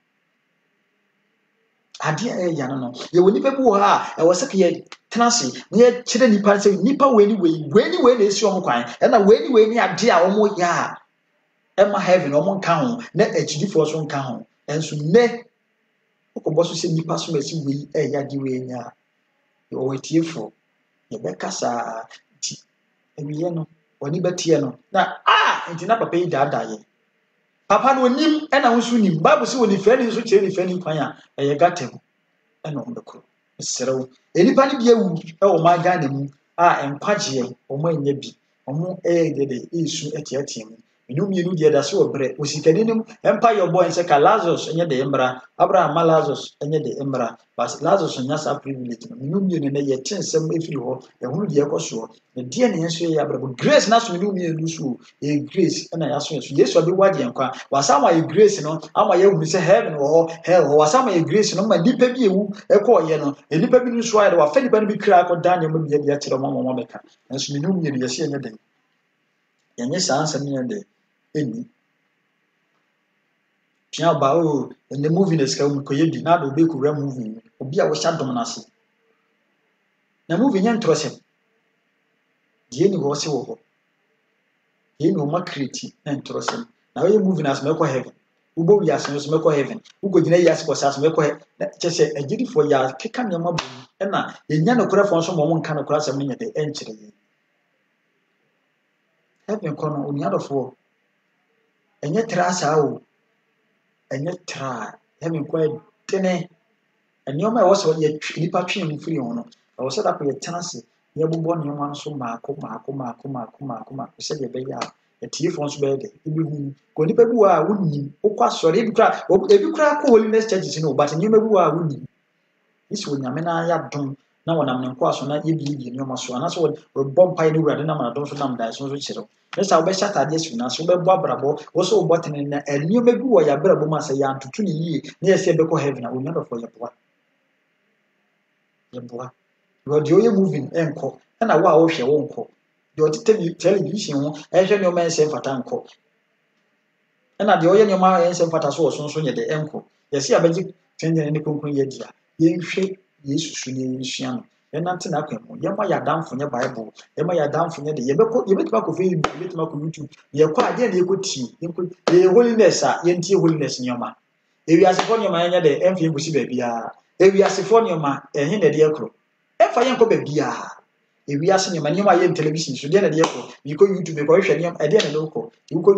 ade a ɛyɛ ya no yɛ wɔ nipa bi wɔ ha a ɛwɔ sɛ yɛ tena se na yɛ kyerɛ nipa sɛ nipa we ni na esi ɔmo kwan ɛna we ni ade a ɔmo yɛ a ɛma heaven ɔmo nka ho na akyidifo so nka ho enso ne okobɔ so sɛ nipa so masi wei ɛyɛ ade wei nya ɔwɔ tiefo yɛbɛka saa ti ewiye no oni bɛtie no na nti na papa yi daadaa yɛ papa no onim ɛna wo so nim bible sɛ oni fɛni so kyerɛ ni fɛni kwan a ɛyɛ gatem ɛna ɔmbɛkɔ serew enipa ne bi awu ɛwɔ ma Ghana mu a nkwagye ɔmo anya bi ɔmo ɛyɛ dede esu ɛtiatia mu enum yenu deɛ da so obrɛ osikani nim empa your boy nse ka Lazarus enye de embra Abraham Lazarus enye de embra but Lazarus nya sa privilege no enum yenu ne ye kyensɛm efiri hɔ ehunu deɛ ɛkɔso ne deɛ ne nso yɛ abrɛ grace na so enum yenu so grace na ya so Yesu abi wadi nkwa wasama ye grace no ama ye hu sɛ heaven wɔ hɔ hell wɔ wasama ye grace no ma nipa bi ewu ɛkɔ yɛ no nipa bi nso ayɛ wa fa nipa no bi kra akɔ Daniel ma bi yɛ kyerɛ mama bɛka nso enum yenu yɛ se enye de yenye saa nsɛm ne de eni tia ba o the movie na ska mu koye bi na do be kura movie obi a wo sha dom na se na movie nya ntrosem die ni wo se wo ho die ni o ma create na ntrosem na we movie na se mekɔ heaven ubo wi ase no se mekɔ heaven ugo gina yi ase kɔ sa se mekɔ na kyese agirifo ya keka ne ma bu na yenya no kura fo nso mo nka no kura asɛm ne nya de enkyere yi heaven kɔ no oniadofo enye tra saa o enye tra heaven kɔ tene enioma e wo so ye nipa twen mu firi ho no e wo so da ko ye tenase ye bobɔ nioma nso maako sɛ de bɛyɛ a etiefo nso bɛyɛ de ebi hu ko nipa bi wa wunni okwa sɔre ebi kra ko holiness churches no but nioma bi wa wunni isi onyame na ya dom na wonam ne nko aso na ye bi nioma so ana so wo bompa ne wurade na ma dom so nam dai so kyerɛ nesa wo be shata de su na so be bo abrabo wo so wo botene na enioma bi wo ya brabo ma sɛ ya ntutu ne yie na yɛ sɛ be kɔ heaven na onyadofo yɛ boa wo de oye moving enko na wo a wo hwɛ wo nko de o television ho ɛhwɛ ne o men sɛ mfata nko na de oye ne ma yɛ sɛ mfata so wo so nyɛ de enko yɛ sɛ abɛgye twɛnyɛ ne konkon yɛ dia yɛ nhwɛ Yesu su ne nsua no enante na akwamu yɛma yɛ adamfo nye bible yɛma yɛ adamfo nye de yɛbɛtuma kɔ Facebook yɛbɛtuma kɔ YouTube yɛkɔ ade na yɛkɔtie yɛ holiness a yɛntie holiness nyoma ewiasefo nyoma yɛnyɛ de ɛmfe busi baabia ewiasefo nyoma ɛhe na de yɛkɔ ɛfa yɛnkɔ baabia ewiase nyoma yɛ television so de na de yɛkɔ yɛkɔ YouTube yɛkɔ hwɛ nyoma ɛde na de yɛkɔ yɛkɔ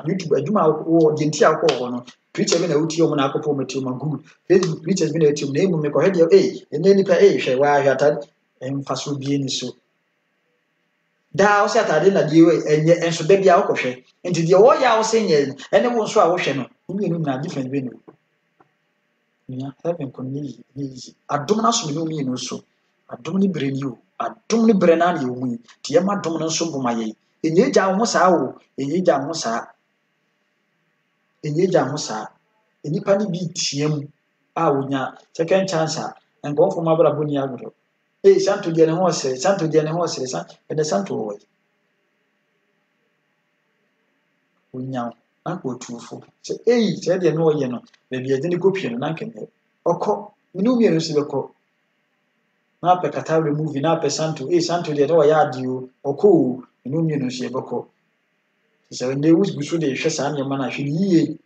YouTube adwuma wɔ de ntia akɔ hɔ no preacher bi na uti omo na akɔpɔ meti omo good Facebook preachers bi na eti omo na emu me kɔ hɛ ene nipa hwɛ wa hwata emfaso bi ni so da o se atade na die we enye enso da bia akɔhwɛ nti die wo ya wo se nye ene wo nso a wo hwɛ no obi enu na different be no nya heaven ko ni adom na so me no mi no so adom ni bre ni o adom ni bre na na yo mu tie ma adom no so boma ye enye gya wo saa o enye gya wo saa enyeja ho saa enipa ne bi tiam a wonya second chance a nkɔmfo ma brabo ni agro santo de ne ho ɔsere santo de ne ho ɔsere santo wo wonya na ko tuufo sɛ de no ɔyɛ no baabi yɛde ne kopie no na nkɛmɛ ɔkɔ menu mi nso bɛkɔ na apɛ katawe movie na apɛ santo santo de no ɔyɛ adio ɔkɔ menu mi nso bɛkɔ sɛ ne wusu so de hwɛ saa nneɛma na hwɛ yie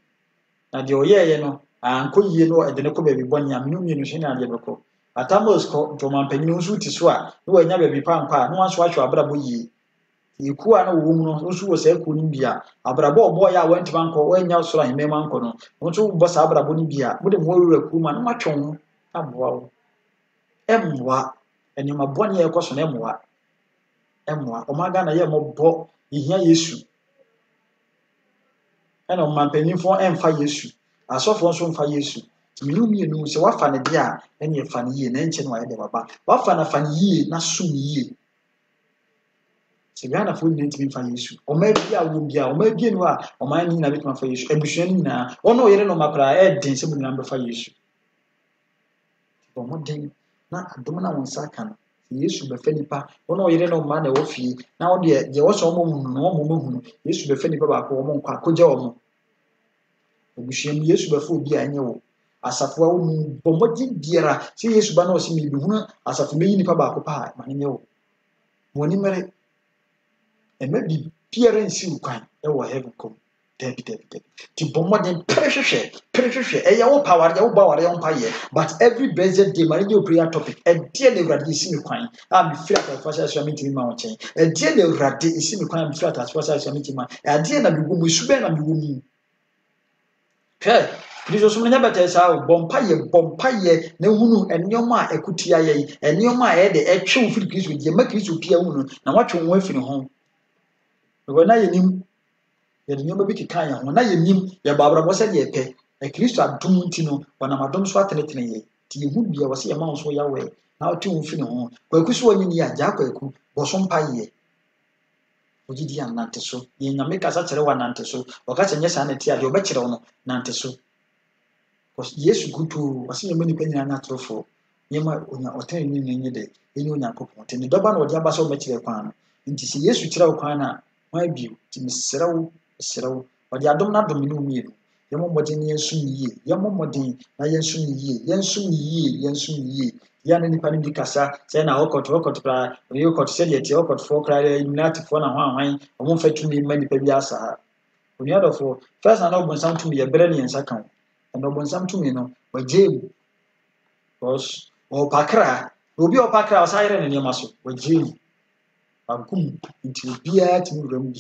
na de ɔyɛɛ no ankɔ yie no ɛde ne kɔ baabi bɔ nea menu mi nso na de bɛkɔ atamos kɔ ntoma panyin nso ti so a no wanya baabi pampa no wanso ahwɛ abrabɔ yie yiku a na wo mu no nso wɔ saa ku no bia abrabɔ ɔbɔ ya wantima nkɔ wanya soro ahemema nkɔ no nso bɔ saa abrabɔ no bia mo de mo wura ku ma no matwɔn ho aboa wo emmoa enima bɔne yɛ kɔ so na emmoa ɔmaga na yɛ mɔbɔ ihia Yesu ɛna ɔmampanyinfo ɛmfa Yesu asɔfo nso mfa Yesu minu mienu sɛ wafa ne de a ɛne ɛfa ne yie na nkyɛ no ayɛ de baba wafa na fa ne yie na som yie sɛ Ghana fo nyina ntimi mfa Yesu ɔma bi a wo bi a ɔma bi no a ɔma ni na betuma fa Yesu abusua no nyinaa ɔno yere no makra ɛden sɛ mu nyina bɛfa Yesu ɔmɔden na adom na wɔn nsa ka no Yesu bɛfa nipa ɔno yere no ma na ɛwɔ fie na ɔde deɛ wɔsɔ ɔmo hunu no ɔmo hunu Yesu bɛfa nipa baako ɔmo nkɔ akɔgya ɔmo abusua no Yesu bɛfa obi a ɛnyɛ wo asafo a wɔn bɔmmɔden biara sɛ Yesu ba na ɔsi mi bi hunu asafo meyi nipa baako pa ma ne nyɛ wo wɔn nimere ɛmɛ bi biara nsi ukwan ɛwɔ heaven kom dabi ti bɔmmɔden perehwehwɛ ɛyɛ wo power ɛyɛ wo power ɛyɛ wo payɛ but every blessed day ma ne prayer topic ɛdeɛ na Awurade esi mi kwan a mi firi atafo sɛ asua mi ntimi ma wɔn kyɛn ɛdeɛ na Awurade esi mi kwan a mi firi atafo sɛ asua mi ntimi ma ɛdeɛ na mi wɔ mu esu bɛn na mi wɔ mu hwɛ Kristo so menya bɛtɛ saa bɔmpayɛ na hunu nneɛma a ɛkutia yɛ nneɛma a ɛyɛ de ɛtwe wo firi Kristo deɛ ma Kristo pia hunu na watwe wo afiri ho wɔ na yɛnim yɛde nneɛma bi keka yɛn ho na yɛnim yɛ baabrabɔ sɛ deɛ ɛpɛ Kristo adom nti no wɔnam adom so atenetene yɛ ti yɛhu bia wɔ sɛ yɛma wo so yɛawɛ na wote wo firi ho kwaku so wɔnyi ni agya kwaku wɔ so mpayɛ ogi di anante so yɛ nyame kasa kyerɛ wɔ nante so wɔka kyerɛ nyɛ saa na ti a deɛ ɔbɛkyerɛ wo no nante so Yesu gutu wase yɛma nipa nyinaa na atorofo yɛma onya ɔtɛn ni nyɛ de ɛnyɛ Onyankopɔn te ne dɔba na ɔde aba sɛ ɔbɛkyerɛ kwan no nti sɛ Yesu kyerɛ wo kwan na wɔn abio ti mesrɛw ɔde adom na dom ne umienu yɛmɔ mmɔden na yɛnsum yie yɛmɔ mmɔden na yɛnsum yie yɛn ne nipa no bi kasa sɛ na ɔkɔto pra ɔkɔto sɛ deɛ tie ɔkɔtofoɔ kra illuminatifoɔ na hwan ɔmo mfa tumi ma nipa bi asa ha onuadɔfoɔ first na ɔbɔnsam tumi yɛbrɛ ne yɛnsa ka ho ɛna ɔbɔnsam tumi no wɔgye mu because ɔpakra obi a ɔpakra ɔsa yɛrɛ ne nneɛma so wɔgye mu agum nti obiara tumi wura mu bi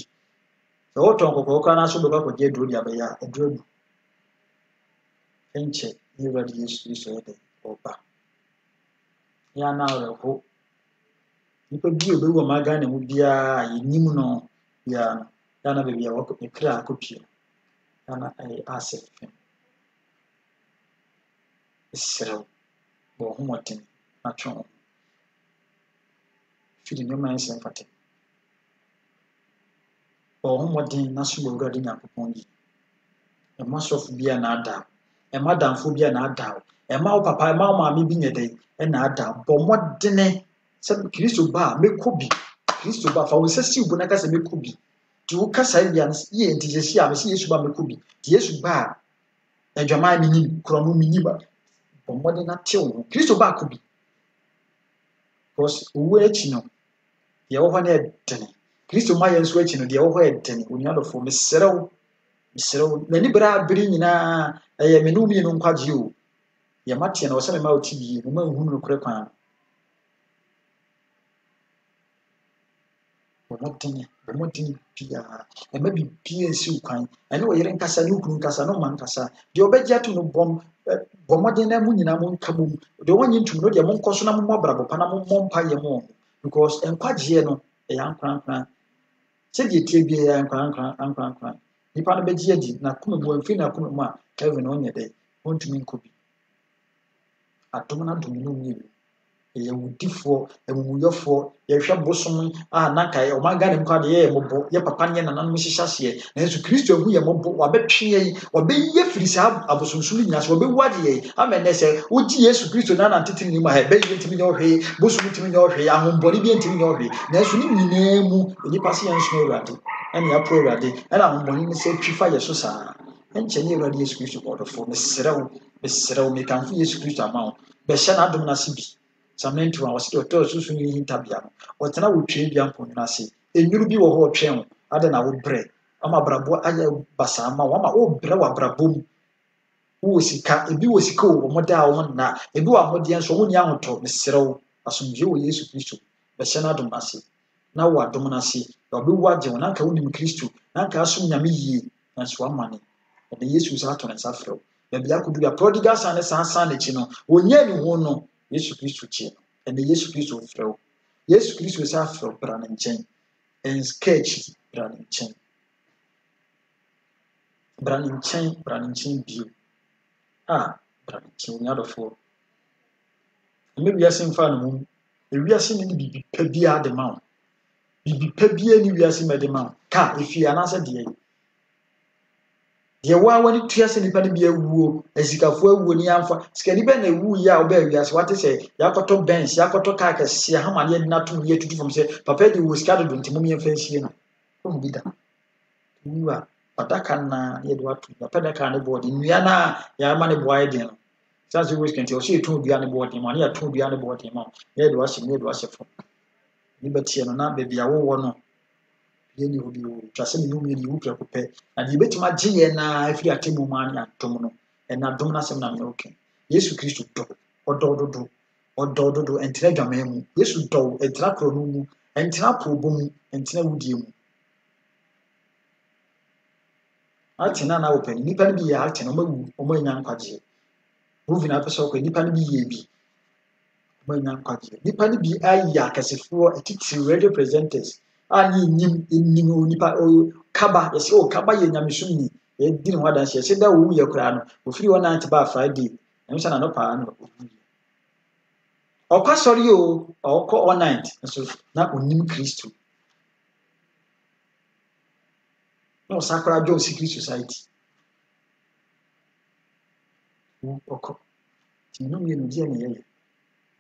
sɛ wɔtɔn kɔkɔɔ kora na so bɛba kɔgye aduro de abɛyɛ a aduro du ɛnkyɛ ne Awurade Yesu Kristo yɛ dɛ ɔba yɛ na ɔrɛho nipa bi a obɛwu ma Ghana mu biara yɛnim no biara no yɛ na baabi a wɔkɔ ekra akɔpie yɛ na ɛyɛ asɛ fɛm ɛsrɛw bɔ ho mmɔden na twe ho firi nneɛma ɛnsɛ mfata bɔ ho mmɔden na so bɔ Awurade Nyankopɔn yi ɛma sɔfo bi a na-ada ɛma damfo bi a na-ada ɛma wo papa ɛma wo maame bi nyɛ dɛ ɛna ada bɔ mmɔden sɛ Kristo ba a mɛkɔ bi Kristo ba fa wo nsa si wo na ka sɛ mɛkɔ bi ti wo kasa bia yɛ nti sɛ si a mɛ sɛ Yesu ba mɛkɔ bi ti Yesu ba a adwaman mi nim korɔno mi nim bɔ mmɔden na te wo Kristo ba kɔ bi because owu akyi no deɛ wɔ hɔ no ɛdene Kristo ma yɛn nso akyi no deɛ wɔ hɔ ɛdene onuadɔfoɔ mesrɛw n'ani bere nyinaa ɛyɛ me ne wo mmienu nkwagye o yɛma teɛ na wɔ sɛ mema wo ti bie mema nhunu no korɛ kwan bɔmmɔden biara ɛma bibia nsi wo kwan ɛne wɔ yere nkasa ne wokunu nkasa ne ɔma nkasa deɛ ɔbɛgye ato no bɔmmɔden na mu nyinaa mo nka mu deɛ wɔnyɛ ntum no deɛ monkɔ so na mommɔ brabɔ pa na mommɔ mpayɛ mu because nkwagyeɛ no ɛyɛ ankorankora sɛdeɛ tie biara ankorankora nipa no bɛgye adi na kuma mu amfiri na kuma mu a heaven ɔnyɛ dɛ ɔntumi nkɔ bi adom no adom no mmienu ye wudifo emuyofo ye hwe bosom nanka ye omaga ne mkwa de ye mobo ye papa ne nanan mo hihyasie na Yesu Kristo hu ye mobo wabetwe ye wabeye firisa abosomsum nyina so wabewade ye amen se wogi Yesu Kristo na nantete ni ma he be ye ntimi nye ohwe bosom ntimi nye ohwe ahombori bi ntimi nye ohwe na Yesu ni nyina mu nipa se yenso Awurade ene ya pro Awurade ena ahombori ni se twifa ye so saa enche ni Awurade Yesu Kristo bodofo mesrew mekanfo Yesu Kristo amawo be hye na adom na se bi Samento was to susu ni hintabia no otena wotwe bia mpo na se enyuru bi wo ho otwen ade na wo bre ama brabo aya basa ama wo ma wo bre wa brabom wo sika ebi wo sika wo mo da wo na ebi wa mo de enso wo ni ahoto mesrew asomje wo Yesu Kristo be hye na adom na se na wo adom na se obi waje wo nanka wo ni Kristo nanka asom nyame yie na so amane ebe Yesu sa to na safrew be bia kudu ya prodigal son san na chi no wonye ni ho no Yesu Kristo chi ene Yesu Kristo frɛw Yesu Kristo sa frɛw bra ne nkyɛn en sketch bra ne nkyɛn bra ne nkyɛn bio bra ne nkyɛn nya dɔfo me wiase mfa no mu wiase ne bibi pa bia de ma bibi pa bia ni wiase me de ma ka efi anase de ye wa wani tuase nipa ne bia wuo asikafo awuo ni amfa sikani be na wu ya oba wiase wate se yakoto bench yakoto ka kase hama ne na to ye tutu fom se papa de wo sika do ntimo me mfansie no o bi da wuwa pataka na ye do atu papa da ka ne board nua na ya ma ne boy de no sanse wo sikante o se to dua ne board ma ne ya to dua ne board ma ye do ahye fo ni betie no na be bia wo no yeni obi o twase ne numi ni wupra kopɛ na de betima gye na afiri atemu ma ne atom no na dom na sem na me okay Yesu Kristo odododo entra dwama mu Yesu dɔw entra kro no mu entra probo mu entra wudie mu atina na open nipa bi ya atina o ma nya nkwagye movie na pese okɔ nipa bi ye bi o ma nya nkwagye nipa bi aya kasefo atiti radio presenters ani nim onipa kaba yesi kaba ye nyamesum ni e di ne wadan hye se da wo ye kura no ofiri wona ante ba Friday na nsa na no pa no okwa sori o okọ all night so na onim Kristo no sakra jo secret society okọ tinu mi no die ne ye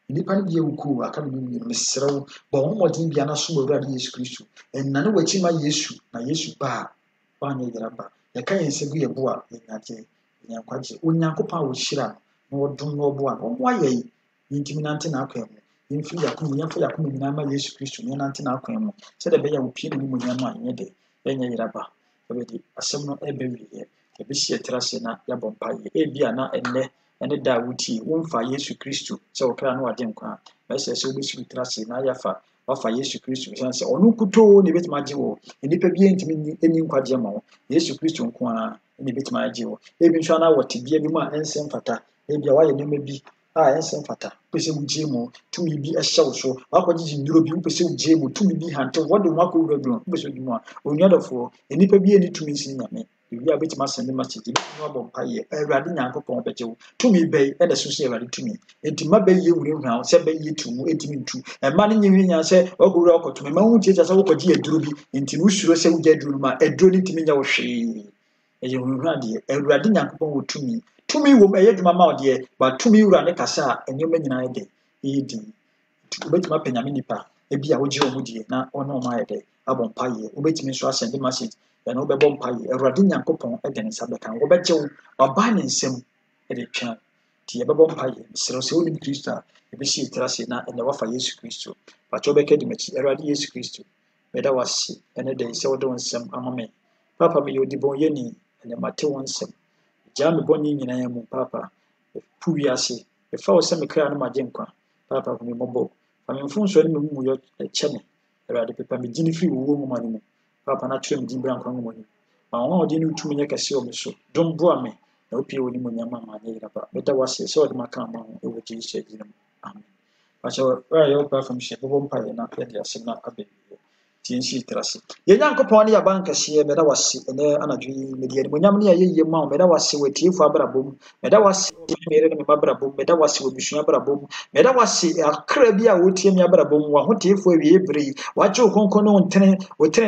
nipa ne bia wuku aka no mi mesrew bo ho modin bia na so Awurade Yesu Kristo enna ne wachi ma Yesu na Yesu ba anye yaraba ya kan yense ye bo a enyaje enyankwaje onyankopa wo hira na wodum na obo a omo aye yintimi nante na akwa mu yimfi yakum nyina ma Yesu Kristo ne nante na akwa mu se de be ya wo pie ne mu nyama anye de enye yaraba obedi asem no ebe wiye ebe hie trase na ya bompaye bia na ene da wuti wonfa Yesu Kristo se okra na wade nkwa ba se se obesu trase na yafa wafa Yesu Kristo se onu kuto ne betima agyewo nipa bi entimi eni nkwaje ma wo Yesu Kristo nko a ne betima agyewo ebi nso na wote bia bi ma ensem fata bia waye nema bi ensem fata pese wugye mu tumi bi ehyew so wakwaje nduro bi pese wugye mu tumi bi hante wode mu akọ wura pese wugye mu a onwadofo nipa bi eni tumi sin nyame wi abetima sende message no bompaye Awurade Nyankopɔn bejewo tumi bɛyi ɛna so se Awurade tumi entima bɛyi ewure se bɛyi tumu entimi ntu ɛma ne nyi nya se oguru okotumi ma hu tietia se wokɔgye aduru bi enti no suro se wogye aduru ma aduru ne ntimi nya wo hwee ɛyɛ hunhua de Awurade Nyankopɔn wo tumi wo ɛyɛ dwuma ma ode ba tumi wura ne kasa a enyoma nyina de edi obetima panyame nipa ebi a wogye omu die na ɔno ma yɛ de abompaye obetimi so asende message na obɛbɔ mpaye Awurade Nyankopɔn de ne nsa bɛka wo bɛgyew ɔba ne nsɛm de twa ti yɛbɛbɔ mpaye mesrɛ sɛ wonim Kristo a ebɛhye trase na ɛnɛ wafa Yesu Kristo pato bɛka di machi Awurade Yesu Kristo meda wase ɛne de sɛ wode wo nsɛm ama me papa me yodi bon yɛni ɛnɛ mate wo nsɛm gya me bɔne nyinaa mu papa pu wiase ɛfa wo sɛ me kra no magye nkwa papa me mmɔbɔ fa me mfonso ne mu yɛ kyɛ me Awurade pepa me gyini firi wo mu ma ne mu papa na twem di bra nkwa mu ni ma ho de no tumi nya kase o me so dom boa me na opie woni mu nyama ma ne yiraba beta wase se o de maka ma ho e wo Jesus din amen pacha wa yo pa from she bobo mpa ye na pe dia se na abe tiensi trase ye nyankopon ne yaban kase meda wase ene anadwo media ni monyam ne ye ma meda wase watiefo abrabom meda wase mere ne mabrabom meda wase obusua abrabom meda wase akra bi a wotie mi abrabom wa hotiefo awie bere waje okonkon no ntene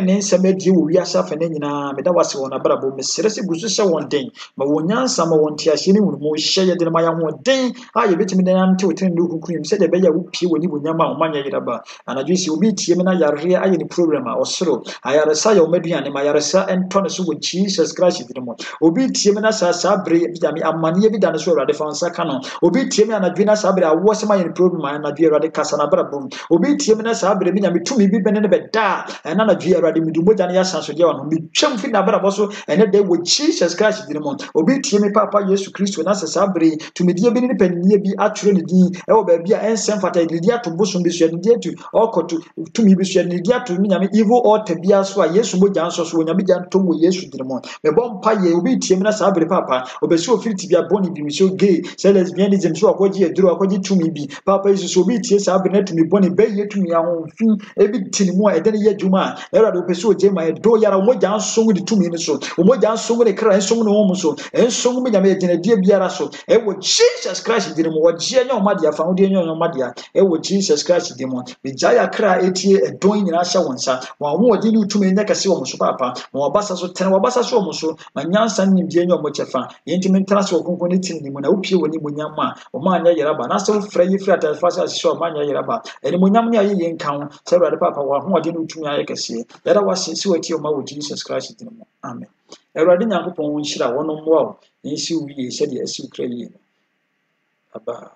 ne nsɛm adi wo wiasa fa ne nyina meda wase won abrabom mesere se gusu hyɛ won den ma wonyansa ma won tiahye ne wonu mo hyɛ ye de ma ya ho den a ye betimi de nante wotene ne okukunim sɛ de be ya wo pie woni bonyam a omanya yeraba anadwo si obi tie me na yare aye ni program a osoro ayaresa ya omaduane ma yaresa ento ne so wo Jesus Christ di mo obi tie me na sa bre bi me amane bi da ne so awurade fa nsa ka no obi tie me anadwo na sa bre awo se ma ye ni program anadwo awurade kasa na brabom obi tie me na sa bre bi nya me tumi bi bene ne beda na anadwo awurade me dumoja ne ya sanso de wa no me twam fi na brabo so ene de wo Jesus Christ di mo obi tie me papa Yesu Kristo na sa bre tumi die bi ne paniye bi aturo ne din e wo ba bi a ensem fata ne dia to bosom bi so ne dia tu okoto tumi bi so ne dia to me nya me evil altar bia so a Yesu mo jan so so nya me jan to wo Yesu di mo me bom pa ye obi tie me na sa bre papa obesi ofiriti bia boni bi mi so gay say lesbianism so akoji eduro akoji tumi bi papa Yesu so obi tie sa bre na tumi boni be ye tumi ahonfin ebi tini mu a edene ye dwuma era do pesi oje ma do yara mo jan so wo di tumi ni so mo jan so wo ne kra so no mo so enso mo nya me gina die biara so e wo Jesus Christ di mo wo je nya o madia fa wo de nya o madia e wo Jesus Christ di mo be jaya kra etie edon nyina hya wonsa wa wo odi ni tumi nya kase wo so papa mo basa so tene wo basa so mo so ma nyansa nim die nya o mo chefa yenti men tra so konkon ne tin ni mo na wo pie woni mo nyama o ma anya yeraba na so fra yi fra ta fa so ma anya yeraba ene mo nyam ne aye yen kan se awurade papa wa ho odi ni tumi aye kase yara wa se wati o ma wo Jesus Christ di mo amen awurade nyankopon wo nhyira wono mmoa wo nsi wo yi se de asi ukra yi aba